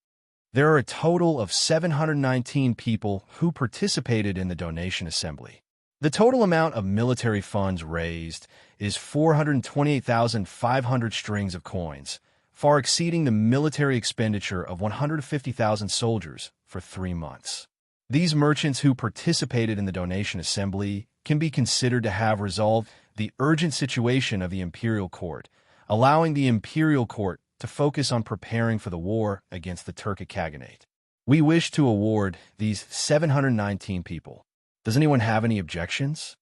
There are a total of 719 people who participated in the donation assembly. The total amount of military funds raised is 428,500 strings of coins, far exceeding the military expenditure of 150,000 soldiers for 3 months. These merchants who participated in the donation assembly can be considered to have resolved the urgent situation of the imperial court, allowing the imperial court to focus on preparing for the war against the Turkic Khaganate. We wish to award these 719 people. Does anyone have any objections?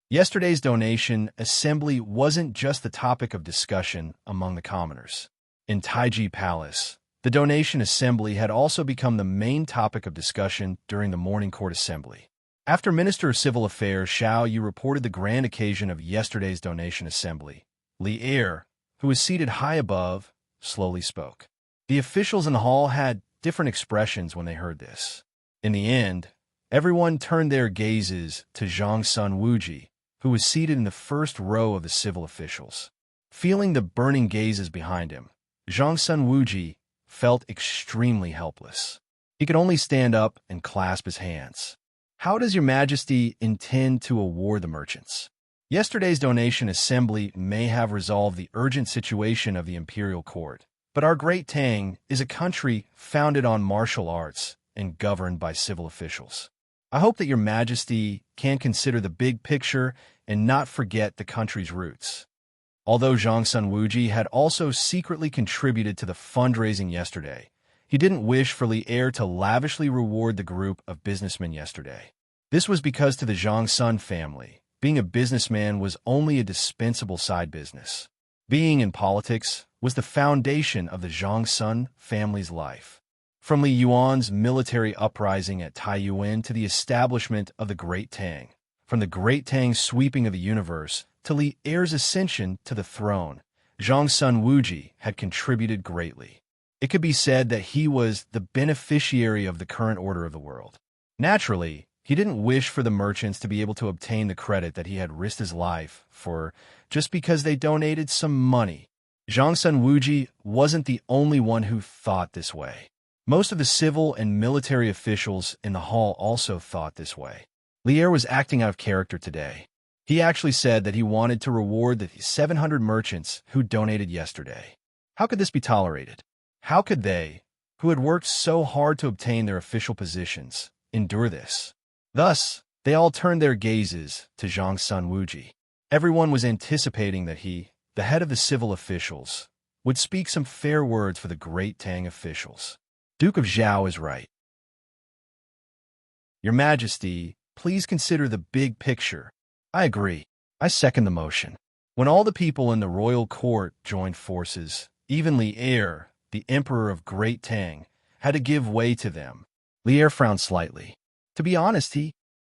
Yesterday's donation assembly wasn't just the topic of discussion among the commoners. In Taiji Palace, the donation assembly had also become the main topic of discussion during the morning court assembly. After Minister of Civil Affairs Xiao Yu reported the grand occasion of yesterday's donation assembly, Li Er, who was seated high above, slowly spoke. The officials in the hall had different expressions when they heard this. In the end, everyone turned their gazes to Zhang Sun Wuji, who was seated in the first row of the civil officials. Feeling the burning gazes behind him, Zhang Sun Wuji felt extremely helpless. He could only stand up and clasp his hands. How does Your Majesty intend to award the merchants? Yesterday's donation assembly may have resolved the urgent situation of the imperial court, but our great Tang is a country founded on martial arts and governed by civil officials. I hope that Your Majesty can consider the big picture and not forget the country's roots. Although Zhang Sun Wuji had also secretly contributed to the fundraising yesterday, he didn't wish for Li Er to lavishly reward the group of businessmen yesterday. This was because to the Zhang Sun family, being a businessman was only a dispensable side business. Being in politics was the foundation of the Zhang Sun family's life. From Li Yuan's military uprising at Taiyuan to the establishment of the Great Tang, from the Great Tang's sweeping of the universe to Li Er's ascension to the throne, Zhang Sun Wuji had contributed greatly. It could be said that he was the beneficiary of the current order of the world. Naturally, he didn't wish for the merchants to be able to obtain the credit that he had risked his life for just because they donated some money. Zhang Sun Wuji wasn't the only one who thought this way. Most of the civil and military officials in the hall also thought this way. Li Er was acting out of character today. He actually said that he wanted to reward the 700 merchants who donated yesterday. How could this be tolerated? How could they, who had worked so hard to obtain their official positions, endure this? Thus, they all turned their gazes to Zhang Sun Wuji. Everyone was anticipating that he, the head of the civil officials, would speak some fair words for the great Tang officials. Duke of Zhao is right. Your Majesty, please consider the big picture. I agree. I second the motion. When all the people in the royal court joined forces, even Li'er, the emperor of Great Tang, had to give way to them. Li'er frowned slightly. To be honest,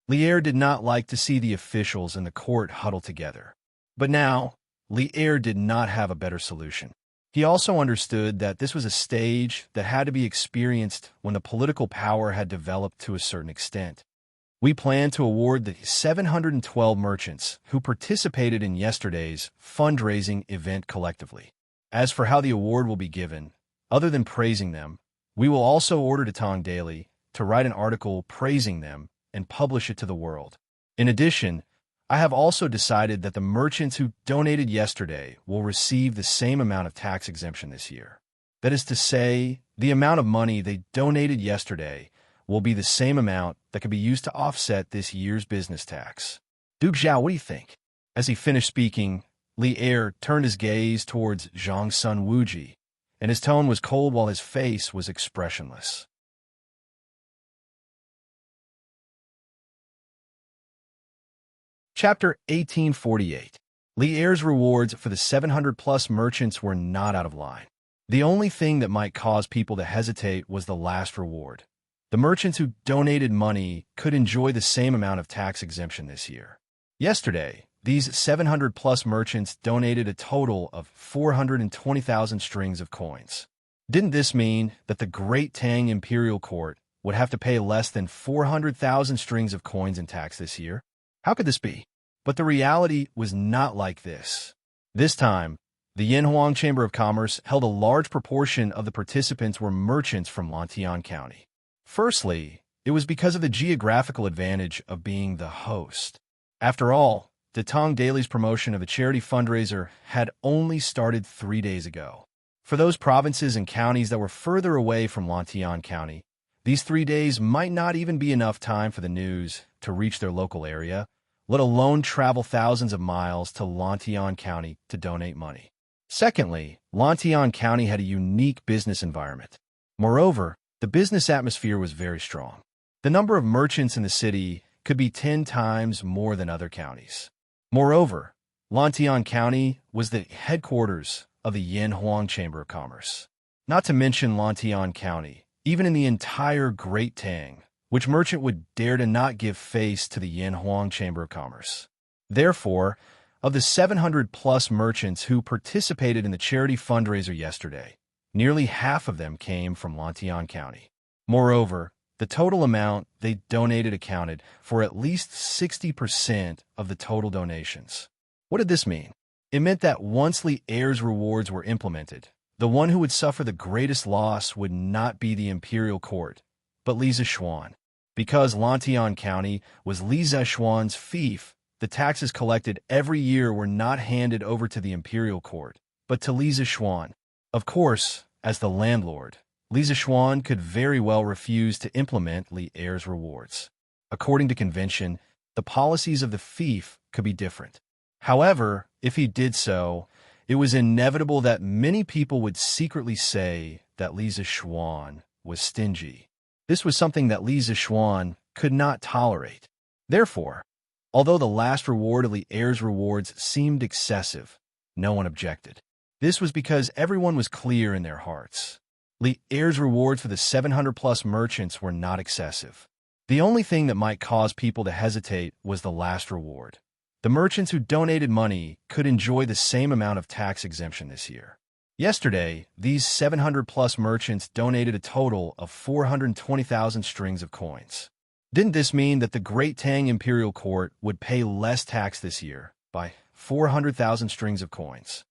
Li'er did not like to see the officials in the court huddle together. But now, Li'er did not have a better solution. He also understood that this was a stage that had to be experienced when the political power had developed to a certain extent. We plan to award the 712 merchants who participated in yesterday's fundraising event collectively. As for how the award will be given, other than praising them, we will also order the Tang Daily to write an article praising them and publish it to the world. In addition, I have also decided that the merchants who donated yesterday will receive the same amount of tax exemption this year. That is to say, the amount of money they donated yesterday will be the same amount that can be used to offset this year's business tax. Duke Zhao, what do you think? As he finished speaking, Li'er turned his gaze towards Zhang Sun Wuji, and his tone was cold while his face was expressionless. Chapter 1848. Li'er's rewards for the 700-plus merchants were not out of line. The only thing that might cause people to hesitate was the last reward. The merchants who donated money could enjoy the same amount of tax exemption this year. Yesterday, these 700-plus merchants donated a total of 420,000 strings of coins. Didn't this mean that the Great Tang Imperial Court would have to pay less than 400,000 strings of coins in tax this year? How could this be? But the reality was not like this. This time, the Yinhuang Chamber of Commerce held a large proportion of the participants were merchants from Lantian County. Firstly, it was because of the geographical advantage of being the host. After all, the Tang Daily's promotion of a charity fundraiser had only started 3 days ago. For those provinces and counties that were further away from Lantian County, these 3 days might not even be enough time for the news to reach their local area, let alone travel thousands of miles to Lantian County to donate money. Secondly, Lantian County had a unique business environment. Moreover, the business atmosphere was very strong. The number of merchants in the city could be 10 times more than other counties. Moreover, Lantian County was the headquarters of the Yinhuang Chamber of Commerce. Not to mention Lantian County, even in the entire Great Tang, which merchant would dare to not give face to the Yinhuang Chamber of Commerce? Therefore, of the 700-plus merchants who participated in the charity fundraiser yesterday, nearly half of them came from Lantian County. Moreover, the total amount they donated accounted for at least 60% of the total donations. What did this mean? It meant that once Li'er's rewards were implemented, the one who would suffer the greatest loss would not be the Imperial Court, but Li Zishuan. Because Lantian County was Li Zishuan's fief, the taxes collected every year were not handed over to the Imperial Court, but to Li Zishuan. Of course, as the landlord, Li Zishuan could very well refuse to implement Li'er's rewards. According to convention, the policies of the fief could be different. However, if he did so, it was inevitable that many people would secretly say that Li Zishuan was stingy. This was something that Li Zishuan could not tolerate. Therefore, although the last reward of Li'er's rewards seemed excessive, no one objected. This was because everyone was clear in their hearts. Li'er's rewards for the 700-plus merchants were not excessive. The only thing that might cause people to hesitate was the last reward. The merchants who donated money could enjoy the same amount of tax exemption this year. Yesterday, these 700-plus merchants donated a total of 420,000 strings of coins. Didn't this mean that the Great Tang Imperial Court would pay less tax this year by 400,000 strings of coins?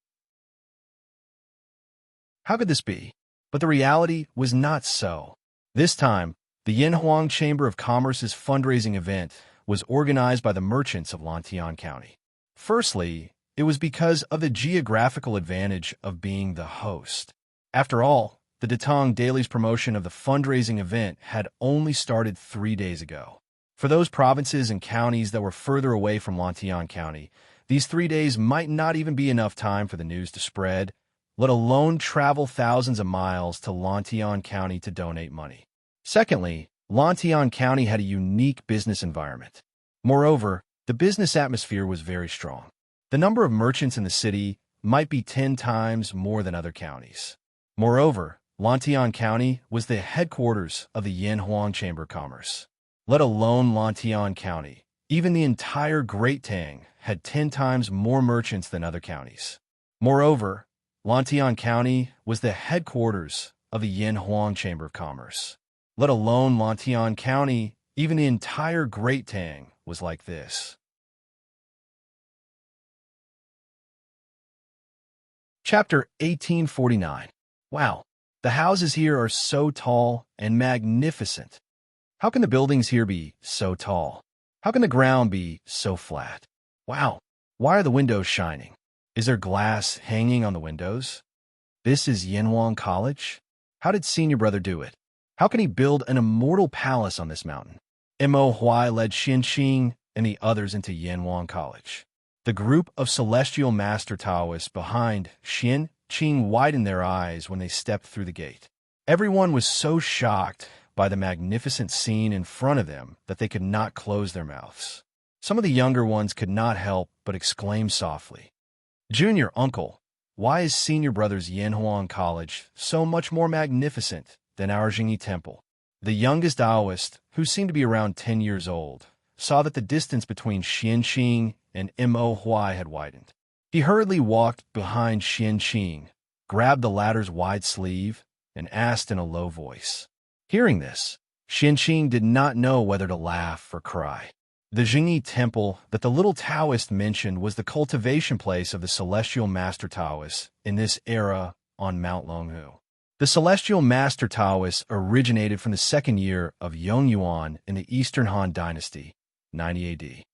How could this be? But the reality was not so. This time, the Yinhuang Chamber of Commerce's fundraising event was organized by the merchants of Lantian County. Firstly, it was because of the geographical advantage of being the host. After all, the Tang Daily's promotion of the fundraising event had only started 3 days ago. For those provinces and counties that were further away from Lantian County, these 3 days might not even be enough time for the news to spread, let alone travel thousands of miles to Lantian County to donate money. Secondly, Lantian County had a unique business environment. Moreover, the business atmosphere was very strong. The number of merchants in the city might be 10 times more than other counties. Moreover, Lantian County was the headquarters of the Yanhuang Chamber of Commerce. Let alone Lantian County, even the entire Great Tang had 10 times more merchants than other counties. Moreover, Lantian County was the headquarters of the Yanhuang Chamber of Commerce. Let alone Lantian County, even the entire Great Tang was like this. Chapter 1849. Wow, the houses here are so tall and magnificent. How can the buildings here be so tall? How can the ground be so flat? Wow, why are the windows shining? Is there glass hanging on the windows? This is Yanhuang College? How did Senior Brother do it? How can he build an immortal palace on this mountain? Mo Huai led Xinqing and the others into Yanhuang College. The group of celestial master Taoists behind Xinqing widened their eyes when they stepped through the gate. Everyone was so shocked by the magnificent scene in front of them that they could not close their mouths. Some of the younger ones could not help but exclaim softly, "Junior uncle, why is Senior Brother's Yanhuang College so much more magnificent than our Jingyi Temple?" The youngest Taoist, who seemed to be around 10 years old, saw that the distance between Xinqing and Mo Huai had widened. He hurriedly walked behind Xinqing, grabbed the latter's wide sleeve, and asked in a low voice. Hearing this, Xinqing did not know whether to laugh or cry. The Jingyi Temple that the little Taoist mentioned was the cultivation place of the Celestial Master Taoists in this era on Mount Longhu. The Celestial Master Taoists originated from the second year of Yongyuan in the Eastern Han Dynasty, 90 AD.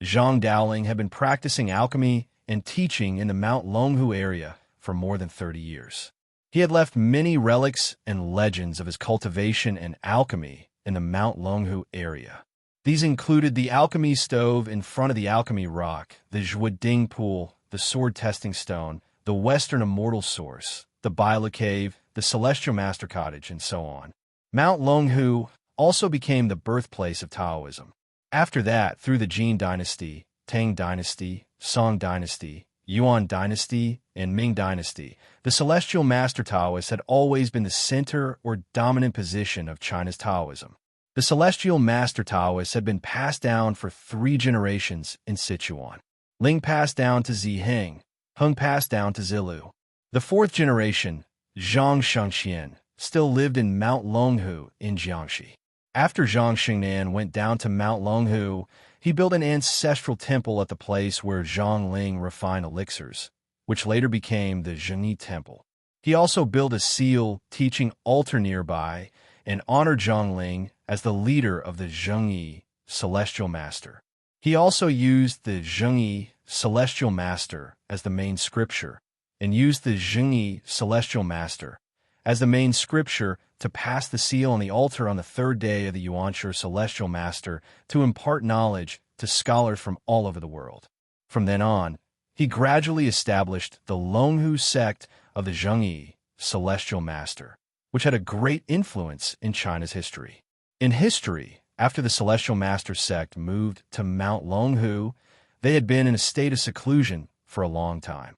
Zhang Daoling had been practicing alchemy and teaching in the Mount Longhu area for more than 30 years. He had left many relics and legends of his cultivation and alchemy in the Mount Longhu area. These included the alchemy stove in front of the alchemy rock, the Zhuoding pool, the sword testing stone, the Western Immortal Source, the Bila Cave, the Celestial Master Cottage, and so on. Mount Longhu also became the birthplace of Taoism. After that, through the Jin Dynasty, Tang Dynasty, Song Dynasty, Yuan Dynasty, and Ming Dynasty, the Celestial Master Taoists had always been the center or dominant position of China's Taoism. The Celestial Master Taoists had been passed down for 3 generations in Sichuan. Ling passed down to Ziheng, Heng passed down to Zilu. The 4th generation, Zhang Shengxian, still lived in Mount Longhu in Jiangxi. After Zhang Shengnan went down to Mount Longhu, he built an ancestral temple at the place where Zhang Ling refined elixirs, which later became the Jingyi Temple. He also built a seal teaching altar nearby and honored Zhang Ling as the leader of the Zhengyi Celestial Master. He also used the Zhengyi Celestial Master as the main scripture and used the Zhengyi Celestial Master as the main scripture to pass the seal on the altar on the 3rd day of the Yuanshi Celestial Master to impart knowledge to scholars from all over the world. From then on, he gradually established the Longhu sect of the Zhengyi Celestial Master, which had a great influence in China's history. In history, after the Celestial Master sect moved to Mount Longhu, they had been in a state of seclusion for a long time.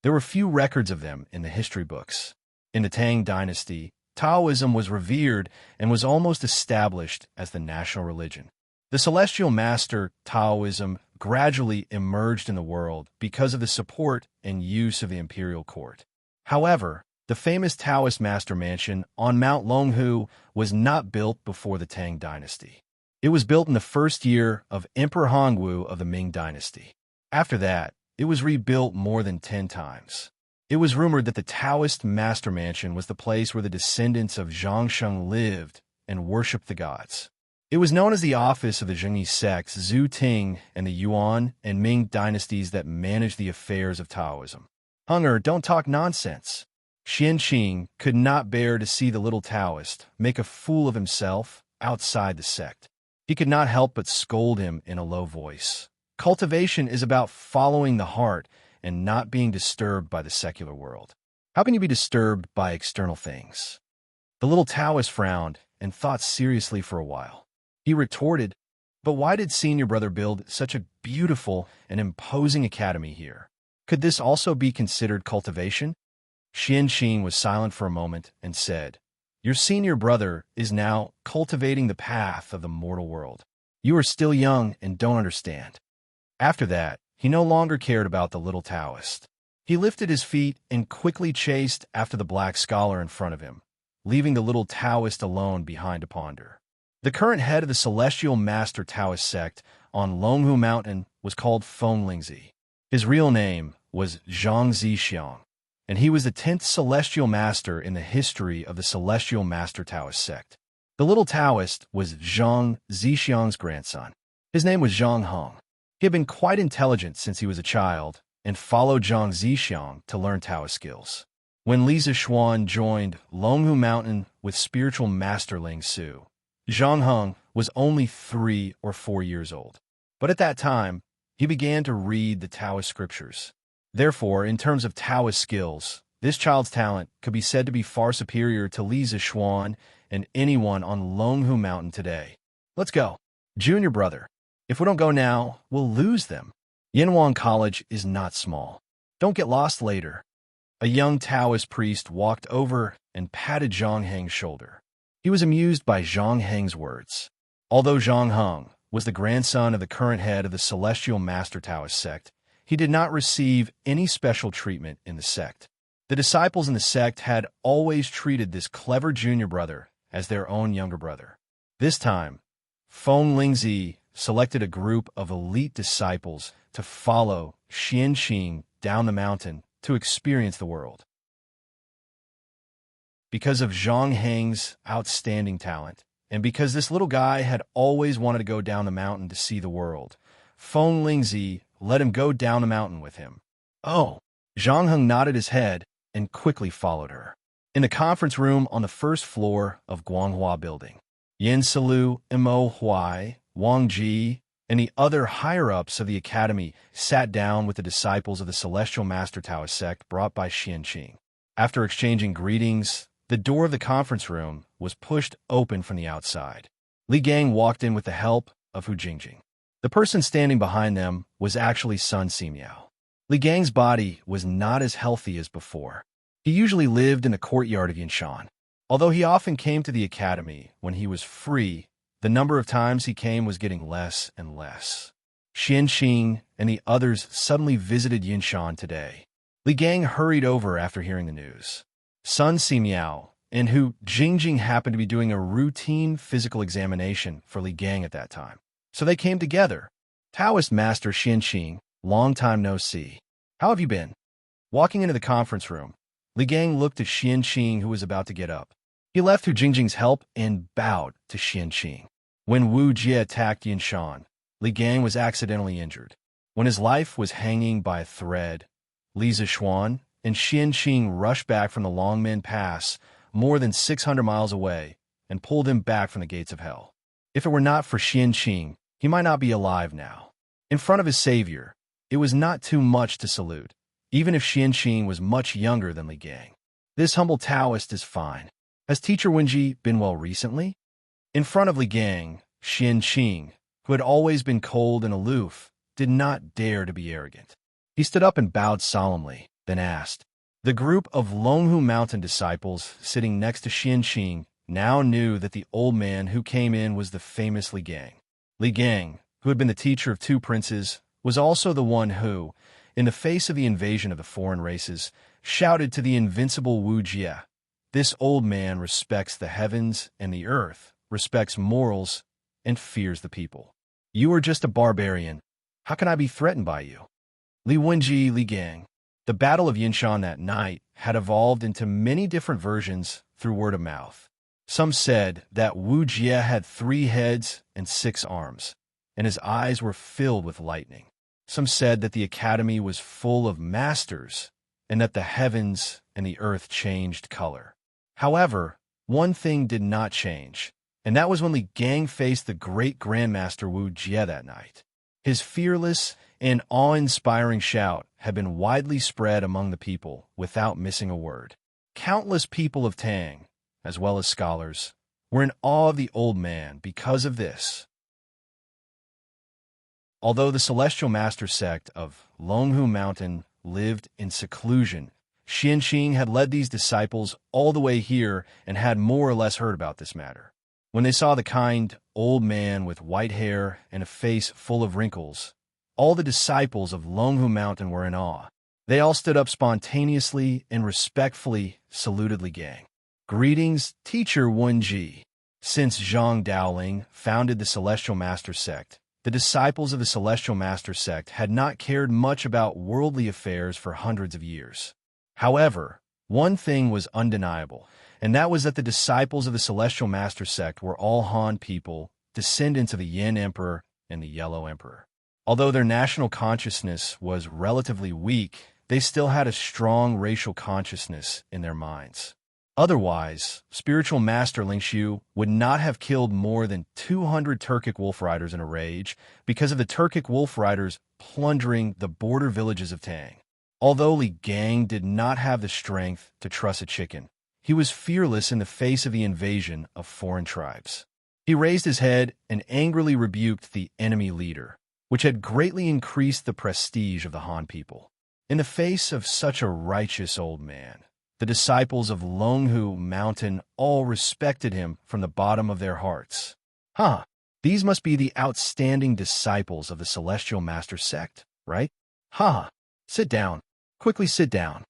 There were few records of them in the history books. In the Tang Dynasty, Taoism was revered and was almost established as the national religion. The Celestial Master Taoism gradually emerged in the world because of the support and use of the imperial court. However, the famous Taoist master mansion on Mount Longhu was not built before the Tang Dynasty. It was built in the 1st year of Emperor Hongwu of the Ming Dynasty. After that, it was rebuilt more than 10 times. It was rumored that the Taoist master mansion was the place where the descendants of Zhangsheng lived and worshipped the gods. It was known as the office of the Zhengyi sects, Zhu Ting, and the Yuan and Ming dynasties that managed the affairs of Taoism. Hunger, don't talk nonsense. Xinqing could not bear to see the little Taoist make a fool of himself outside the sect. He could not help but scold him in a low voice. Cultivation is about following the heart and not being disturbed by the secular world. How can you be disturbed by external things? The little Taoist frowned and thought seriously for a while. He retorted, "But why did senior brother build such a beautiful and imposing academy here? Could this also be considered cultivation?" Xianxing was silent for a moment and said, "Your senior brother is now cultivating the path of the mortal world. You are still young and don't understand." After that, he no longer cared about the little Taoist. He lifted his feet and quickly chased after the black scholar in front of him, leaving the little Taoist alone behind to ponder. The current head of the Celestial Master Taoist sect on Longhu Mountain was called Feng Lingzi. His real name was Zhang Zixiang, and he was the 10th Celestial Master in the history of the Celestial Master Taoist sect. The little Taoist was Zhang Zixiang's grandson. His name was Zhang Heng. He had been quite intelligent since he was a child and followed Zhang Zixiang to learn Taoist skills. When Li Zixuan joined Longhu Mountain with spiritual master Ling Su, Zhang Heng was only 3 or 4 years old. But at that time, he began to read the Taoist scriptures. Therefore, in terms of Taoist skills, this child's talent could be said to be far superior to Li Zixuan and anyone on Longhu Mountain today. "Let's go. Junior brother. If we don't go now, we'll lose them. Yanhuang College is not small. Don't get lost later." A young Taoist priest walked over and patted Zhang Heng's shoulder. He was amused by Zhang Heng's words. Although Zhang Heng was the grandson of the current head of the Celestial Master Taoist sect, he did not receive any special treatment in the sect. The disciples in the sect had always treated this clever junior brother as their own younger brother. This time, Feng Lingzi selected a group of elite disciples to follow Xianxing down the mountain to experience the world. Because of Zhang Heng's outstanding talent, and because this little guy had always wanted to go down the mountain to see the world, Feng Lingzi let him go down the mountain with him. "Oh." Zhang Heng nodded his head and quickly followed her. In the conference room on the first floor of Guanghua Building, Yin Silu, Mo Huai, Wang Ji, and the other higher-ups of the academy sat down with the disciples of the Celestial Master Taoist sect brought by Xianxing. After exchanging greetings, the door of the conference room was pushed open from the outside. Li Gang walked in with the help of Hu Jingjing. The person standing behind them was actually Sun Simiao. Li Gang's body was not as healthy as before. He usually lived in the courtyard of Yinshan. Although he often came to the academy when he was free, the number of times he came was getting less and less. Xianxing and the others suddenly visited Yinshan today. Li Gang hurried over after hearing the news. Sun Simiao and Hu Jingjing happened to be doing a routine physical examination for Li Gang at that time, so they came together. "Taoist Master Xianxing, long time no see. How have you been?" Walking into the conference room, Li Gang looked at Xianxing, who was about to get up. He left Hu Jingjing's help and bowed to Xianxing. When Wu Jie attacked Yinshan, Li Gang was accidentally injured. When his life was hanging by a thread, Li Zixuan and Xianxing rushed back from the Longmen Pass more than 600 miles away and pulled him back from the gates of hell. If it were not for Xianxing, he might not be alive now. In front of his savior, it was not too much to salute, even if Xianxing was much younger than Li Gang. This humble Taoist is fine. Has Teacher Wenji been well recently? In front of Li Gang, Xianxing, who had always been cold and aloof, did not dare to be arrogant. He stood up and bowed solemnly, then asked. The group of Longhu Mountain disciples sitting next to Xianxing now knew that the old man who came in was the famous Li Gang. Li Gang, who had been the teacher of 2 princes, was also the one who, in the face of the invasion of the foreign races, shouted to the invincible Wu Jie, "This old man respects the heavens and the earth, respects morals, and fears the people. You are just a barbarian. How can I be threatened by you?" Li Wenji, Li Gang. The Battle of Yinshan that night had evolved into many different versions through word of mouth. Some said that Wu Jie had 3 heads and 6 arms, and his eyes were filled with lightning. Some said that the academy was full of masters, and that the heavens and the earth changed color. However, one thing did not change, and that was when Li Gang faced the great Grandmaster Wu Jie that night. His fearless and awe-inspiring shout had been widely spread among the people without missing a word. Countless people of Tang, as well as scholars, were in awe of the old man because of this. Although the Celestial Master sect of Longhu Mountain lived in seclusion, Xianxing had led these disciples all the way here and had more or less heard about this matter. When they saw the kind old man with white hair and a face full of wrinkles, all the disciples of Longhu Mountain were in awe. They all stood up spontaneously and respectfully saluted Li Gang. "Greetings, Teacher Wenji." Since Zhang Daoling founded the Celestial Master sect, the disciples of the Celestial Master sect had not cared much about worldly affairs for hundreds of years. However, one thing was undeniable, and that was that the disciples of the Celestial Master sect were all Han people, descendants of the Yin Emperor and the Yellow Emperor. Although their national consciousness was relatively weak, they still had a strong racial consciousness in their minds. Otherwise, spiritual master Lingxiu would not have killed more than 200 Turkic wolf riders in a rage because of the Turkic wolf riders plundering the border villages of Tang. Although Li Gang did not have the strength to truss a chicken, he was fearless in the face of the invasion of foreign tribes. He raised his head and angrily rebuked the enemy leader, which had greatly increased the prestige of the Han people. In the face of such a righteous old man, the disciples of Longhu Mountain all respected him from the bottom of their hearts. These must be the outstanding disciples of the Celestial Master sect, right? Sit down. Quickly sit down.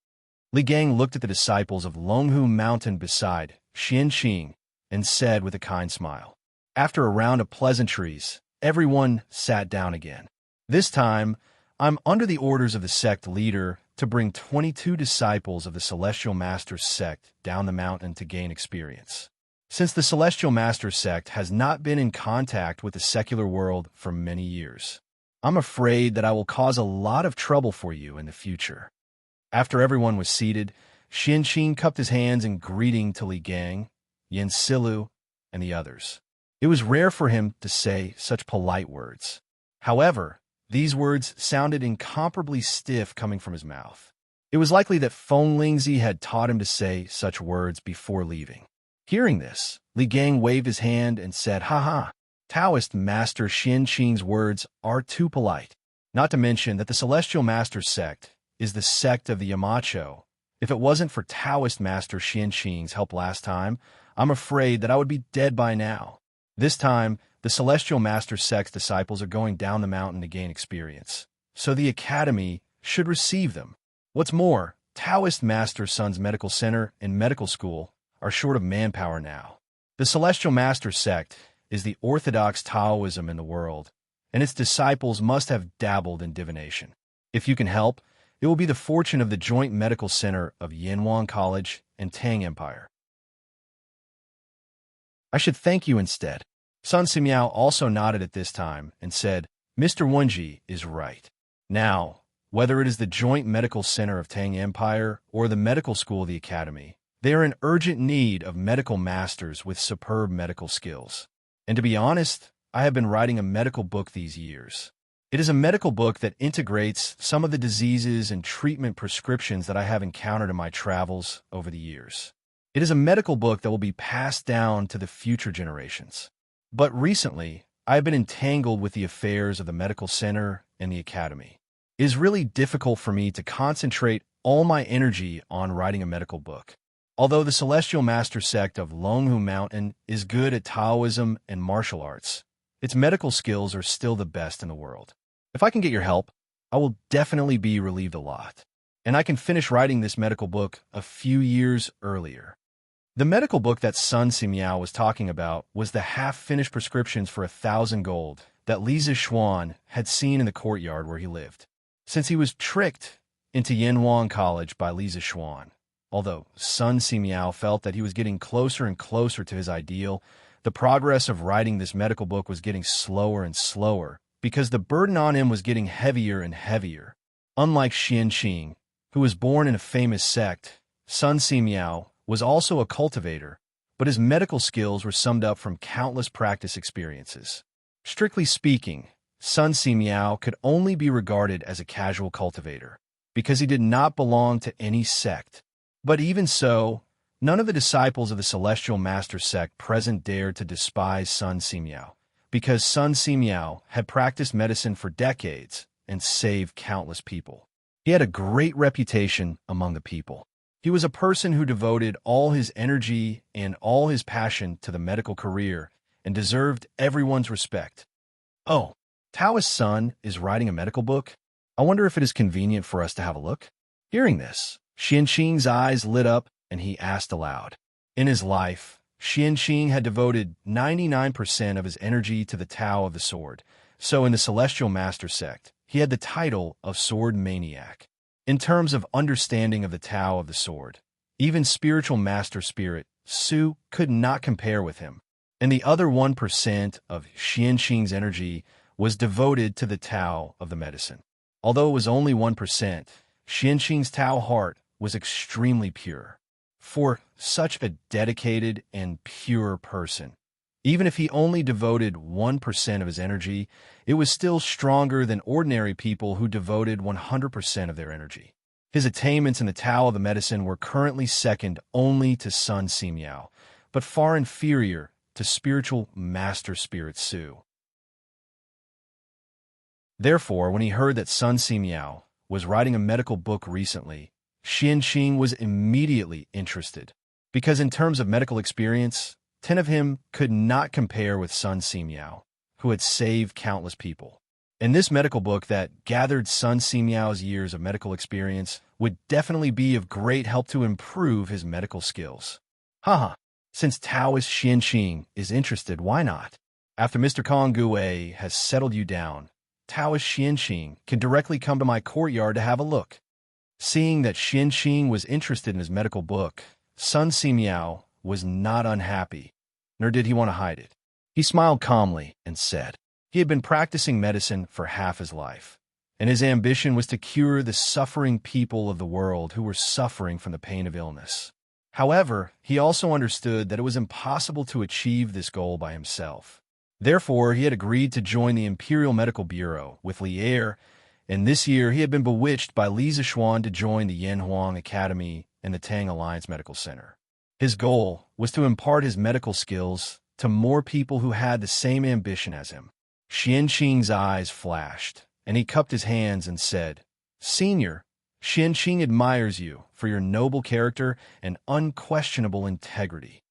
Li Gang looked at the disciples of Longhu Mountain beside Xianxing and said with a kind smile. After a round of pleasantries, everyone sat down again. This time, I'm under the orders of the sect leader to bring 22 disciples of the Celestial Master sect down the mountain to gain experience. Since the Celestial Master sect has not been in contact with the secular world for many years, I'm afraid that I will cause a lot of trouble for you in the future. After everyone was seated, Xianxing cupped his hands in greeting to Li Gang, Yin Silu, and the others. It was rare for him to say such polite words. However, these words sounded incomparably stiff coming from his mouth. It was likely that Feng Lingzi had taught him to say such words before leaving. Hearing this, Li Gang waved his hand and said, Taoist Master Xianxing's words are too polite. Not to mention that the Celestial Master sect is the sect of the Yamacho. If it wasn't for Taoist Master Xianxing's help last time, I'm afraid that I would be dead by now. This time, the Celestial Master sect's disciples are going down the mountain to gain experience, so the Academy should receive them. What's more, Taoist Master Sun's medical center and medical school are short of manpower now. The Celestial Master sect is the orthodox Taoism in the world, and its disciples must have dabbled in divination. If you can help, it will be the fortune of the joint medical center of Yanhuang College and Tang Empire. I should thank you instead. Sun Simiao also nodded at this time and said, Mr. Wenji is right. Now, whether it is the joint medical center of Tang Empire or the medical school of the Academy, they are in urgent need of medical masters with superb medical skills. And to be honest, I have been writing a medical book these years. It is a medical book that integrates some of the diseases and treatment prescriptions that I have encountered in my travels over the years. It is a medical book that will be passed down to the future generations. But recently, I have been entangled with the affairs of the medical center and the academy. It is really difficult for me to concentrate all my energy on writing a medical book. Although the Celestial Master sect of Longhu Mountain is good at Taoism and martial arts, its medical skills are still the best in the world. If I can get your help, I will definitely be relieved a lot, and I can finish writing this medical book a few years earlier. The medical book that Sun Simiao was talking about was the half-finished prescriptions for 1,000 gold that Li Zixuan had seen in the courtyard where he lived. Since he was tricked into Yanhuang College by Li Zixuan, although Sun Simiao felt that he was getting closer and closer to his ideal, the progress of writing this medical book was getting slower and slower because the burden on him was getting heavier and heavier. Unlike Xianxing, who was born in a famous sect, Sun Simiao was also a cultivator, but his medical skills were summed up from countless practice experiences. Strictly speaking, Sun Simiao could only be regarded as a casual cultivator, because he did not belong to any sect. But even so, None of the disciples of the Celestial Master sect present dared to despise Sun Simiao, because Sun Simiao had practiced medicine for decades and saved countless people. He had a great reputation among the people. He was a person who devoted all his energy and all his passion to the medical career and deserved everyone's respect. Oh, Taoist Sun is writing a medical book? I wonder if it is convenient for us to have a look? Hearing this, Xianqing's eyes lit up and he asked aloud. In his life, Xianqing had devoted 99% of his energy to the Tao of the Sword, so in the Celestial Master sect, he had the title of Sword Maniac. In terms of understanding of the Tao of the Sword, even Spiritual Master Spirit, Su, could not compare with him, and the other 1% of Xianqing's energy was devoted to the Tao of the medicine. Although it was only 1%, Xianqing's Tao heart was extremely pure. For such a dedicated and pure person, even if he only devoted 1% of his energy, it was still stronger than ordinary people who devoted 100% of their energy. His attainments in the Tao of the medicine were currently second only to Sun Simiao, but far inferior to Spiritual Master Spirit Su. Therefore, when he heard that Sun Simiao was writing a medical book recently, Xianqing was immediately interested, because in terms of medical experience, 10 of him could not compare with Sun Simiao, who had saved countless people. And this medical book that gathered Sun Simiao's years of medical experience would definitely be of great help to improve his medical skills. Haha, since Taoist Xianqing is interested, why not? After Mr. Kong Gue has settled you down, Taoist Xianqing can directly come to my courtyard to have a look. Seeing that Xianqing was interested in his medical book, Sun Simiao was not unhappy, nor did he want to hide it. He smiled calmly and said he had been practicing medicine for half his life, and his ambition was to cure the suffering people of the world who were suffering from the pain of illness. However, he also understood that it was impossible to achieve this goal by himself. Therefore, he had agreed to join the Imperial Medical Bureau with Li Er, and this year he had been bewitched by Li Zishuan to join the Yanhuang Academy and the Tang Alliance Medical Center. His goal was to impart his medical skills to more people who had the same ambition as him. Xianqing's eyes flashed, and he cupped his hands and said, "Senior, Xianqing admires you for your noble character and unquestionable integrity."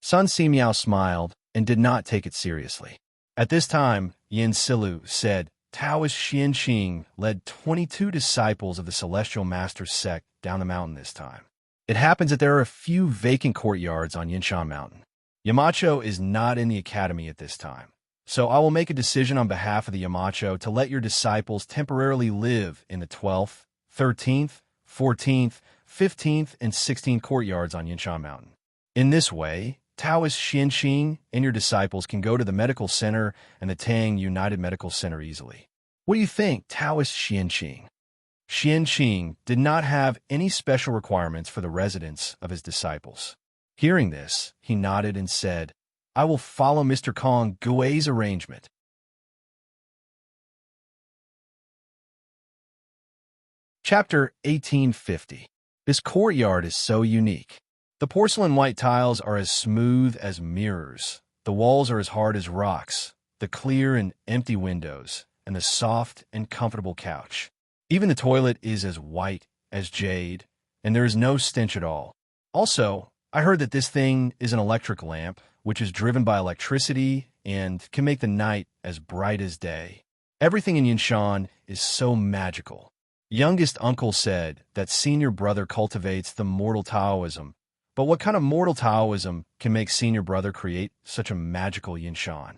Sun Simiao smiled and did not take it seriously. At this time, Yin Silu said, Taoist Xianqing led 22 disciples of the Celestial Master sect down the mountain this time. It happens that there are a few vacant courtyards on Yinshan Mountain. Yamacho is not in the academy at this time, so I will make a decision on behalf of the Yamacho to let your disciples temporarily live in the 12th, 13th, 14th, 15th, and 16th courtyards on Yinshan Mountain. In this way, Taoist Xianqing and your disciples can go to the medical center and the Tang United Medical Center easily. What do you think, Taoist Xianqing? Xianqing did not have any special requirements for the residence of his disciples. Hearing this, he nodded and said, I will follow Mr. Kong Gui's arrangement. Chapter 1850. This courtyard is so unique. The porcelain white tiles are as smooth as mirrors. The walls are as hard as rocks, the clear and empty windows, and the soft and comfortable couch. Even the toilet is as white as jade, and there is no stench at all. Also, I heard that this thing is an electric lamp, which is driven by electricity and can make the night as bright as day. Everything in Yinshan is so magical. Youngest uncle said that senior brother cultivates the mortal Taoism, but what kind of mortal Taoism can make senior brother create such a magical Yinshan?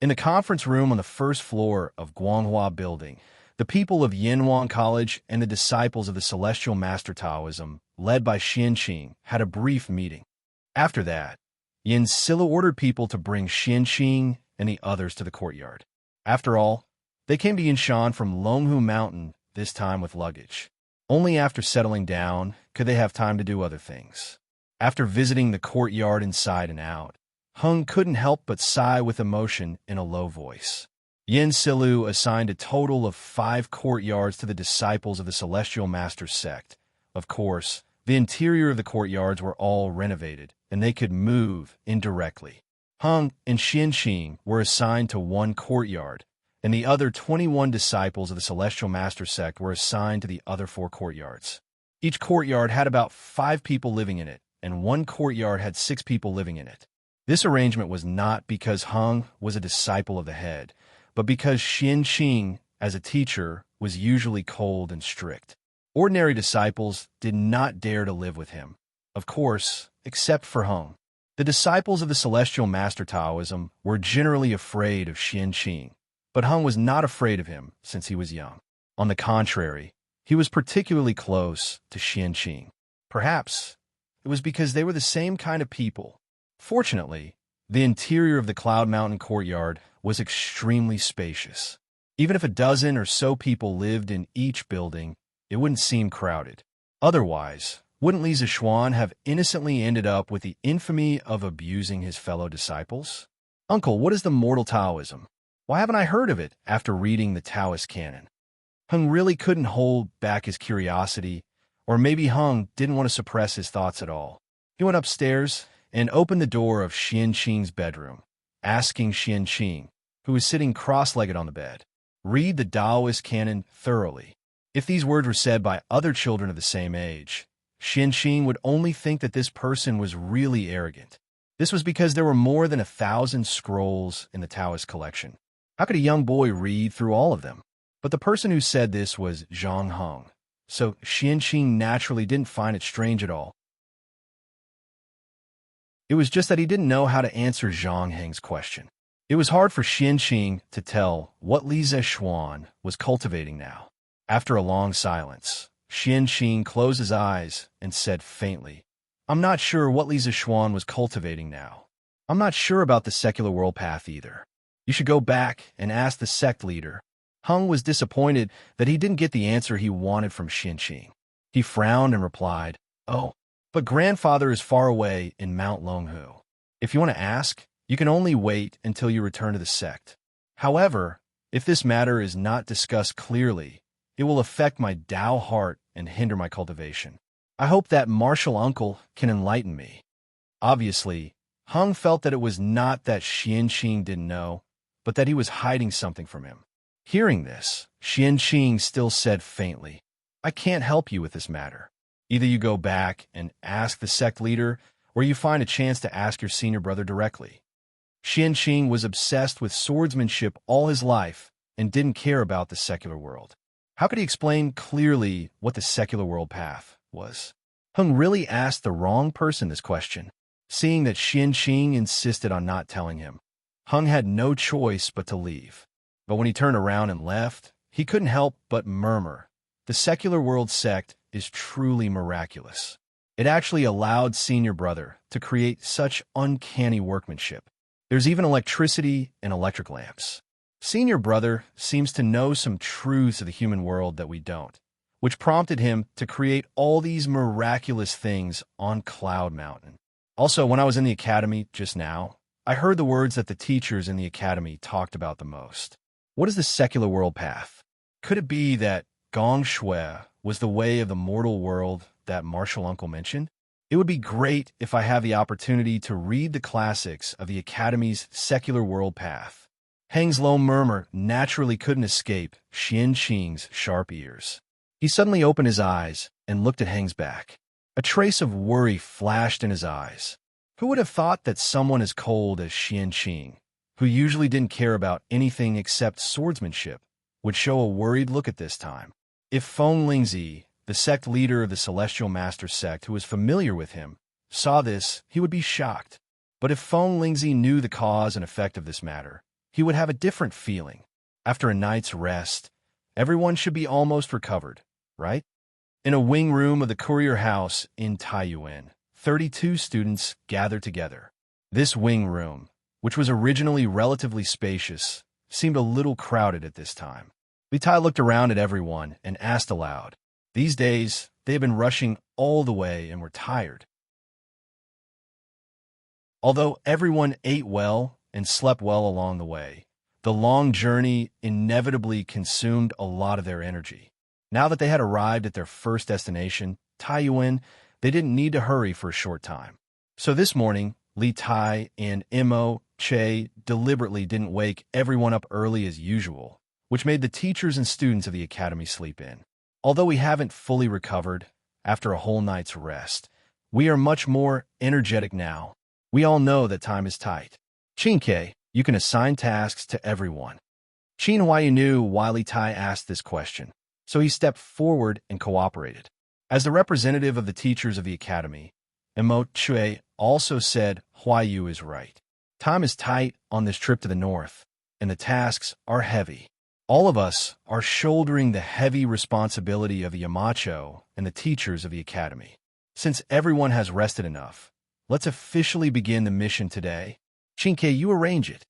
In the conference room on the first floor of Guanghua Building, the people of Yanhuang College and the disciples of the Celestial Master Taoism, led by Xianqing, had a brief meeting. After that, Yin Silla ordered people to bring Xianqing and the others to the courtyard. After all, they came to Yinshan from Longhu Mountain, this time with luggage. Only after settling down could they have time to do other things. After visiting the courtyard inside and out, Hung couldn't help but sigh with emotion in a low voice. Yin Silu assigned a total of 5 courtyards to the disciples of the Celestial Master sect. Of course, The interior of the courtyards were all renovated, and they could move indirectly. Hung and Xianxing were assigned to one courtyard, and the other 21 disciples of the Celestial Master sect were assigned to the other 4 courtyards. Each courtyard had about 5 people living in it, and one courtyard had 6 people living in it. This arrangement was not because Hung was a disciple of the head, but because Xianxing, as a teacher, was usually cold and strict. Ordinary disciples did not dare to live with him, of course, except for Hung. The disciples of the Celestial Master Taoism were generally afraid of Xianxing, but Hung was not afraid of him since he was young. On the contrary, he was particularly close to Xianxing. Perhaps it was because they were the same kind of people. Fortunately, the interior of the Cloud Mountain courtyard was extremely spacious. Even if a dozen or so people lived in each building, it wouldn't seem crowded. Otherwise, wouldn't Li Zixuan have innocently ended up with the infamy of abusing his fellow disciples? Uncle, what is the mortal Taoism? Why haven't I heard of it after reading the Taoist canon? Hung really couldn't hold back his curiosity, or maybe Hung didn't want to suppress his thoughts at all. He went upstairs and opened the door of Xianxing's bedroom, asking Xianxing, who was sitting cross-legged on the bed, read the Taoist canon thoroughly. If these words were said by other children of the same age, Xianxing would only think that this person was really arrogant. This was because there were more than 1,000 scrolls in the Taoist collection. How could a young boy read through all of them? But the person who said this was Zhang Heng, so Xianxing naturally didn't find it strange at all. It was just that he didn't know how to answer Zhang Heng's question. It was hard for Xianxing to tell what Li Zixuan was cultivating now. After a long silence, Xianxing closed his eyes and said faintly, "I'm not sure what Li Zixuan was cultivating now. I'm not sure about the secular world path either. You should go back and ask the sect leader." Hung was disappointed that he didn't get the answer he wanted from Xianxing. He frowned and replied, "Oh, but grandfather is far away in Mount Longhu. If you want to ask, you can only wait until you return to the sect. However, if this matter is not discussed clearly, it will affect my Tao heart and hinder my cultivation. I hope that martial uncle can enlighten me." Obviously, Hung felt that it was not that Xianxing didn't know, but that he was hiding something from him. Hearing this, Xianxing still said faintly, "I can't help you with this matter. Either you go back and ask the sect leader, or you find a chance to ask your senior brother directly." Xianxing was obsessed with swordsmanship all his life and didn't care about the secular world. How could he explain clearly what the secular world path was? Hung really asked the wrong person this question. Seeing that Xianxing insisted on not telling him, Hung had no choice but to leave. But when he turned around and left, he couldn't help but murmur, "The secular world sect is truly miraculous. It actually allowed senior brother to create such uncanny workmanship. There's even electricity and electric lamps. Senior brother seems to know some truths of the human world that we don't, which prompted him to create all these miraculous things on Cloud Mountain." Also, when I was in the academy just now, I heard the words that the teachers in the academy talked about the most. What is the secular world path? Could it be that Gong Shui was the way of the mortal world that martial uncle mentioned? It would be great if I have the opportunity to read the classics of the academy's secular world path. Heng's low murmur naturally couldn't escape Xianxing's sharp ears. He suddenly opened his eyes and looked at Heng's back. A trace of worry flashed in his eyes. Who would have thought that someone as cold as Xianxing, who usually didn't care about anything except swordsmanship, would show a worried look at this time? If Feng Lingzi, the sect leader of the Celestial Master sect who was familiar with him, saw this, he would be shocked. But if Feng Lingzi knew the cause and effect of this matter, he would have a different feeling. After a night's rest, everyone should be almost recovered, right? In a wing room of the courier house in Taiyuan, 32 students gathered together. This wing room, which was originally relatively spacious, seemed a little crowded at this time. Li Tai looked around at everyone and asked aloud. These days, they had been rushing all the way and were tired. Although everyone ate well and slept well along the way, the long journey inevitably consumed a lot of their energy. Now that they had arrived at their first destination, Taiyuan, they didn't need to hurry for a short time. So this morning, Li Tai and Mo Che deliberately didn't wake everyone up early as usual, which made the teachers and students of the academy sleep in. Although we haven't fully recovered after a whole night's rest, we are much more energetic now. We all know that time is tight. Chinke, you can assign tasks to everyone. Qin Huayu knew why Li Tai asked this question, so he stepped forward and cooperated. As the representative of the teachers of the academy, Mo Che also said Huayu is right. Time is tight on this trip to the north, and the tasks are heavy. All of us are shouldering the heavy responsibility of the Yamacho and the teachers of the academy. Since everyone has rested enough, let's officially begin the mission today. Chinke, you arrange it.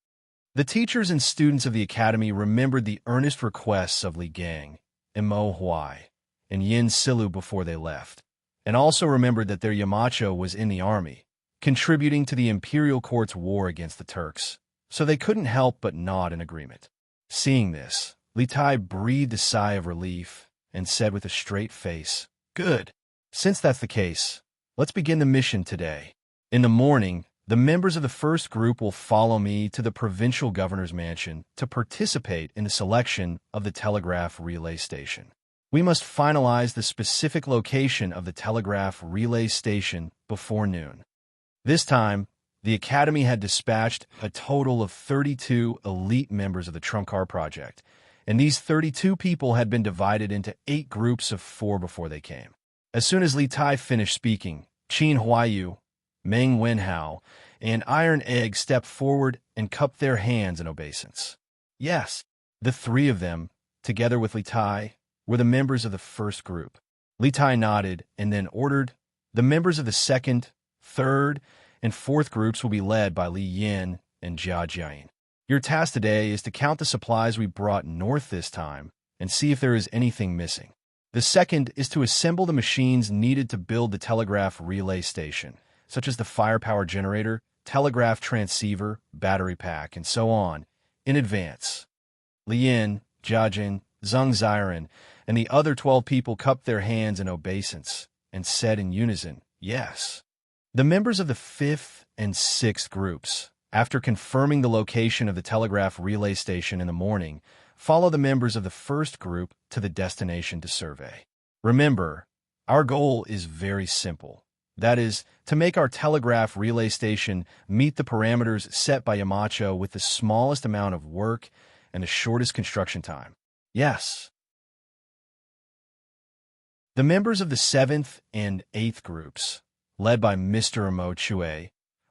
The teachers and students of the academy remembered the earnest requests of Li Gang, Mo Huai, and Yin Silu before they left, and also remembered that their Yamacho was in the army, contributing to the imperial court's war against the Turks, so they couldn't help but nod in agreement. Seeing this, Li Tai breathed a sigh of relief and said with a straight face, "Good. Since that's the case, let's begin the mission today. In the morning, the members of the first group will follow me to the provincial governor's mansion to participate in the selection of the telegraph relay station. We must finalize the specific location of the telegraph relay station before noon." This time, the Academy had dispatched a total of 32 elite members of the Trump Car Project, and these 32 people had been divided into 8 groups of 4 before they came. As soon as Li Tai finished speaking, Qin Huayu, Meng Wenhao, and Iron Egg stepped forward and cupped their hands in obeisance. Yes, the 3 of them, together with Li Tai, were the members of the first group. Li Tai nodded and then ordered, "The members of the second, third, and fourth groups will be led by Li Yin and Jia Jian. Your task today is to count the supplies we brought north this time and see if there is anything missing. The second is to assemble the machines needed to build the telegraph relay station, such as the firepower generator, telegraph transceiver, battery pack, and so on, in advance." Li Yin, Jia Jin, Zheng Ziren, and the other 12 people cupped their hands in obeisance and said in unison, "Yes." The members of the 5th and 6th groups, after confirming the location of the telegraph relay station in the morning, follow the members of the first group to the destination to survey. Remember, our goal is very simple. That is, to make our telegraph relay station meet the parameters set by Yamacho with the smallest amount of work and the shortest construction time. Yes. The members of the 7th and 8th groups, led by Mr. Mo Chue,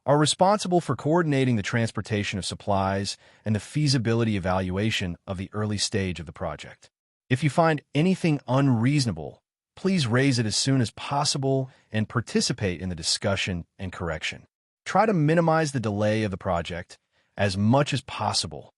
are responsible for coordinating the transportation of supplies and the feasibility evaluation of the early stage of the project. If you find anything unreasonable, please raise it as soon as possible and participate in the discussion and correction. Try to minimize the delay of the project as much as possible.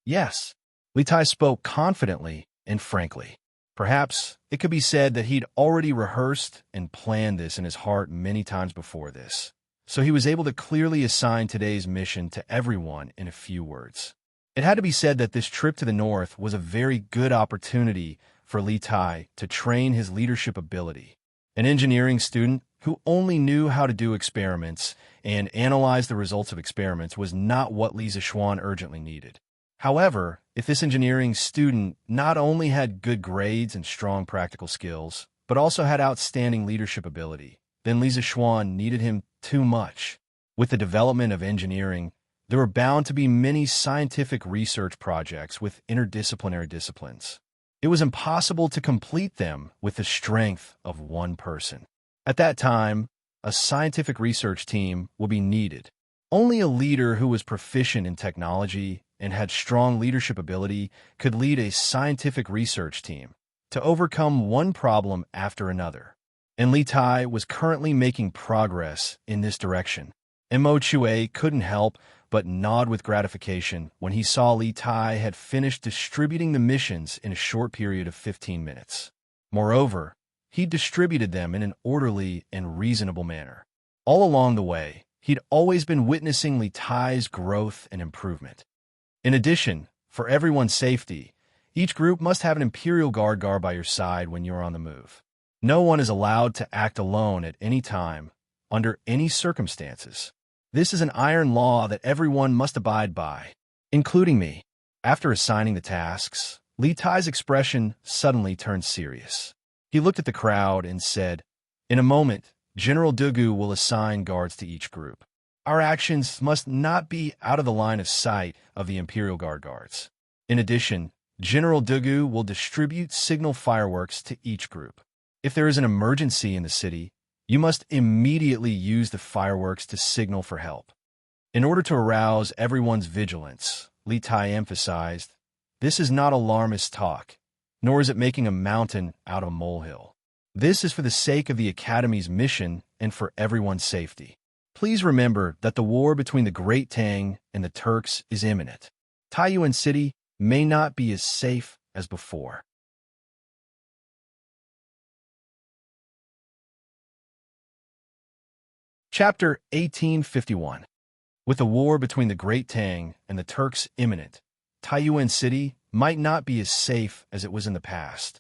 Yes, Li Tai spoke confidently and frankly. Perhaps it could be said that he'd already rehearsed and planned this in his heart many times before this, so he was able to clearly assign today's mission to everyone in a few words. It had to be said that this trip to the north was a very good opportunity for Li Tai to train his leadership ability. An engineering student who only knew how to do experiments and analyze the results of experiments was not what Li Zishuan urgently needed. However, if this engineering student not only had good grades and strong practical skills, but also had outstanding leadership ability, then Li Zishuan needed him too much. With the development of engineering, there were bound to be many scientific research projects with interdisciplinary disciplines. It was impossible to complete them with the strength of one person. At that time, a scientific research team would be needed. Only a leader who was proficient in technology and had strong leadership ability could lead a scientific research team to overcome one problem after another. And Li Tai was currently making progress in this direction. Mo Chue couldn't help but nod with gratification when he saw Li Tai had finished distributing the missions in a short period of 15 minutes. Moreover, he distributed them in an orderly and reasonable manner. All along the way, he'd always been witnessing Li Tai's growth and improvement. In addition, for everyone's safety, each group must have an Imperial Guard by your side when you're on the move. No one is allowed to act alone at any time, under any circumstances. This is an iron law that everyone must abide by, including me. After assigning the tasks, Li Tai's expression suddenly turned serious. He looked at the crowd and said, "In a moment, General Dugu will assign guards to each group. Our actions must not be out of the line of sight of the Imperial Guard guards. In addition, General Dugu will distribute signal fireworks to each group. If there is an emergency in the city, you must immediately use the fireworks to signal for help." In order to arouse everyone's vigilance, Li Tai emphasized, "This is not alarmist talk, nor is it making a mountain out of a molehill. This is for the sake of the Academy's mission and for everyone's safety. Please remember that the war between the Great Tang and the Turks is imminent. Taiyuan City may not be as safe as before." Chapter 1851. With the war between the Great Tang and the Turks imminent, Taiyuan City might not be as safe as it was in the past.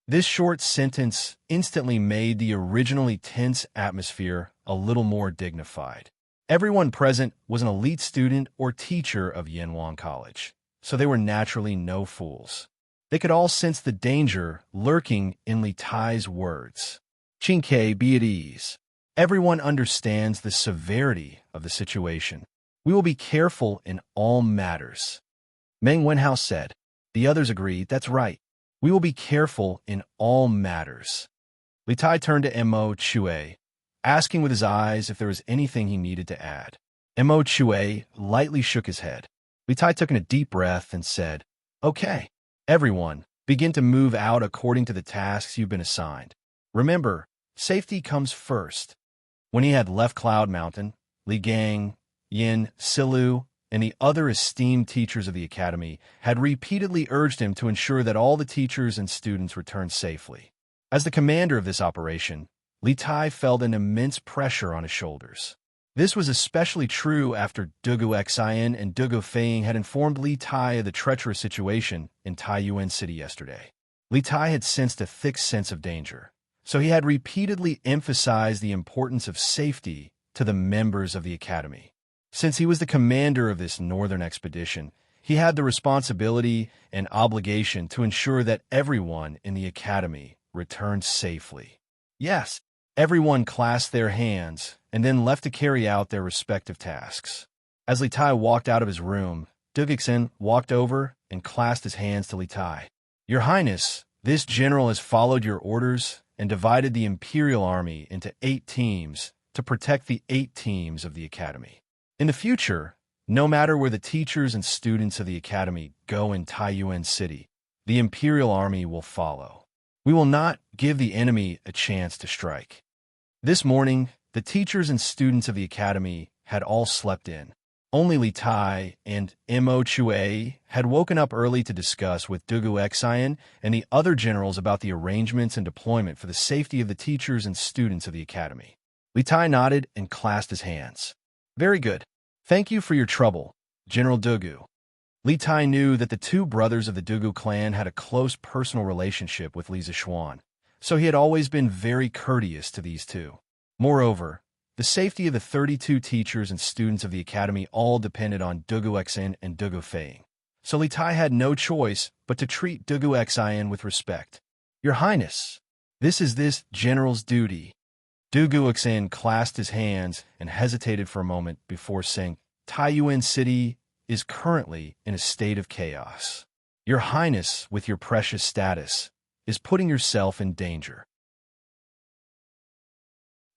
This short sentence instantly made the originally tense atmosphere a little more dignified. Everyone present was an elite student or teacher of Yanhuang College, so they were naturally no fools. They could all sense the danger lurking in Li Tai's words. "Qingke, be at ease. Everyone understands the severity of the situation. We will be careful in all matters." Meng Wenhao said. The others agreed, "That's right. We will be careful in all matters." Li Tai turned to Mo Chue, asking with his eyes if there was anything he needed to add. Mo Chue lightly shook his head. Li Tai took in a deep breath and said, "Okay, everyone, begin to move out according to the tasks you've been assigned. Remember, safety comes first." When he had left Cloud Mountain, Li Gang, Yin, Silu, and the other esteemed teachers of the Academy had repeatedly urged him to ensure that all the teachers and students returned safely. As the commander of this operation, Li Tai felt an immense pressure on his shoulders. This was especially true after Dugu Xian and Dugu Feiying had informed Li Tai of the treacherous situation in Taiyuan City yesterday. Li Tai had sensed a thick sense of danger, so he had repeatedly emphasized the importance of safety to the members of the Academy. Since he was the commander of this northern expedition, he had the responsibility and obligation to ensure that everyone in the Academy returned safely. Yes, everyone clasped their hands and then left to carry out their respective tasks. As Li Tai walked out of his room, Dugixin walked over and clasped his hands to Li Tai. "Your Highness, this general has followed your orders and divided the Imperial Army into 8 teams to protect the 8 teams of the Academy. In the future, no matter where the teachers and students of the Academy go in Taiyuan City, the Imperial Army will follow. We will not give the enemy a chance to strike." This morning, the teachers and students of the Academy had all slept in. Only Li Tai and Mo Chue had woken up early to discuss with Dugu Xian and the other generals about the arrangements and deployment for the safety of the teachers and students of the Academy. Li Tai nodded and clasped his hands. "Very good. Thank you for your trouble, General Dugu." Li Tai knew that the 2 brothers of the Dugu clan had a close personal relationship with Li Zishuan, so he had always been very courteous to these 2. Moreover, the safety of the 32 teachers and students of the Academy all depended on Dugu Xian and Dugu Feiying, so Li Tai had no choice but to treat Dugu Xian with respect. "Your Highness, this is this general's duty." Dugu Xian clasped his hands and hesitated for a moment before saying, "Taiyuan City is currently in a state of chaos. Your Highness, with your precious status, is putting yourself in danger.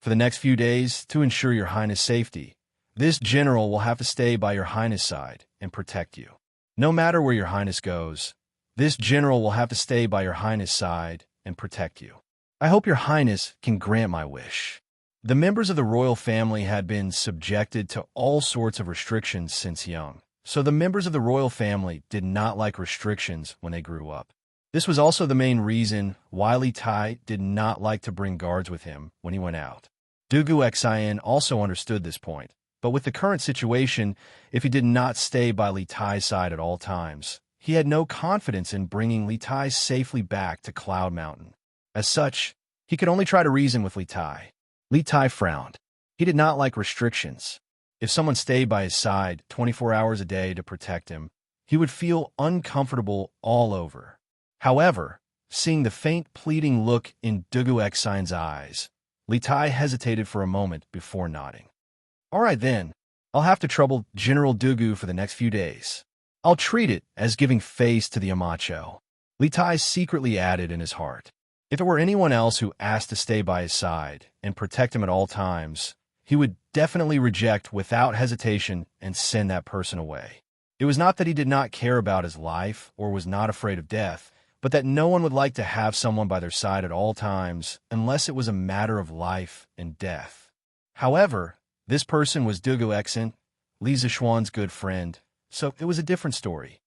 For the next few days, to ensure your Highness' safety, this general will have to stay by your Highness' side and protect you. No matter where your Highness goes, this general will have to stay by your Highness' side and protect you. I hope your Highness can grant my wish." The members of the royal family had been subjected to all sorts of restrictions since young, so the members of the royal family did not like restrictions when they grew up. This was also the main reason why Li Tai did not like to bring guards with him when he went out. Dugu Xian also understood this point, but with the current situation, if he did not stay by Li Tai's side at all times, he had no confidence in bringing Li Tai safely back to Cloud Mountain. As such, He could only try to reason with Li Tai. Li Tai frowned. He did not like restrictions. If someone stayed by his side 24 hours a day to protect him, he would feel uncomfortable all over. However, seeing the faint pleading look in Dugu Xin's eyes, Li Tai hesitated for a moment before nodding. All right then, I'll have to trouble General Dugu for the next few days. I'll treat it as giving face to the Amacho. Li Tai secretly added in his heart. If there were anyone else who asked to stay by his side and protect him at all times, he would definitely reject without hesitation and send that person away. It was not that he did not care about his life or was not afraid of death, but that no one would like to have someone by their side at all times unless it was a matter of life and death. However, this person was Dugu Xin, Li Zishuan's good friend, so it was a different story.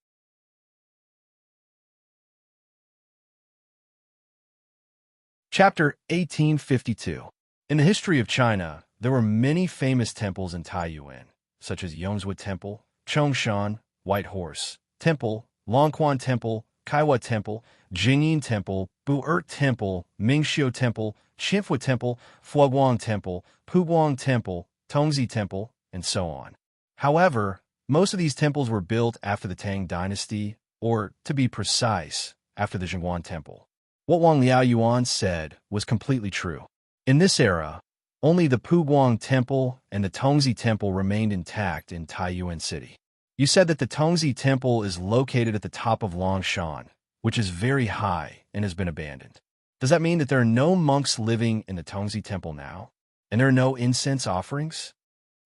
Chapter 1852. In the history of China, there were many famous temples in Taiyuan, such as Yongzhou Temple, Chongshan, White Horse Temple, Longquan Temple, Kaiwa Temple, Jingyin Temple, Bu-Er Temple, Mingxiu Temple, Qinfu Temple, Fuguang Temple, Puguang Temple, Tongzi Temple, and so on. However, most of these temples were built after the Tang Dynasty, or, to be precise, after the Zhenguan Temple. What Wang Liaoyuan said was completely true. In this era, only the Puguang Temple and the Tongzi Temple remained intact in Taiyuan City. You said that the Tongzi Temple is located at the top of Longshan, which is very high and has been abandoned. Does that mean that there are no monks living in the Tongzi Temple now? And there are no incense offerings?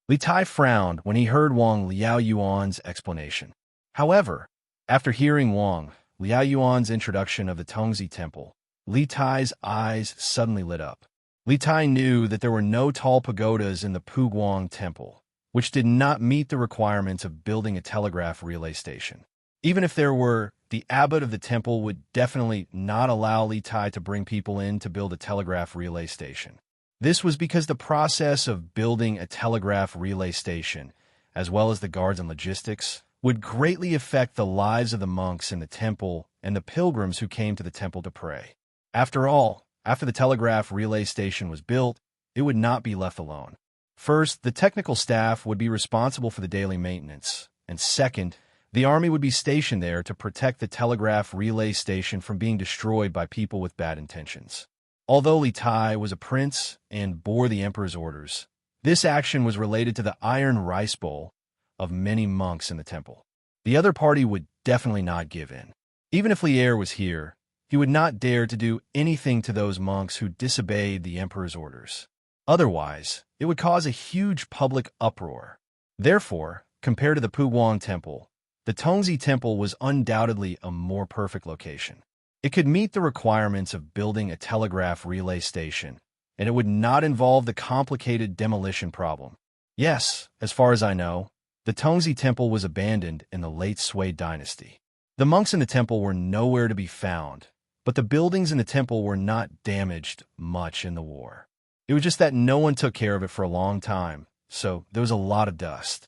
Li Tai frowned when he heard Wang Liaoyuan's explanation. However, after hearing Wang Liaoyuan's introduction of the Tongzi Temple, Li Tai's eyes suddenly lit up. Li Tai knew that there were no tall pagodas in the Puguang Temple, which did not meet the requirements of building a telegraph relay station. Even if there were, the abbot of the temple would definitely not allow Li Tai to bring people in to build a telegraph relay station. This was because the process of building a telegraph relay station, as well as the guards and logistics, would greatly affect the lives of the monks in the temple and the pilgrims who came to the temple to pray. After all, after the telegraph relay station was built, it would not be left alone. First, the technical staff would be responsible for the daily maintenance, and second, the army would be stationed there to protect the telegraph relay station from being destroyed by people with bad intentions. Although Li Tai was a prince and bore the emperor's orders, this action was related to the iron rice bowl of many monks in the temple. The other party would definitely not give in. Even if Lier was here, he would not dare to do anything to those monks who disobeyed the emperor's orders. Otherwise, it would cause a huge public uproar. Therefore, compared to the Puguang Temple, the Tongzi Temple was undoubtedly a more perfect location. It could meet the requirements of building a telegraph relay station, and it would not involve the complicated demolition problem. Yes, as far as I know, the Tongzi Temple was abandoned in the late Sui Dynasty. The monks in the temple were nowhere to be found, but the buildings in the temple were not damaged much in the war. It was just that no one took care of it for a long time, so there was a lot of dust.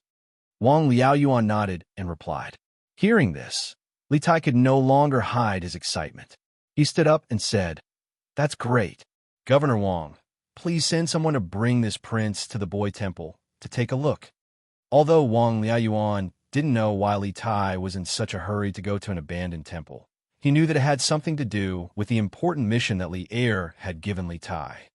Wang Liaoyuan nodded and replied. Hearing this, Li Tai could no longer hide his excitement. He stood up and said, "That's great. Governor Wang, please send someone to bring this prince to the boy temple to take a look." Although Wang Liaoyuan didn't know why Li Tai was in such a hurry to go to an abandoned temple, he knew that it had something to do with the important mission that Li Er had given Li Tai.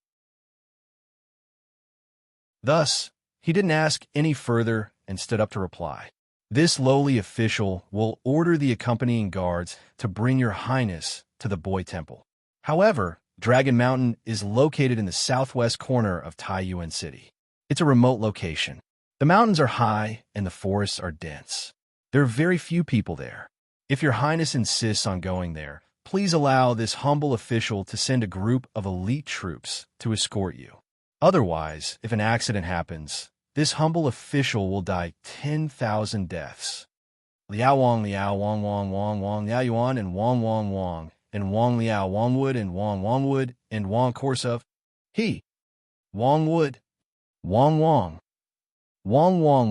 Thus, he didn't ask any further and stood up to reply. This lowly official will order the accompanying guards to bring your highness to the boy temple. However, Dragon Mountain is located in the southwest corner of Taiyuan City. It's a remote location. The mountains are high and the forests are dense. There are very few people there. If your highness insists on going there, please allow this humble official to send a group of elite troops to escort you. Otherwise, if an accident happens, this humble official will die 10,000 deaths. Liao Wang Liao Wang Wang Wang Wang Liao Yuan and Wang Wang Wang and Wang Liao Wang Wood and Wang Wood and Wang Course of he Wang Wood Wang Wang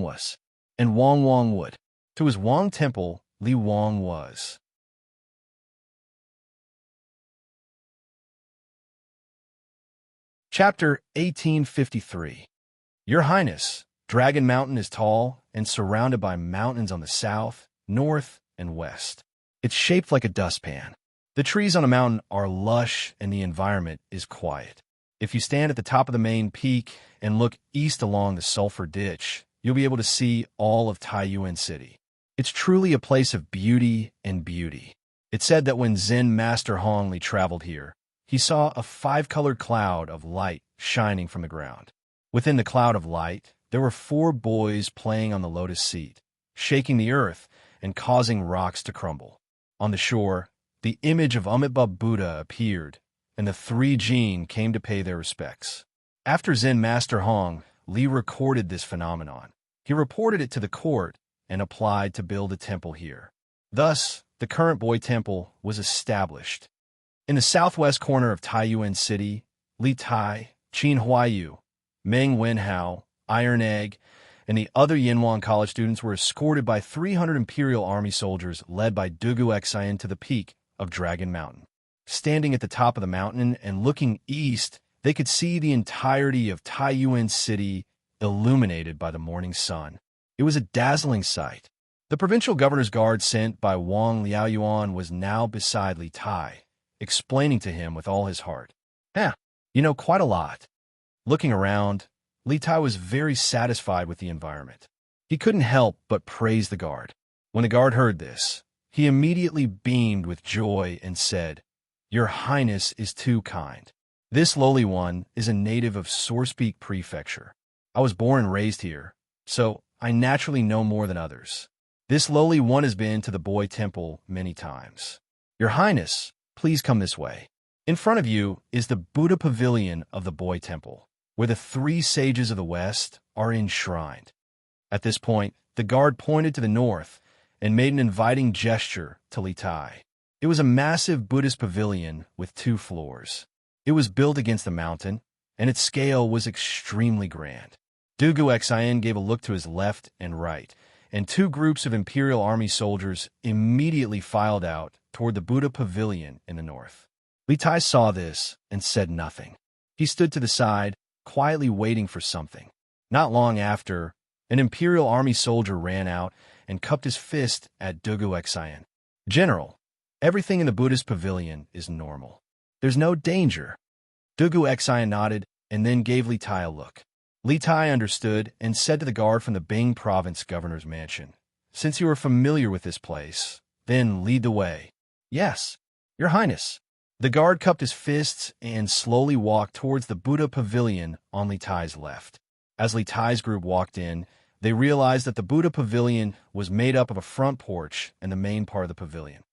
was and Wang Wood. To his Wang temple, Li Wang was. Chapter 1853. Your Highness, Dragon Mountain is tall and surrounded by mountains on the south, north, and west. It's shaped like a dustpan. The trees on the mountain are lush and the environment is quiet. If you stand at the top of the main peak and look east along the Sulphur Ditch, you'll be able to see all of Taiyuan City. It's truly a place of beauty and beauty. It's said that when Zen Master Hongli traveled here, he saw a five-colored cloud of light shining from the ground. Within the cloud of light, there were 4 boys playing on the lotus seat, shaking the earth and causing rocks to crumble. On the shore, the image of Amitabha Buddha appeared, and the 3 jinn came to pay their respects. After Zen Master Hong, Li recorded this phenomenon. He reported it to the court and applied to build a temple here. Thus, the current boy temple was established. In the southwest corner of Taiyuan City, Li Tai, Qin Huayu, Meng Wenhao, Iron Egg, and the other Yinhuang College students were escorted by 300 Imperial Army soldiers led by Dugu Xian to the peak of Dragon Mountain. Standing at the top of the mountain and looking east, they could see the entirety of Taiyuan City illuminated by the morning sun. It was a dazzling sight. The provincial governor's guard sent by Wang Liaoyuan was now beside Li Tai, explaining to him with all his heart. You know quite a lot. Looking around, Li Tai was very satisfied with the environment. He couldn't help but praise the guard. When the guard heard this, he immediately beamed with joy and said, "Your Highness is too kind. This lowly one is a native of Sourcepeak Prefecture. I was born and raised here, so I naturally know more than others. This lowly one has been to the Boy Temple many times. Your Highness, please come this way. In front of you is the Buddha Pavilion of the Boy Temple, where the 3 sages of the West are enshrined." At this point, the guard pointed to the north and made an inviting gesture to Li Tai. It was a massive Buddhist pavilion with 2 floors. It was built against the mountain, and its scale was extremely grand. Dugu Xian gave a look to his left and right, and 2 groups of Imperial Army soldiers immediately filed out toward the Buddha Pavilion in the north. Li Tai saw this and said nothing. He stood to the side, quietly waiting for something. Not long after, an Imperial Army soldier ran out and cupped his fist at Dugu Xian. "General, everything in the Buddhist pavilion is normal. There's no danger." Dugu Xian nodded and then gave Li Tai a look. Li Tai understood and said to the guard from the Bing Province Governor's Mansion, "Since you are familiar with this place, then lead the way." "Yes, Your Highness." The guard cupped his fists and slowly walked towards the Buddha Pavilion on Li Tai's left. As Li Tai's group walked in, they realized that the Buddha Pavilion was made up of a front porch and the main part of the pavilion.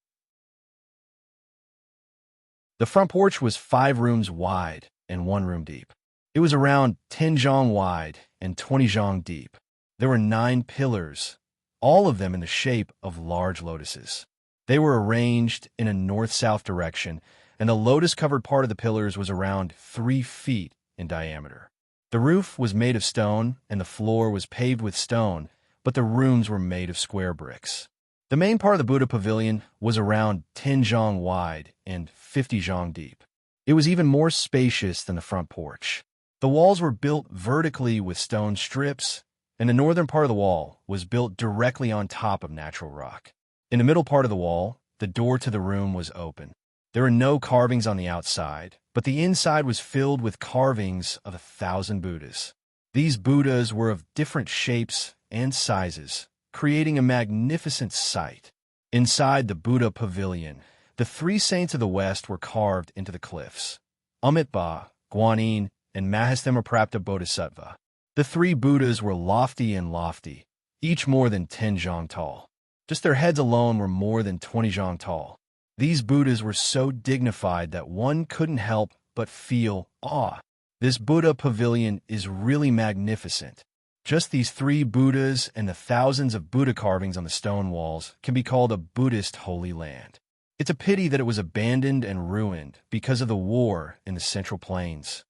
The front porch was 5 rooms wide and 1 room deep. It was around 10 zhang wide and 20 zhang deep. There were 9 pillars, all of them in the shape of large lotuses. They were arranged in a north-south direction, and the lotus-covered part of the pillars was around 3 feet in diameter. The roof was made of stone, and the floor was paved with stone, but the rooms were made of square bricks. The main part of the Buddha Pavilion was around 10 zhang wide and 50 zhang deep. It was even more spacious than the front porch. The walls were built vertically with stone strips, and the northern part of the wall was built directly on top of natural rock. In the middle part of the wall, the door to the room was open. There were no carvings on the outside, but the inside was filled with carvings of 1,000 Buddhas. These Buddhas were of different shapes and sizes, creating a magnificent sight. Inside the Buddha Pavilion, the 3 saints of the West were carved into the cliffs: Amitabha, Guanyin, and Mahastemaprapta Bodhisattva. The 3 Buddhas were lofty, each more than 10 zhang tall. Just their heads alone were more than 20 zhang tall. These Buddhas were so dignified that one couldn't help but feel awe. This Buddha Pavilion is really magnificent. Just these 3 Buddhas and the thousands of Buddha carvings on the stone walls can be called a Buddhist holy land. It's a pity that it was abandoned and ruined because of the war in the Central Plains.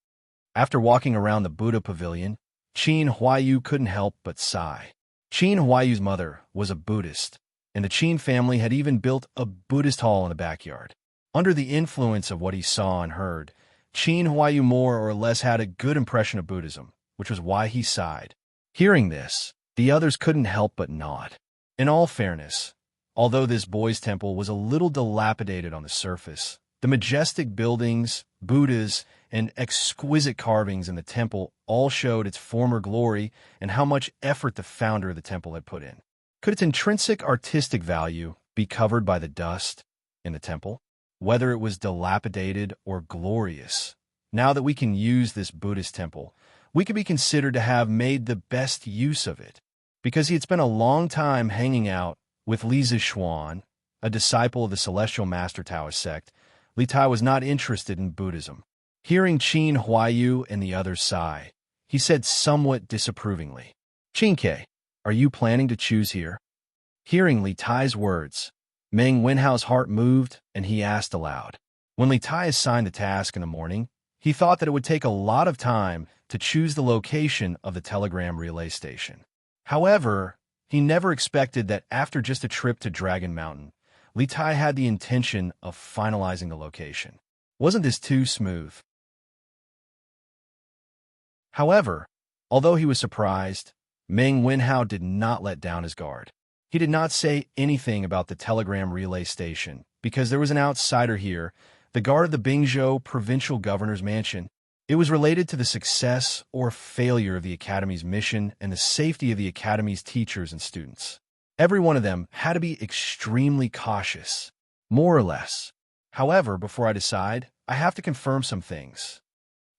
After walking around the Buddha Pavilion, Qin Huayu couldn't help but sigh. Qin Huayu's mother was a Buddhist, and the Qin family had even built a Buddhist hall in the backyard. Under the influence of what he saw and heard, Qin Huayu more or less had a good impression of Buddhism, which was why he sighed. Hearing this, the others couldn't help but nod. In all fairness, although this boys' temple was a little dilapidated on the surface, the majestic buildings, Buddhas, and exquisite carvings in the temple all showed its former glory and how much effort the founder of the temple had put in. Could its intrinsic artistic value be covered by the dust in the temple? Whether it was dilapidated or glorious, now that we can use this Buddhist temple, we could be considered to have made the best use of it. Because he had spent a long time hanging out with Li Zixuan, a disciple of the Celestial Master Taoist sect, Li Tai was not interested in Buddhism. Hearing Qin Huayu and the others sigh, he said somewhat disapprovingly, "Qinke, are you planning to choose here?" Hearing Li Tai's words, Meng Wenhao's heart moved, and he asked aloud. When Li Tai assigned the task in the morning, he thought that it would take a lot of time to choose the location of the telegram relay station. However, he never expected that after just a trip to Dragon Mountain, Li Tai had the intention of finalizing the location. Wasn't this too smooth? However, although he was surprised, Meng Wenhao did not let down his guard. He did not say anything about the telegram relay station because there was an outsider here, the guard of the Bingzhou provincial governor's mansion. It was related to the success or failure of the academy's mission and the safety of the academy's teachers and students. Every one of them had to be extremely cautious, more or less. However, before I decide, I have to confirm some things.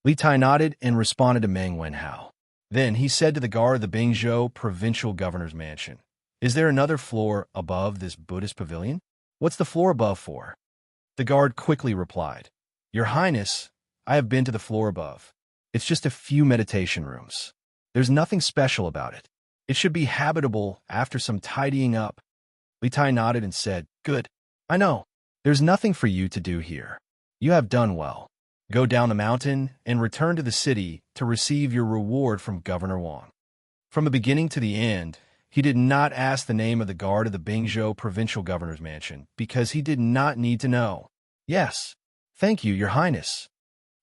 Li Tai nodded and responded to Meng Wenhao. Then he said to the guard of the Bingzhou provincial governor's mansion, "Is there another floor above this Buddhist pavilion?" "What's the floor above for?" The guard quickly replied, "Your Highness, I have been to the floor above. It's just a few meditation rooms. There's nothing special about it. It should be habitable after some tidying up." Li Tai nodded and said, "Good. I know. There's nothing for you to do here. You have done well. Go down the mountain and return to the city to receive your reward from Governor Wang." From the beginning to the end, he did not ask the name of the guard of the Bingzhou provincial governor's mansion because he did not need to know. "Yes, thank you, Your Highness."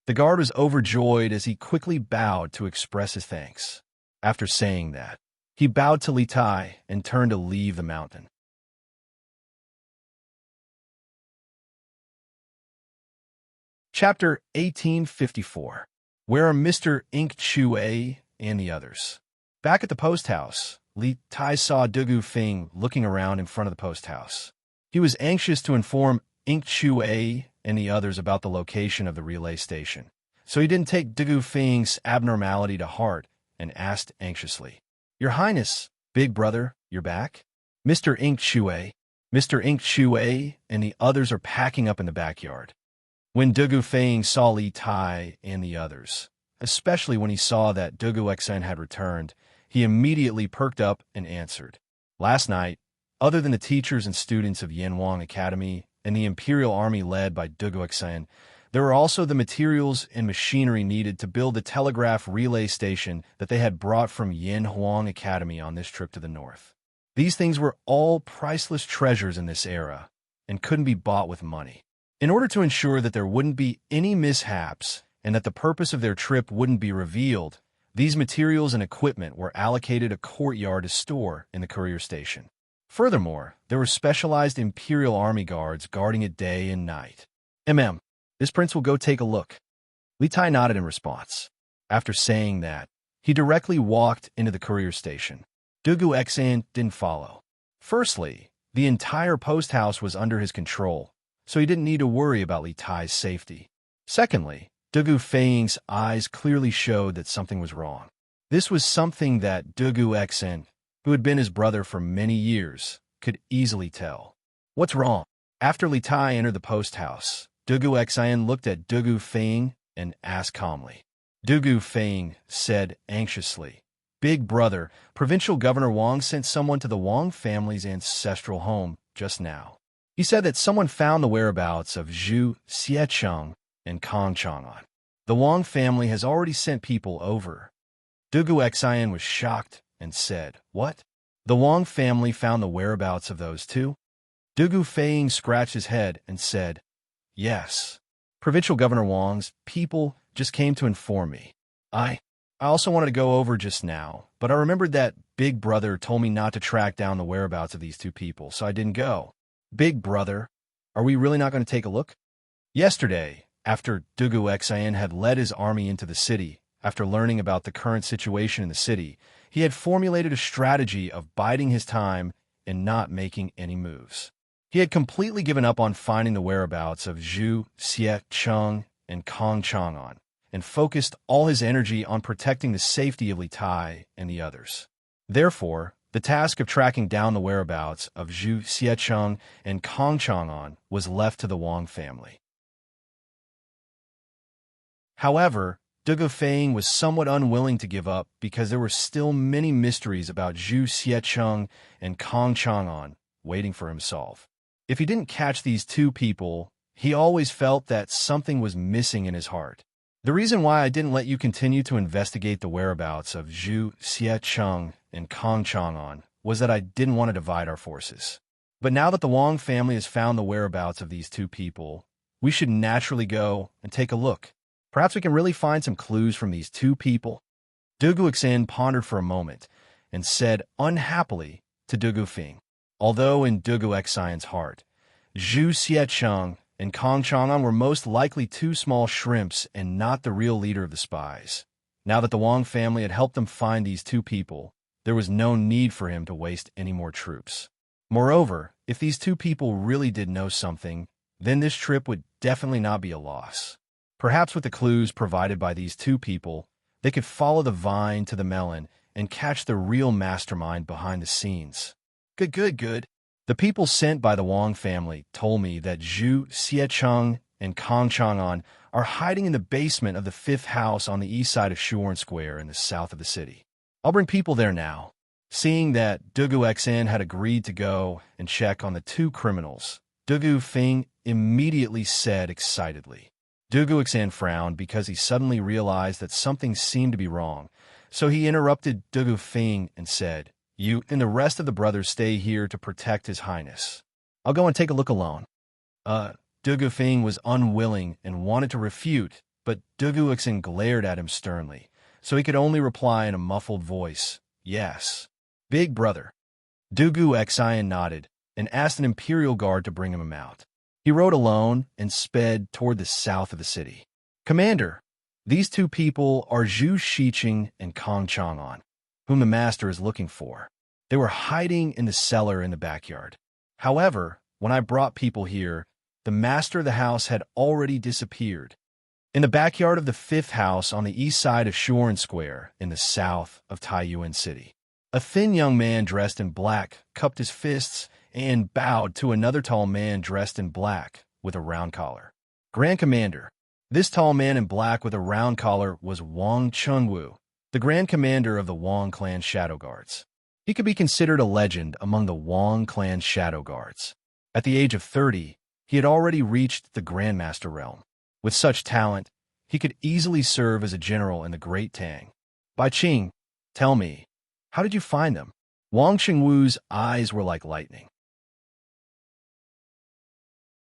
The guard was overjoyed as he quickly bowed to express his thanks. After saying that, he bowed to Li Tai and turned to leave the mountain. Chapter 1854. Where are Mr. Ink Chue and the others? Back at the post house, Li Tai saw Dugu Fing looking around in front of the post house. He was anxious to inform Ink Chue and the others about the location of the relay station, so he didn't take Dugu Fing's abnormality to heart and asked anxiously, "Your Highness, big brother, you're back?" Mr. Ink Chue and the others are packing up in the backyard. When Dugu Feng saw Li Tai and the others, especially when he saw that Dugu Xen had returned, he immediately perked up and answered, "Last night, other than the teachers and students of Yanwang Academy and the Imperial Army led by Dugu Xen, there were also the materials and machinery needed to build the telegraph relay station that they had brought from Yanhuang Academy on this trip to the north. These things were all priceless treasures in this era and couldn't be bought with money. In order to ensure that there wouldn't be any mishaps and that the purpose of their trip wouldn't be revealed, these materials and equipment were allocated a courtyard to store in the courier station. Furthermore, there were specialized Imperial Army guards guarding it day and night. This prince will go take a look." Li Tai nodded in response. After saying that, he directly walked into the courier station. Dugu Xan didn't follow. Firstly, the entire post house was under his control, so he didn't need to worry about Li Tai's safety. Secondly, Dugu Feng's eyes clearly showed that something was wrong. This was something that Dugu Xen, who had been his brother for many years, could easily tell. "What's wrong?" After Li Tai entered the post house, Dugu Xen looked at Dugu Feng and asked calmly. Dugu Feng said anxiously, "Big brother, Provincial Governor Wang sent someone to the Wang family's ancestral home just now. He said that someone found the whereabouts of Zhu Xiecheng and Kong Chang'an. The Wang family has already sent people over." Dugu Xian was shocked and said, "What? The Wang family found the whereabouts of those two?" Dugu Feng scratched his head and said, "Yes. Provincial Governor Wang's people just came to inform me. I also wanted to go over just now, but I remembered that Big Brother told me not to track down the whereabouts of these two people, so I didn't go. Big Brother, are we really not going to take a look? Yesterday, after Dugu Xian had led his army into the city, after learning about the current situation in the city, he had formulated a strategy of biding his time and not making any moves. He had completely given up on finding the whereabouts of Zhu Xiecheng and Kong Chang'an, and focused all his energy on protecting the safety of Li Tai and the others. Therefore, the task of tracking down the whereabouts of Zhu Xiecheng and Kong Chang'an was left to the Wang family. However, Dugu Feng was somewhat unwilling to give up because there were still many mysteries about Zhu Xiecheng and Kong Chang'an waiting for him to solve. If he didn't catch these two people, he always felt that something was missing in his heart. The reason why I didn't let you continue to investigate the whereabouts of Zhu Xiecheng and Kong Chang'an was that I didn't want to divide our forces. But now that the Wang family has found the whereabouts of these two people, we should naturally go and take a look. Perhaps we can really find some clues from these two people. Dugu Xian pondered for a moment and said unhappily to Dugu Feng. Although in Dugu Xian's heart, Zhu Xiecheng and Kong Chang'an were most likely two small shrimps and not the real leader of the spies. Now that the Wang family had helped them find these two people, there was no need for him to waste any more troops. Moreover, if these two people really did know something, then this trip would definitely not be a loss. Perhaps with the clues provided by these two people, they could follow the vine to the melon and catch the real mastermind behind the scenes. Good. The people sent by the Wang family told me that Zhu Xiecheng and Kong Chang'an are hiding in the basement of the 5th house on the east side of Shuan Square in the south of the city. I'll bring people there now. Seeing that Dugu Xian had agreed to go and check on the two criminals, Dugu Feng immediately said excitedly. Dugu Xian frowned because he suddenly realized that something seemed to be wrong, so he interrupted Dugu Feng and said, "You and the rest of the brothers stay here to protect His Highness. I'll go and take a look alone." Dugu Feng was unwilling and wanted to refute, but Dugu Xian glared at him sternly, so he could only reply in a muffled voice, "Yes, big brother." Dugu Xian nodded and asked an imperial guard to bring him out. He rode alone and sped toward the south of the city. "Commander, these two people are Zhu Xiecheng and Kong Chang'an, whom the master is looking for. They were hiding in the cellar in the backyard. However, when I brought people here, the master of the house had already disappeared. In the backyard of the 5th house on the east side of Shuan Square in the south of Taiyuan City, a thin young man dressed in black cupped his fists and bowed to another tall man dressed in black with a round collar. Grand Commander, this tall man in black with a round collar was Wang Chengwu, the Grand Commander of the Wang clan Shadow Guards. He could be considered a legend among the Wang clan Shadow Guards. At the age of 30, he had already reached the Grandmaster realm. With such talent, he could easily serve as a general in the Great Tang. Bai Qing, tell me, how did you find them? Wang Chengwu's eyes were like lightning.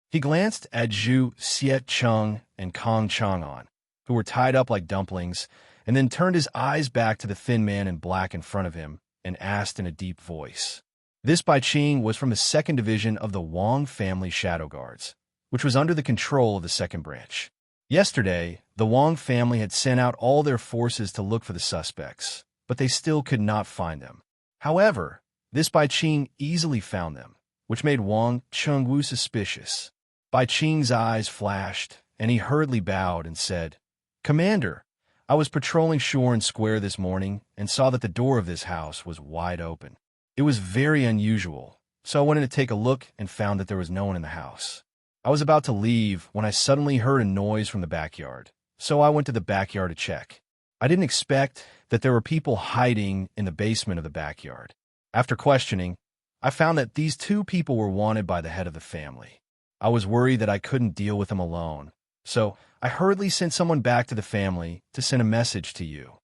He glanced at Zhu Xiecheng and Kong Chang'an, who were tied up like dumplings, and then turned his eyes back to the thin man in black in front of him and asked in a deep voice. This Bai Qing was from the 2nd Division of the Wang family Shadow Guards, which was under the control of the 2nd Branch. Yesterday, the Wang family had sent out all their forces to look for the suspects, but they still could not find them. However, this Bai Qing easily found them, which made Wang Chengwu suspicious. Bai Qing's eyes flashed, and he hurriedly bowed and said, "Commander, I was patrolling Shuan Square this morning and saw that the door of this house was wide open. It was very unusual, so I went in to take a look and found that there was no one in the house. I was about to leave when I suddenly heard a noise from the backyard, so I went to the backyard to check. I didn't expect that there were people hiding in the basement of the backyard. After questioning, I found that these two people were wanted by the head of the family. I was worried that I couldn't deal with them alone, so I hurriedly sent someone back to the family to send a message to you."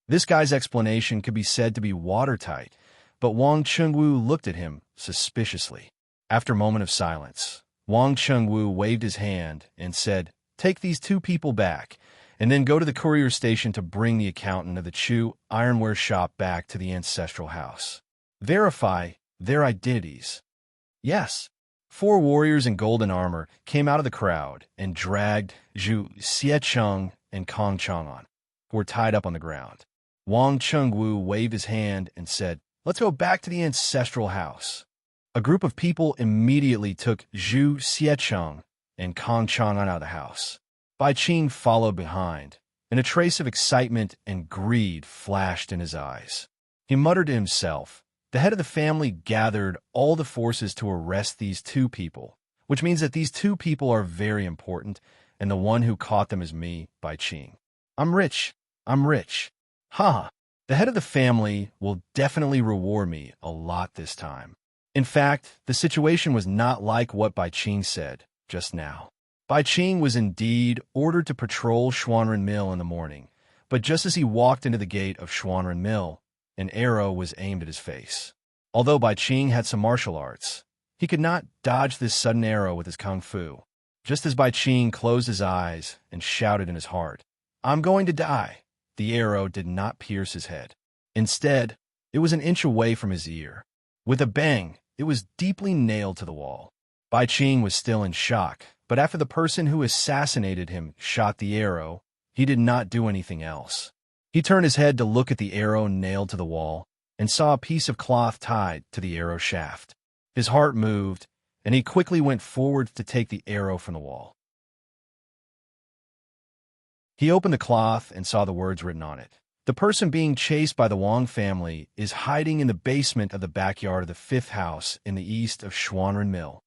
This guy's explanation could be said to be watertight, but Wang Chengwu looked at him suspiciously. After a moment of silence, Wang Chengwu waved his hand and said, take these 2 people back, and then go to the courier station to bring the accountant of the Chu ironware shop back to the ancestral house. Verify their identities. Yes. 4 warriors in golden armor came out of the crowd and dragged Zhu Xiecheng and Kong Chang'an, who were tied up on the ground. Wang Chengwu waved his hand and said, "Let's go back to the ancestral house." A group of people immediately took Zhu Xiecheng and Kong Chang'an out of the house. Bai Qing followed behind, and a trace of excitement and greed flashed in his eyes. He muttered to himself, "The head of the family gathered all the forces to arrest these 2 people, which means that these 2 people are very important, and the one who caught them is me, Bai Qing. I'm rich. I'm rich. Ha! The head of the family will definitely reward me a lot this time." In fact, the situation was not like what Bai Qing said just now. Bai Qing was indeed ordered to patrol Xuanren Mill in the morning, but just as he walked into the gate of Xuanren Mill, an arrow was aimed at his face. Although Bai Qing had some martial arts, he could not dodge this sudden arrow with his kung fu. Just as Bai Qing closed his eyes and shouted in his heart, "I'm going to die," the arrow did not pierce his head. Instead, it was an inch away from his ear. With a bang, it was deeply nailed to the wall. Bai Qing was still in shock, but after the person who assassinated him shot the arrow, he did not do anything else. He turned his head to look at the arrow nailed to the wall and saw a piece of cloth tied to the arrow shaft. His heart moved, and he quickly went forward to take the arrow from the wall. He opened the cloth and saw the words written on it. "The person being chased by the Wang family is hiding in the basement of the backyard of the 5th house in the east of Xuanren Mill."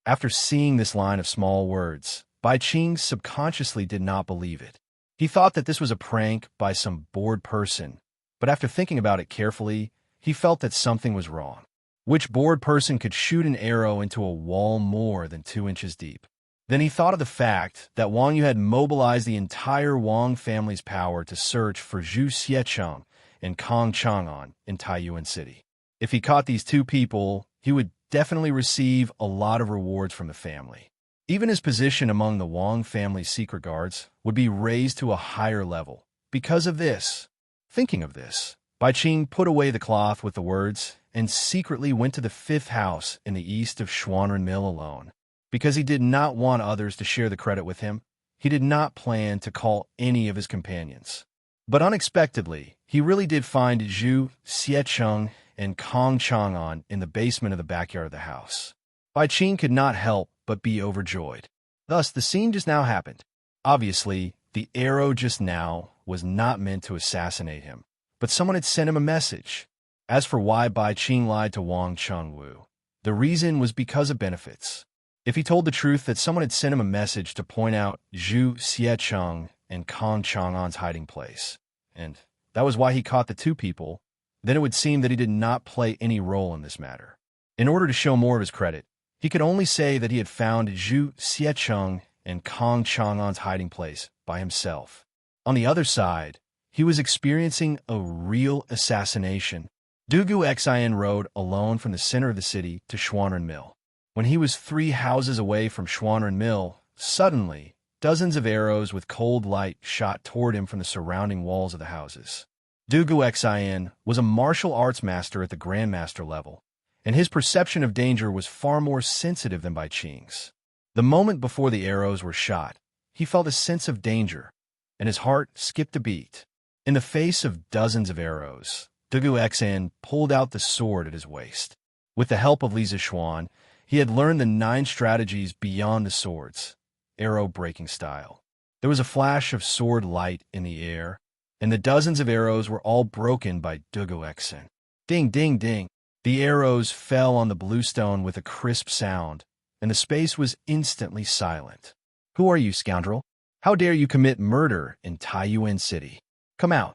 After seeing this line of small words, Bai Qing subconsciously did not believe it. He thought that this was a prank by some bored person, but after thinking about it carefully, he felt that something was wrong. Which bored person could shoot an arrow into a wall more than 2 inches deep? Then he thought of the fact that Wang Yu had mobilized the entire Wang family's power to search for Zhu Xiecheng and Kong Chang'an in Taiyuan City. If he caught these 2 people, he would definitely receive a lot of rewards from the family. Even his position among the Wang family's secret guards would be raised to a higher level. Because of this, thinking of this, Bai Qing put away the cloth with the words and secretly went to the 5th house in the east of Xuanren Mill alone. Because he did not want others to share the credit with him, he did not plan to call any of his companions. But unexpectedly, he really did find Zhu Xiecheng and Kong Chang'an in the basement of the backyard of the house. Bai Qing could not help but be overjoyed. Thus, the scene just now happened. Obviously, the arrow just now was not meant to assassinate him, but someone had sent him a message. As for why Bai Qing lied to Wang Chengwu, the reason was because of benefits. If he told the truth that someone had sent him a message to point out Zhu Xiecheng and Kong Chang'an's hiding place, and that was why he caught the 2 people, then it would seem that he did not play any role in this matter. In order to show more of his credit, he could only say that he had found Zhu Xiecheng and Kong Chang'an's hiding place by himself. On the other side, he was experiencing a real assassination. Dugu Xian rode alone from the center of the city to Xuanren Mill. When he was 3 houses away from Xuanren Mill, suddenly, dozens of arrows with cold light shot toward him from the surrounding walls of the houses. Dugu Xian was a martial arts master at the grandmaster level, and his perception of danger was far more sensitive than Bai Qing's. The moment before the arrows were shot, he felt a sense of danger, and his heart skipped a beat. In the face of dozens of arrows, Dugu Xian pulled out the sword at his waist. With the help of Li Zixuan, he had learned the 9 strategies beyond the swords, arrow-breaking style. There was a flash of sword light in the air, and the dozens of arrows were all broken by Dugu Xian. Ding, ding, ding. The arrows fell on the bluestone with a crisp sound, and the space was instantly silent. "Who are you, scoundrel? How dare you commit murder in Taiyuan City? Come out."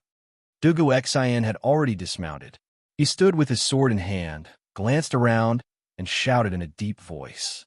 Dugu Xian had already dismounted. He stood with his sword in hand, glanced around, and shouted in a deep voice.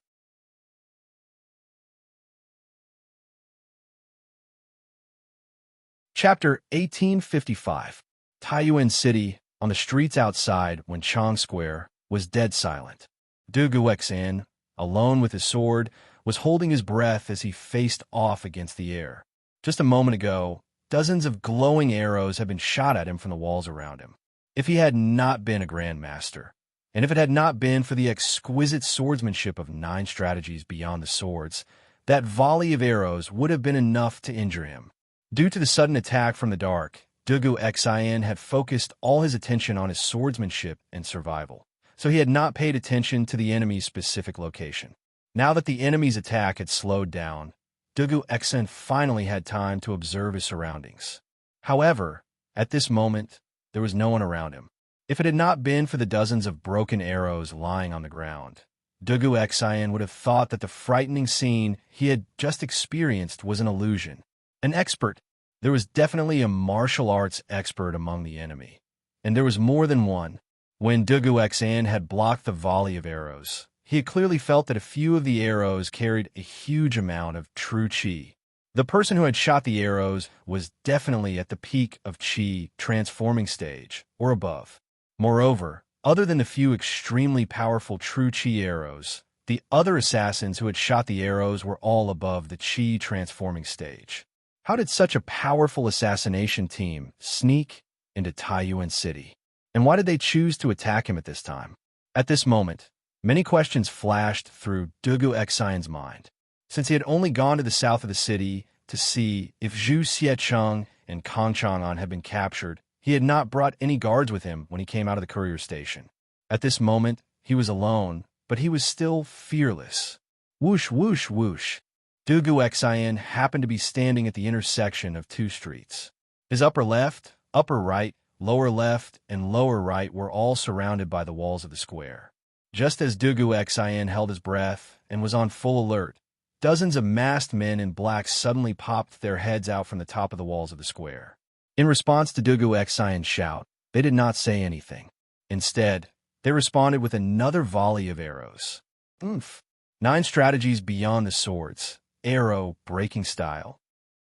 Chapter 1855. Taiyuan City, on the streets outside Wenchang Square, was dead silent. Dugu Xian, alone with his sword, was holding his breath as he faced off against the air. Just a moment ago, dozens of glowing arrows had been shot at him from the walls around him. If he had not been a grandmaster, and if it had not been for the exquisite swordsmanship of 9 strategies beyond the swords, that volley of arrows would have been enough to injure him. Due to the sudden attack from the dark, Dugu Xien had focused all his attention on his swordsmanship and survival, so he had not paid attention to the enemy's specific location. Now that the enemy's attack had slowed down, Dugu Xien finally had time to observe his surroundings. However, at this moment, there was no one around him. If it had not been for the dozens of broken arrows lying on the ground, Dugu Xien would have thought that the frightening scene he had just experienced was an illusion. An expert. There was definitely a martial arts expert among the enemy, and there was more than one. When Dugu Xien had blocked the volley of arrows, he had clearly felt that a few of the arrows carried a huge amount of true qi. The person who had shot the arrows was definitely at the peak of qi transforming stage, or above. Moreover, other than the few extremely powerful true qi arrows, the other assassins who had shot the arrows were all above the qi transforming stage. How did such a powerful assassination team sneak into Taiyuan City? And why did they choose to attack him at this time? At this moment, many questions flashed through Dugu Xian's mind. Since he had only gone to the south of the city to see if Zhu Xiecheng and Kang Chang'an had been captured, he had not brought any guards with him when he came out of the courier station. At this moment, he was alone, but he was still fearless. Whoosh, whoosh, whoosh. Dugu Xien happened to be standing at the intersection of 2 streets. His upper left, upper right, lower left, and lower right were all surrounded by the walls of the square. Just as Dugu Xien held his breath and was on full alert, dozens of masked men in black suddenly popped their heads out from the top of the walls of the square. In response to Dugu Xian's shout, they did not say anything. Instead, they responded with another volley of arrows. 9 strategies beyond the swords. Arrow breaking style.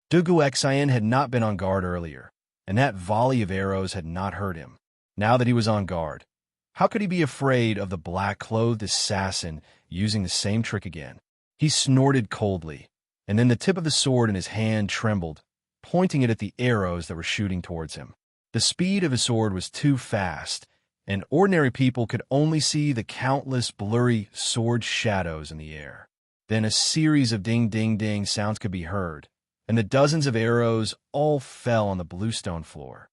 Dugu Xien had not been on guard earlier, and that volley of arrows had not hurt him. Now that he was on guard, how could he be afraid of the black-clothed assassin using the same trick again? He snorted coldly, and then the tip of the sword in his hand trembled, pointing it at the arrows that were shooting towards him. The speed of his sword was too fast, and ordinary people could only see the countless blurry sword shadows in the air. Then a series of ding-ding-ding sounds could be heard, and the dozens of arrows all fell on the bluestone floor.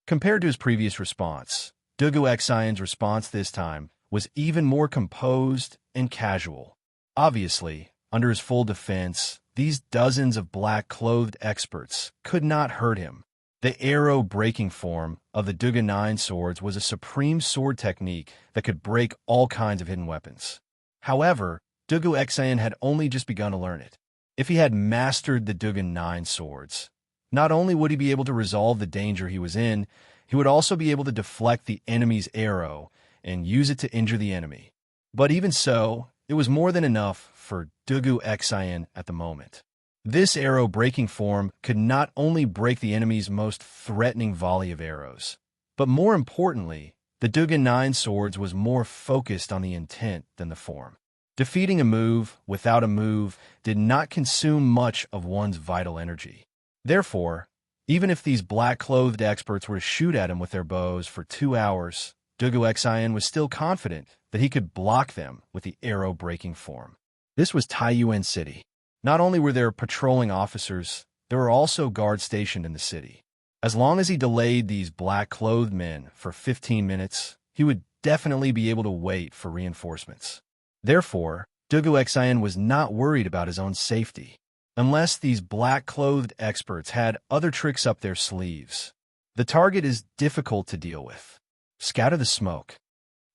Compared to his previous response, Dugu Xian's response this time was even more composed and casual. Obviously, under his full defense, these dozens of black-clothed experts could not hurt him. The arrow-breaking form of the Dugu 9 swords was a supreme sword technique that could break all kinds of hidden weapons. However, Dugu Xien had only just begun to learn it. If he had mastered the Dugu 9 swords, not only would he be able to resolve the danger he was in, he would also be able to deflect the enemy's arrow and use it to injure the enemy. But even so, it was more than enough for Dugu Xien at the moment. This arrow-breaking form could not only break the enemy's most threatening volley of arrows, but more importantly, the Dugu 9 swords was more focused on the intent than the form. Defeating a move without a move did not consume much of one's vital energy. Therefore, even if these black-clothed experts were to shoot at him with their bows for 2 hours, Dugu Xien was still confident that he could block them with the arrow-breaking form. This was Taiyuan City. Not only were there patrolling officers, there were also guards stationed in the city. As long as he delayed these black-clothed men for 15 minutes, he would definitely be able to wait for reinforcements. Therefore, Dugu Xien was not worried about his own safety, unless these black-clothed experts had other tricks up their sleeves. The target is difficult to deal with. Scatter the smoke.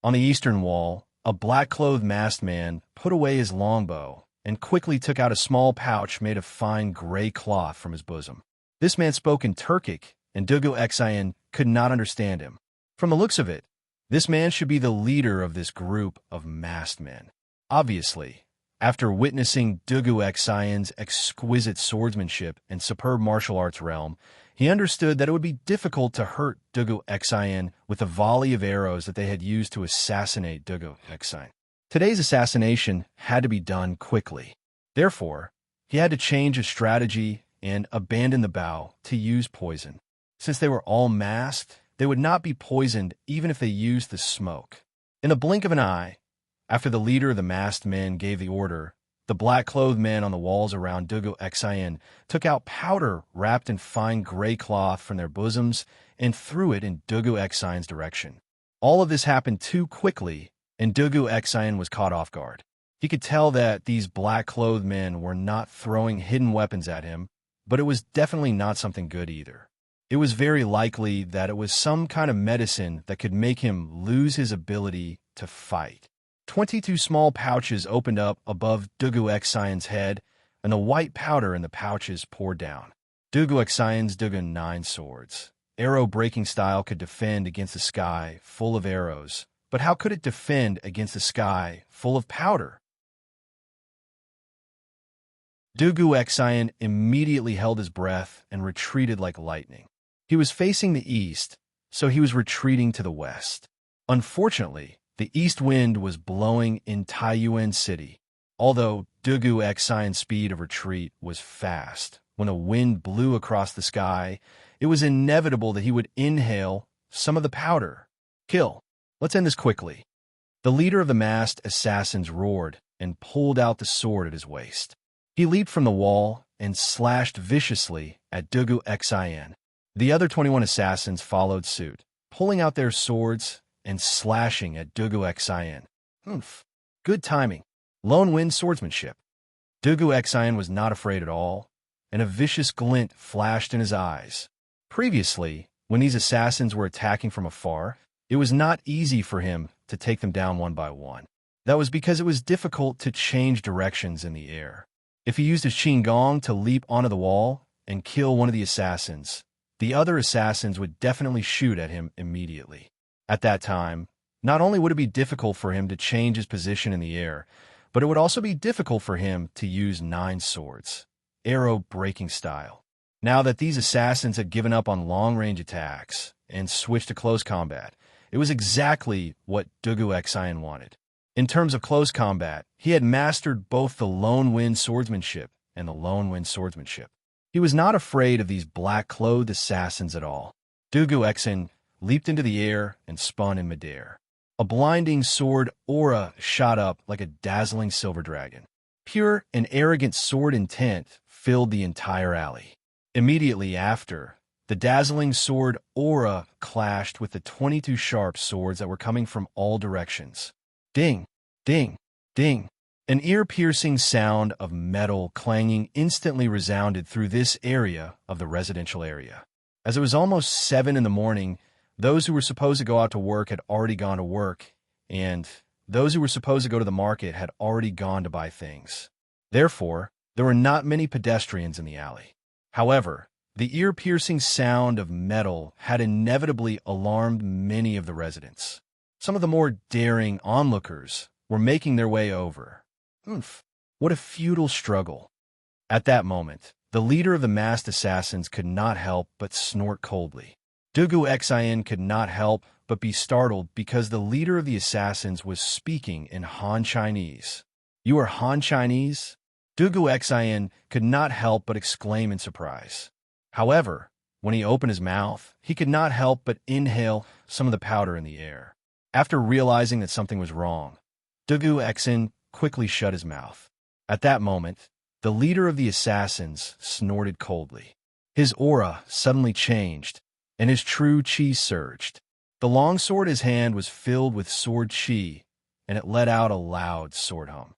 On the eastern wall, a black-clothed masked man put away his longbow and quickly took out a small pouch made of fine gray cloth from his bosom. This man spoke in Turkic, and Dugu Xien could not understand him. From the looks of it, this man should be the leader of this group of masked men. Obviously, after witnessing Dugu Xian's exquisite swordsmanship and superb martial arts realm, he understood that it would be difficult to hurt Dugu Xien with the volley of arrows that they had used to assassinate Dugu Xien. Today's assassination had to be done quickly. Therefore, he had to change his strategy and abandon the bow to use poison. Since they were all masked, they would not be poisoned even if they used the smoke. In the blink of an eye, after the leader of the masked men gave the order, the black-clothed men on the walls around Dugu Xien took out powder wrapped in fine gray cloth from their bosoms and threw it in Dugu Xian's direction. All of this happened too quickly, and Dugu Xien was caught off guard. He could tell that these black-clothed men were not throwing hidden weapons at him, but it was definitely not something good either. It was very likely that it was some kind of medicine that could make him lose his ability to fight. 22 small pouches opened up above Dugu Xian's head, and the white powder in the pouches poured down. Dugu Xian's Dugu 9 swords. Arrow-breaking style could defend against the sky full of arrows, but how could it defend against the sky full of powder? Dugu Xian immediately held his breath and retreated like lightning. He was facing the east, so he was retreating to the west. Unfortunately, the east wind was blowing in Taiyuan City. Although Dugu Xian's speed of retreat was fast, when the wind blew across the sky, it was inevitable that he would inhale some of the powder. Kill. Let's end this quickly. The leader of the masked assassins roared and pulled out the sword at his waist. He leaped from the wall and slashed viciously at Dugu Xian. The other 21 assassins followed suit, pulling out their swords and slashing at Dugu Xian. Oomph. Good timing. Lone wind swordsmanship. Dugu Xian was not afraid at all, and a vicious glint flashed in his eyes. Previously, when these assassins were attacking from afar, it was not easy for him to take them down one by one. That was because it was difficult to change directions in the air. If he used his Qinggong to leap onto the wall and kill one of the assassins, the other assassins would definitely shoot at him immediately. At that time, not only would it be difficult for him to change his position in the air, but it would also be difficult for him to use 9 swords, arrow-breaking style. Now that these assassins had given up on long-range attacks and switched to close combat, it was exactly what Dugu Xian wanted. In terms of close combat, he had mastered both the lone wind swordsmanship and the lone wind swordsmanship. He was not afraid of these black-clothed assassins at all. Dugu Xian leaped into the air and spun in midair. A blinding sword aura shot up like a dazzling silver dragon. Pure and arrogant sword intent filled the entire alley. Immediately after, the dazzling sword aura clashed with the 22 sharp swords that were coming from all directions. Ding, ding, ding. An ear-piercing sound of metal clanging instantly resounded through this area of the residential area. As it was almost 7 in the morning, those who were supposed to go out to work had already gone to work, and those who were supposed to go to the market had already gone to buy things. Therefore, there were not many pedestrians in the alley. However, the ear-piercing sound of metal had inevitably alarmed many of the residents. Some of the more daring onlookers were making their way over. Oomph, what a futile struggle. At that moment, the leader of the masked assassins could not help but snort coldly. Dugu Xian could not help but be startled because the leader of the assassins was speaking in Han Chinese. You are Han Chinese? Dugu Xian could not help but exclaim in surprise. However, when he opened his mouth, he could not help but inhale some of the powder in the air. After realizing that something was wrong, Dugu Xian quickly shut his mouth. At that moment, the leader of the assassins snorted coldly. His aura suddenly changed, and his true qi surged. The long sword in his hand was filled with sword qi, and it let out a loud sword hum.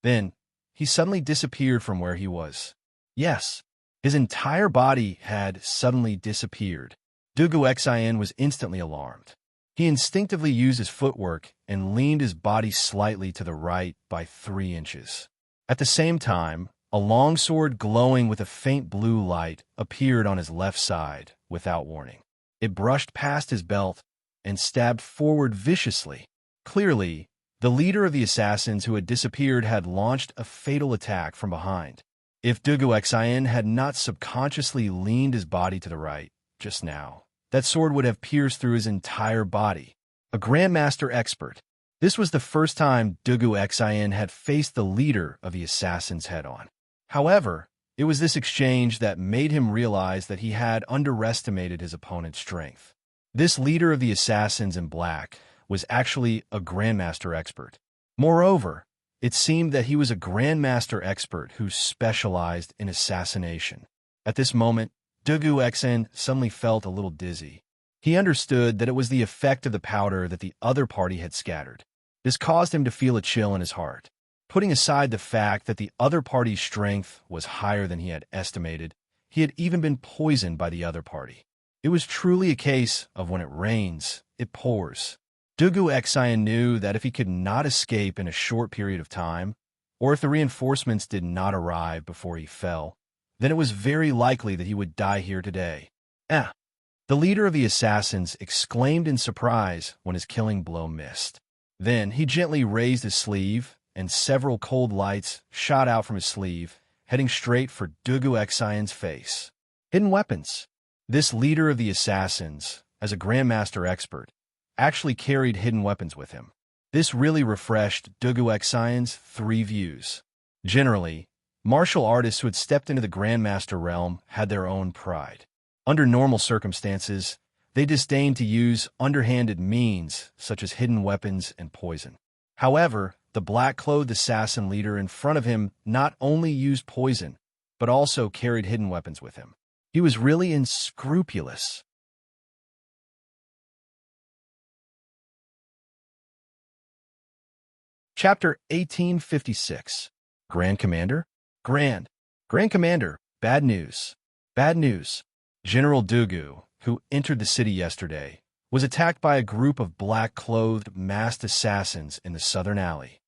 Then, he suddenly disappeared from where he was. Yes, his entire body had suddenly disappeared. Dugu Xian was instantly alarmed. He instinctively used his footwork and leaned his body slightly to the right by 3 inches. At the same time, a long sword glowing with a faint blue light appeared on his left side without warning. It brushed past his belt and stabbed forward viciously. Clearly, the leader of the assassins who had disappeared had launched a fatal attack from behind. If Dugu Xian had not subconsciously leaned his body to the right just now, that sword would have pierced through his entire body. a Grandmaster expert. This was the first time Dugu Xin had faced the leader of the assassins head-on. However, it was this exchange that made him realize that he had underestimated his opponent's strength. This leader of the assassins in black was actually a Grandmaster expert. Moreover, it seemed that he was a Grandmaster expert who specialized in assassination. At this moment, Dugu Xin suddenly felt a little dizzy. He understood that it was the effect of the powder that the other party had scattered. This caused him to feel a chill in his heart. Putting aside the fact that the other party's strength was higher than he had estimated, he had even been poisoned by the other party. It was truly a case of when it rains, it pours. Dugu Xin knew that if he could not escape in a short period of time, or if the reinforcements did not arrive before he fell, then it was very likely that he would die here today. Ah! The leader of the assassins exclaimed in surprise when his killing blow missed. Then he gently raised his sleeve, and several cold lights shot out from his sleeve, heading straight for Dugu Xion's face. Hidden weapons. This leader of the assassins, as a Grandmaster expert, actually carried hidden weapons with him. This really refreshed Dugu Xion's 3 views. Generally, martial artists who had stepped into the Grandmaster realm had their own pride. Under normal circumstances, they disdained to use underhanded means such as hidden weapons and poison. However, the black-clothed assassin leader in front of him not only used poison, but also carried hidden weapons with him. He was really unscrupulous. Chapter 1856. Grand Commander? Grand Commander, bad news. Bad news. General Dugu, who entered the city yesterday, was attacked by a group of black-clothed, masked assassins in the southern alley.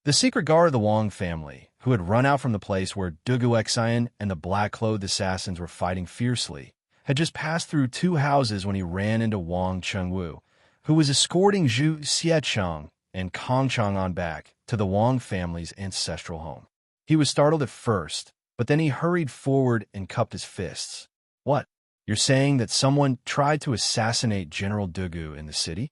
The secret guard of the Wang family, who had run out from the place where Dugu Xian and the black-clothed assassins were fighting fiercely, had just passed through 2 houses when he ran into Wang Chengwu, who was escorting Zhu Xiecheng and Kong Chang'an back to the Wang family's ancestral home. He was startled at first, but then he hurried forward and cupped his fists. What? You're saying that someone tried to assassinate General Dugu in the city?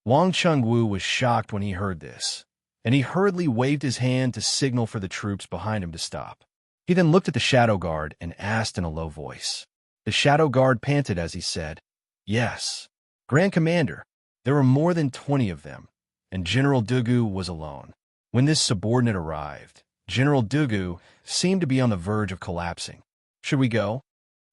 Wang Chengwu was shocked when he heard this, and he hurriedly waved his hand to signal for the troops behind him to stop. He then looked at the shadow guard and asked in a low voice. The shadow guard panted as he said, Yes, Grand Commander, there were more than 20 of them, and General Dugu was alone. When this subordinate arrived, General Dugu seemed to be on the verge of collapsing. Should we go?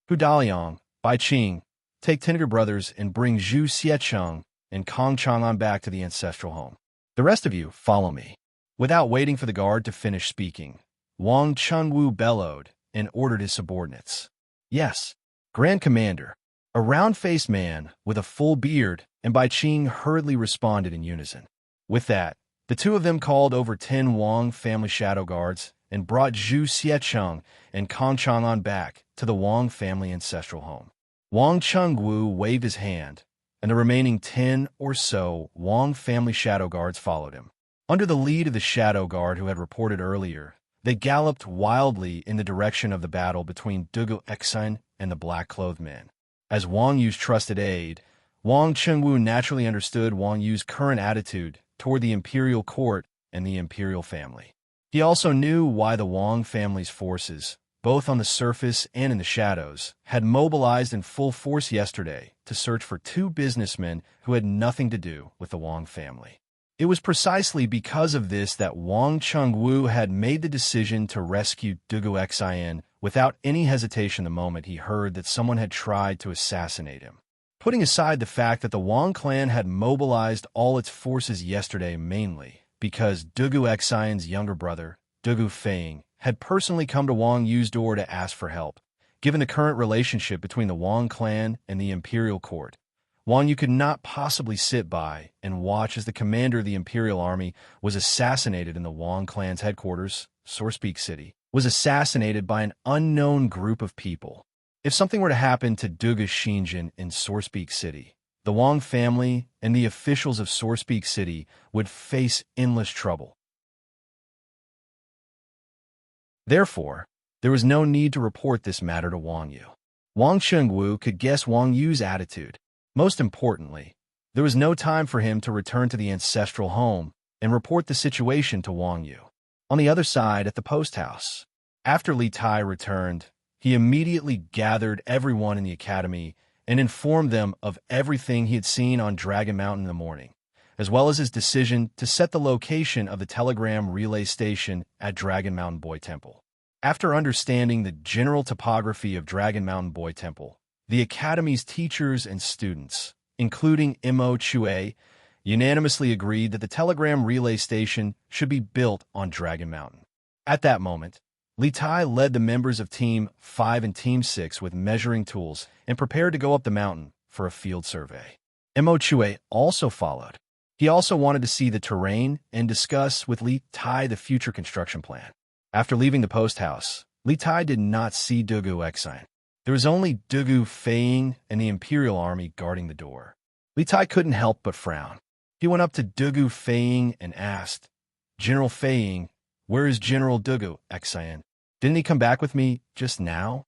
Hu Daliang, Bai Qing, take 10 of your brothers and bring Zhu Xiecheng and Kong Chang'an back to the ancestral home. The rest of you, follow me. Without waiting for the guard to finish speaking, Wang Chengwu bellowed and ordered his subordinates. Yes, Grand Commander. A round-faced man with a full beard and Bai Qing hurriedly responded in unison. With that, the 2 of them called over 10 Wang family shadow guards and brought Zhu Xiecheng and Kong Chang'an back to the Wang family ancestral home. Wang Chengwu waved his hand, and the remaining 10 or so Wang family shadow guards followed him. Under the lead of the shadow guard who had reported earlier, they galloped wildly in the direction of the battle between Dugu Xian and the black-clothed men. As Wang Yu's trusted aide, Wang Chengwu naturally understood Wang Yu's current attitude toward the imperial court and the imperial family. He also knew why the Wang family's forces, both on the surface and in the shadows, had mobilized in full force yesterday to search for 2 businessmen who had nothing to do with the Wang family. It was precisely because of this that Wang Chengwu had made the decision to rescue Dugu Xian without any hesitation the moment he heard that someone had tried to assassinate him. Putting aside the fact that the Wang clan had mobilized all its forces yesterday mainly because Dugu Xian's younger brother, Dugu Feng, had personally come to Wang Yu's door to ask for help. Given the current relationship between the Wang clan and the imperial court, Wang Yu could not possibly sit by and watch as the commander of the imperial army was assassinated in the Wang clan's headquarters, Sourcepeak City, was assassinated by an unknown group of people. If something were to happen to Dugu Xinjin in Sourcepeak City, the Wang family and the officials of Sourcepeak City would face endless trouble. Therefore, there was no need to report this matter to Wang Yu. Wang Chengwu could guess Wang Yu's attitude. Most importantly, There was no time for him to return to the ancestral home and report the situation to Wang Yu. On the other side, at the post house, after Li Tai returned, he immediately gathered everyone in the academy and informed them of everything he had seen on Dragon Mountain in the morning, as well as his decision to set the location of the telegram relay station at Dragon Mountain Boy Temple. After understanding the general topography of Dragon Mountain Boy Temple, the academy's teachers and students, including Mo Chue, unanimously agreed that the telegram relay station should be built on Dragon Mountain. At that moment, Li Tai led the members of Team 5 and Team 6 with measuring tools and prepared to go up the mountain for a field survey. Mo Chue also followed. He also wanted to see the terrain and discuss with Li Tai the future construction plan. After leaving the post house, Li Tai did not see Dugu Exine. There was only Dugu Feiying and the Imperial Army guarding the door. Li Tai couldn't help but frown. He went up to Dugu Feiying and asked, "General Feiying, where is General Dugu Exine? Didn't he come back with me just now?"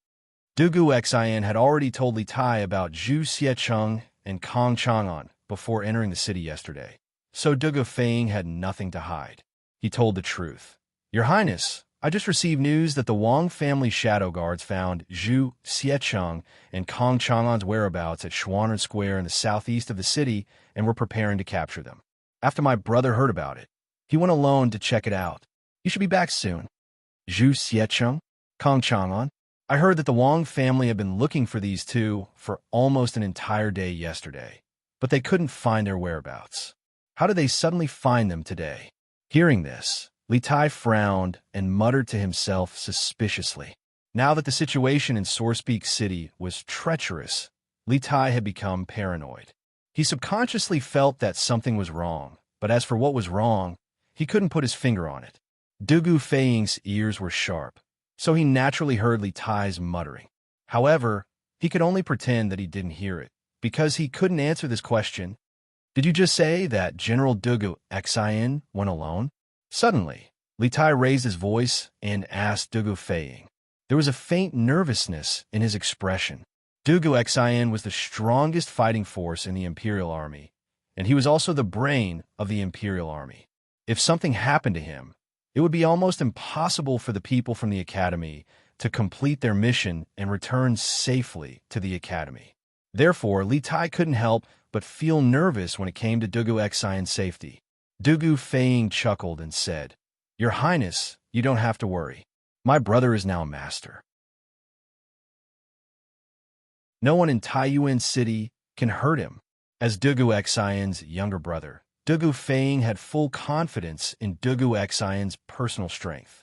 Dugu Exine had already told Li Tai about Zhu Xiecheng and Kong Chang'an before entering the city yesterday, so Dugu Feiying had nothing to hide. He told the truth. "Your Highness, I just received news that the Wang family shadow guards found Zhu Xiecheng and Kong Chang'an's whereabouts at Schwanner Square in the southeast of the city and were preparing to capture them. After my brother heard about it, he went alone to check it out. You should be back soon." Zhu Xiecheng, Kong Chang'an. I heard that the Wang family had been looking for these two for almost an entire day yesterday, but they couldn't find their whereabouts. How did they suddenly find them today? Hearing this, Li Tai frowned and muttered to himself suspiciously. Now that the situation in Sourcepeak City was treacherous, Li Tai had become paranoid. He subconsciously felt that something was wrong, but as for what was wrong, he couldn't put his finger on it. Dugu Feiying's ears were sharp, so he naturally heard Li Tai's muttering. However, he could only pretend that he didn't hear it, because he couldn't answer this question. "Did you just say that General Dugu Exine went alone?" Suddenly, Li Tai raised his voice and asked Dugu Feiying. There was a faint nervousness in his expression. Dugu Exine was the strongest fighting force in the Imperial Army, and he was also the brain of the Imperial Army. If something happened to him, it would be almost impossible for the people from the Academy to complete their mission and return safely to the Academy. Therefore, Li Tai couldn't help but feel nervous when it came to Dugu Exine's safety. Dugu Feiying chuckled and said, "Your Highness, you don't have to worry. My brother is now master. No one in Taiyuan City can hurt him." As Dugu Exine's younger brother, Dugu Feiying had full confidence in Dugu Exine's personal strength.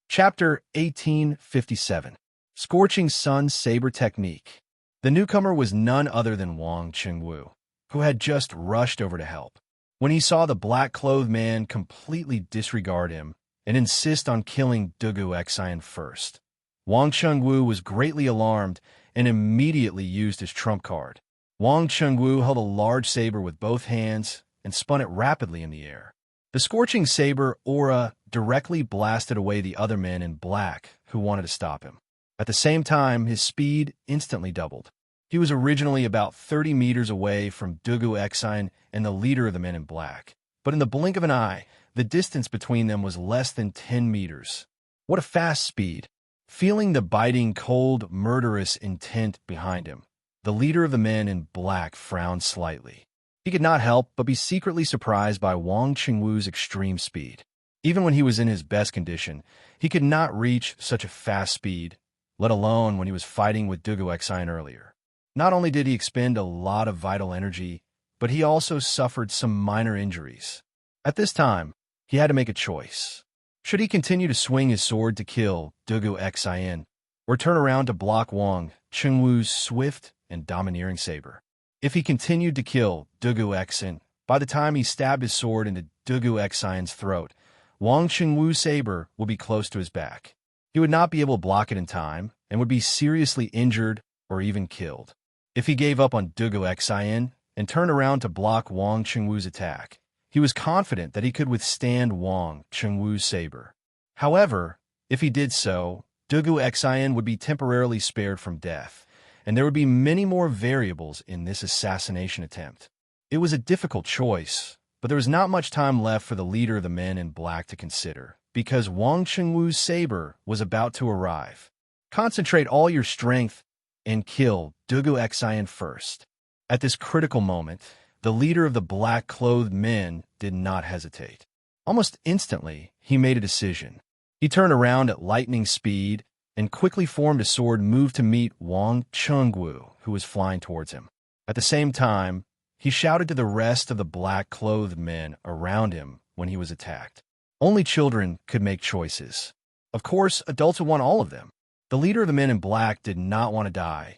Chapter 1857. Scorching Sun Saber Technique. The newcomer was none other than Wang Qingwu, who had just rushed over to help. When he saw the black-clothed man completely disregard him and insist on killing Dugu Exine first, Wang Qingwu was greatly alarmed and immediately used his trump card. Wang Qingwu held a large saber with both hands and spun it rapidly in the air. The scorching saber aura directly blasted away the other men in black who wanted to stop him. At the same time, his speed instantly doubled. He was originally about 30 meters away from Dugu Exine and the leader of the men in black, but in the blink of an eye, the distance between them was less than 10 meters. What a fast speed! Feeling the biting, cold, murderous intent behind him, the leader of the men in black frowned slightly. He could not help but be secretly surprised by Wang Qingwu's extreme speed. Even when he was in his best condition, he could not reach such a fast speed, let alone when he was fighting with Dugu Exine earlier. Not only did he expend a lot of vital energy, but he also suffered some minor injuries. At this time, he had to make a choice. Should he continue to swing his sword to kill Dugu Exine, or turn around to block Wang Qingwu's swift and domineering saber? If he continued to kill Dugu Exine, by the time he stabbed his sword into Dugu Exine's throat, Wang Qingwu's saber would be close to his back. He would not be able to block it in time and would be seriously injured or even killed. If he gave up on Dugu Exine and turned around to block Wang Qingwu's attack, he was confident that he could withstand Wang Qingwu's saber. However, if he did so, Dugu Xian would be temporarily spared from death, and there would be many more variables in this assassination attempt. It was a difficult choice, but there was not much time left for the leader of the men in black to consider, because Wang Chengwu's saber was about to arrive. Concentrate all your strength and kill Dugu Xian first. At this critical moment, the leader of the black-clothed men did not hesitate. Almost instantly, he made a decision. He turned around at lightning speed and quickly formed a sword move to meet Wang Chengwu, who was flying towards him. At the same time, he shouted to the rest of the black-clothed men around him when he was attacked. Only children could make choices. Of course, adults would want all of them. The leader of the men in black did not want to die,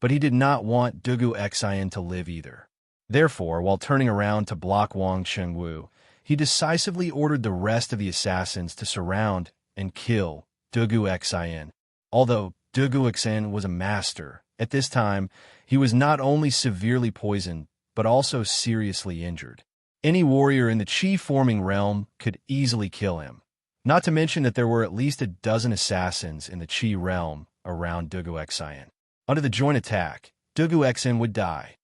but he did not want Dugu Xian to live either. Therefore, while turning around to block Wang Chengwu, he decisively ordered the rest of the assassins to surround and kill Dugu Xian. Although Dugu Xian was a master, at this time, he was not only severely poisoned, but also seriously injured. Any warrior in the Qi-forming realm could easily kill him, not to mention that there were at least a dozen assassins in the Qi realm around Dugu Xian. Under the joint attack, Dugu Xian would die.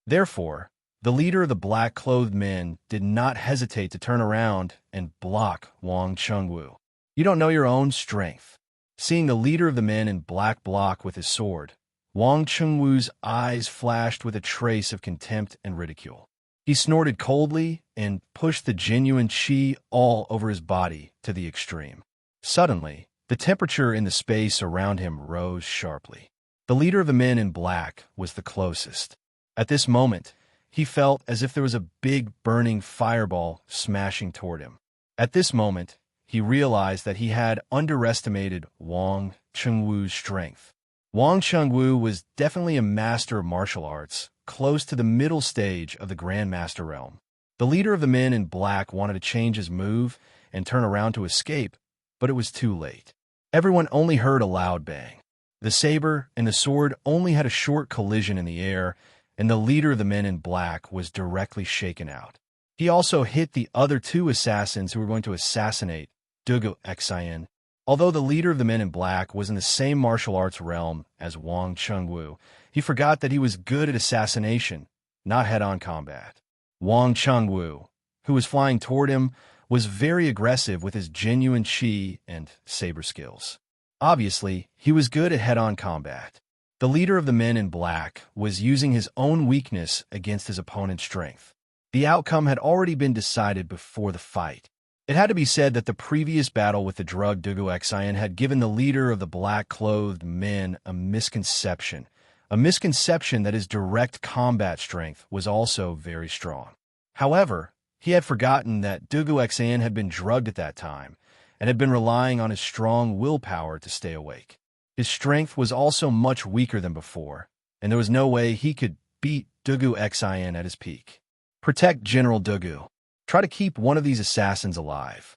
Therefore, the leader of the black-clothed men did not hesitate to turn around and block Wang Chengwu. You don't know your own strength. Seeing the leader of the men in black block with his sword, Wang Chengwu's eyes flashed with a trace of contempt and ridicule. He snorted coldly and pushed the genuine qi all over his body to the extreme. Suddenly, the temperature in the space around him rose sharply. The leader of the men in black was the closest. At this moment, he felt as if there was a big burning fireball smashing toward him. At this moment, he realized that he had underestimated Wang Chengwu's strength. Wang Chengwu was definitely a master of martial arts, close to the middle stage of the Grandmaster realm. The leader of the men in black wanted to change his move and turn around to escape, but it was too late. Everyone only heard a loud bang. The saber and the sword only had a short collision in the air, and the leader of the men in black was directly shaken out. He also hit the other two assassins who were going to assassinate Dugu Xian. Although the leader of the men in black was in the same martial arts realm as Wang Chengwu, he forgot that he was good at assassination, not head-on combat. Wang Chengwu, who was flying toward him, was very aggressive with his genuine qi and saber skills. Obviously, he was good at head-on combat. The leader of the men in black was using his own weakness against his opponent's strength. The outcome had already been decided before the fight. It had to be said that the previous battle with the drug Dugu Xian had given the leader of the black-clothed men a misconception that his direct combat strength was also very strong. However, he had forgotten that Dugu Xian had been drugged at that time and had been relying on his strong willpower to stay awake. His strength was also much weaker than before, and there was no way he could beat Dugu Xian at his peak. Protect General Dugu. Try to keep one of these assassins alive.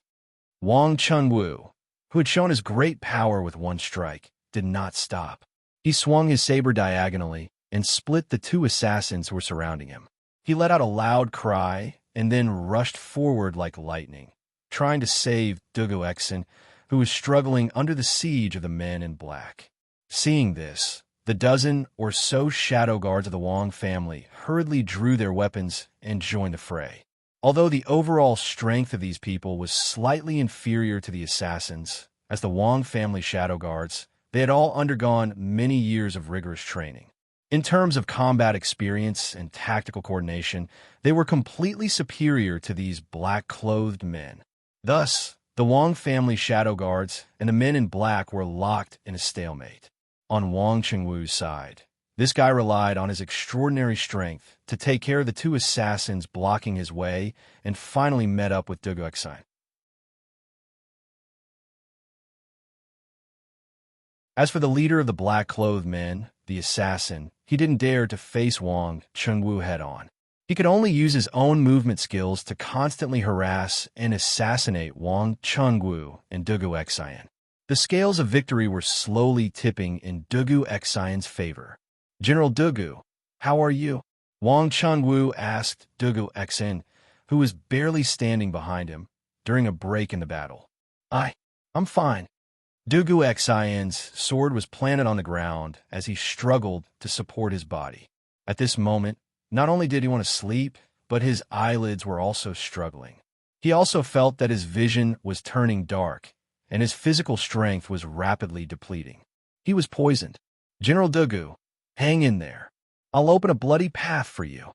Wang Chengwu, who had shown his great power with one strike, did not stop. He swung his saber diagonally and split the two assassins who were surrounding him. He let out a loud cry and then rushed forward like lightning, trying to save Dugu Xian, who was struggling under the siege of the men in black. Seeing this, the dozen or so shadow guards of the Wang family hurriedly drew their weapons and joined the fray. Although the overall strength of these people was slightly inferior to the assassins, as the Wang family shadow guards, they had all undergone many years of rigorous training. In terms of combat experience and tactical coordination, they were completely superior to these black-clothed men. Thus, the Wang family shadow guards and the men in black were locked in a stalemate. On Wang Chengwu's side, this guy relied on his extraordinary strength to take care of the two assassins blocking his way and finally met up with Dugu Xian. As for the leader of the black-clothed men, the assassin, he didn't dare to face Wang Chengwu head-on. He could only use his own movement skills to constantly harass and assassinate Wang Chengwu and Dugu Xian. The scales of victory were slowly tipping in Dugu Xian's favor. General Dugu, how are you? Wang Chengwu asked Dugu Xian, who was barely standing behind him, during a break in the battle. I'm fine. Dugu Xian's sword was planted on the ground as he struggled to support his body. At this moment, not only did he want to sleep, but his eyelids were also struggling. He also felt that his vision was turning dark, and his physical strength was rapidly depleting. He was poisoned. General Dugu, hang in there. I'll open a bloody path for you.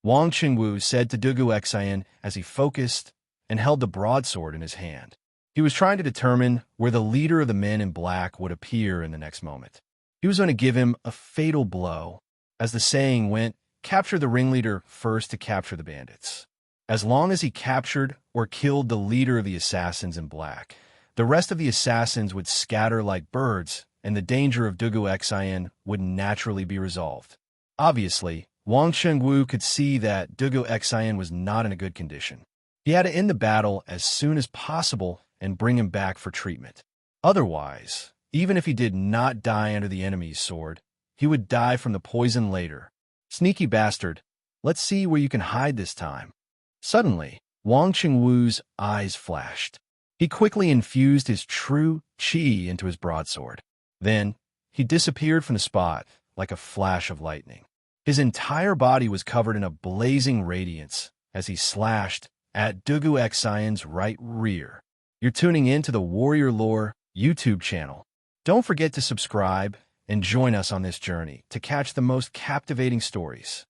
Wang Qingwu said to Dugu Xian as he focused and held the broadsword in his hand. He was trying to determine where the leader of the men in black would appear in the next moment. He was going to give him a fatal blow. As the saying went, capture the ringleader first to capture the bandits. As long as he captured or killed the leader of the assassins in black, the rest of the assassins would scatter like birds, and the danger of Dugu Xian would naturally be resolved. Obviously, Wang Qingwu could see that Dugu Xian was not in a good condition. He had to end the battle as soon as possible and bring him back for treatment. Otherwise, even if he did not die under the enemy's sword, he would die from the poison later. Sneaky bastard, let's see where you can hide this time. Suddenly, Wang Qingwu's eyes flashed. He quickly infused his true qi into his broadsword. Then, he disappeared from the spot like a flash of lightning. His entire body was covered in a blazing radiance as he slashed at Dugu Xian's right rear. You're tuning in to the Warrior Lore YouTube channel. Don't forget to subscribe and join us on this journey to catch the most captivating stories.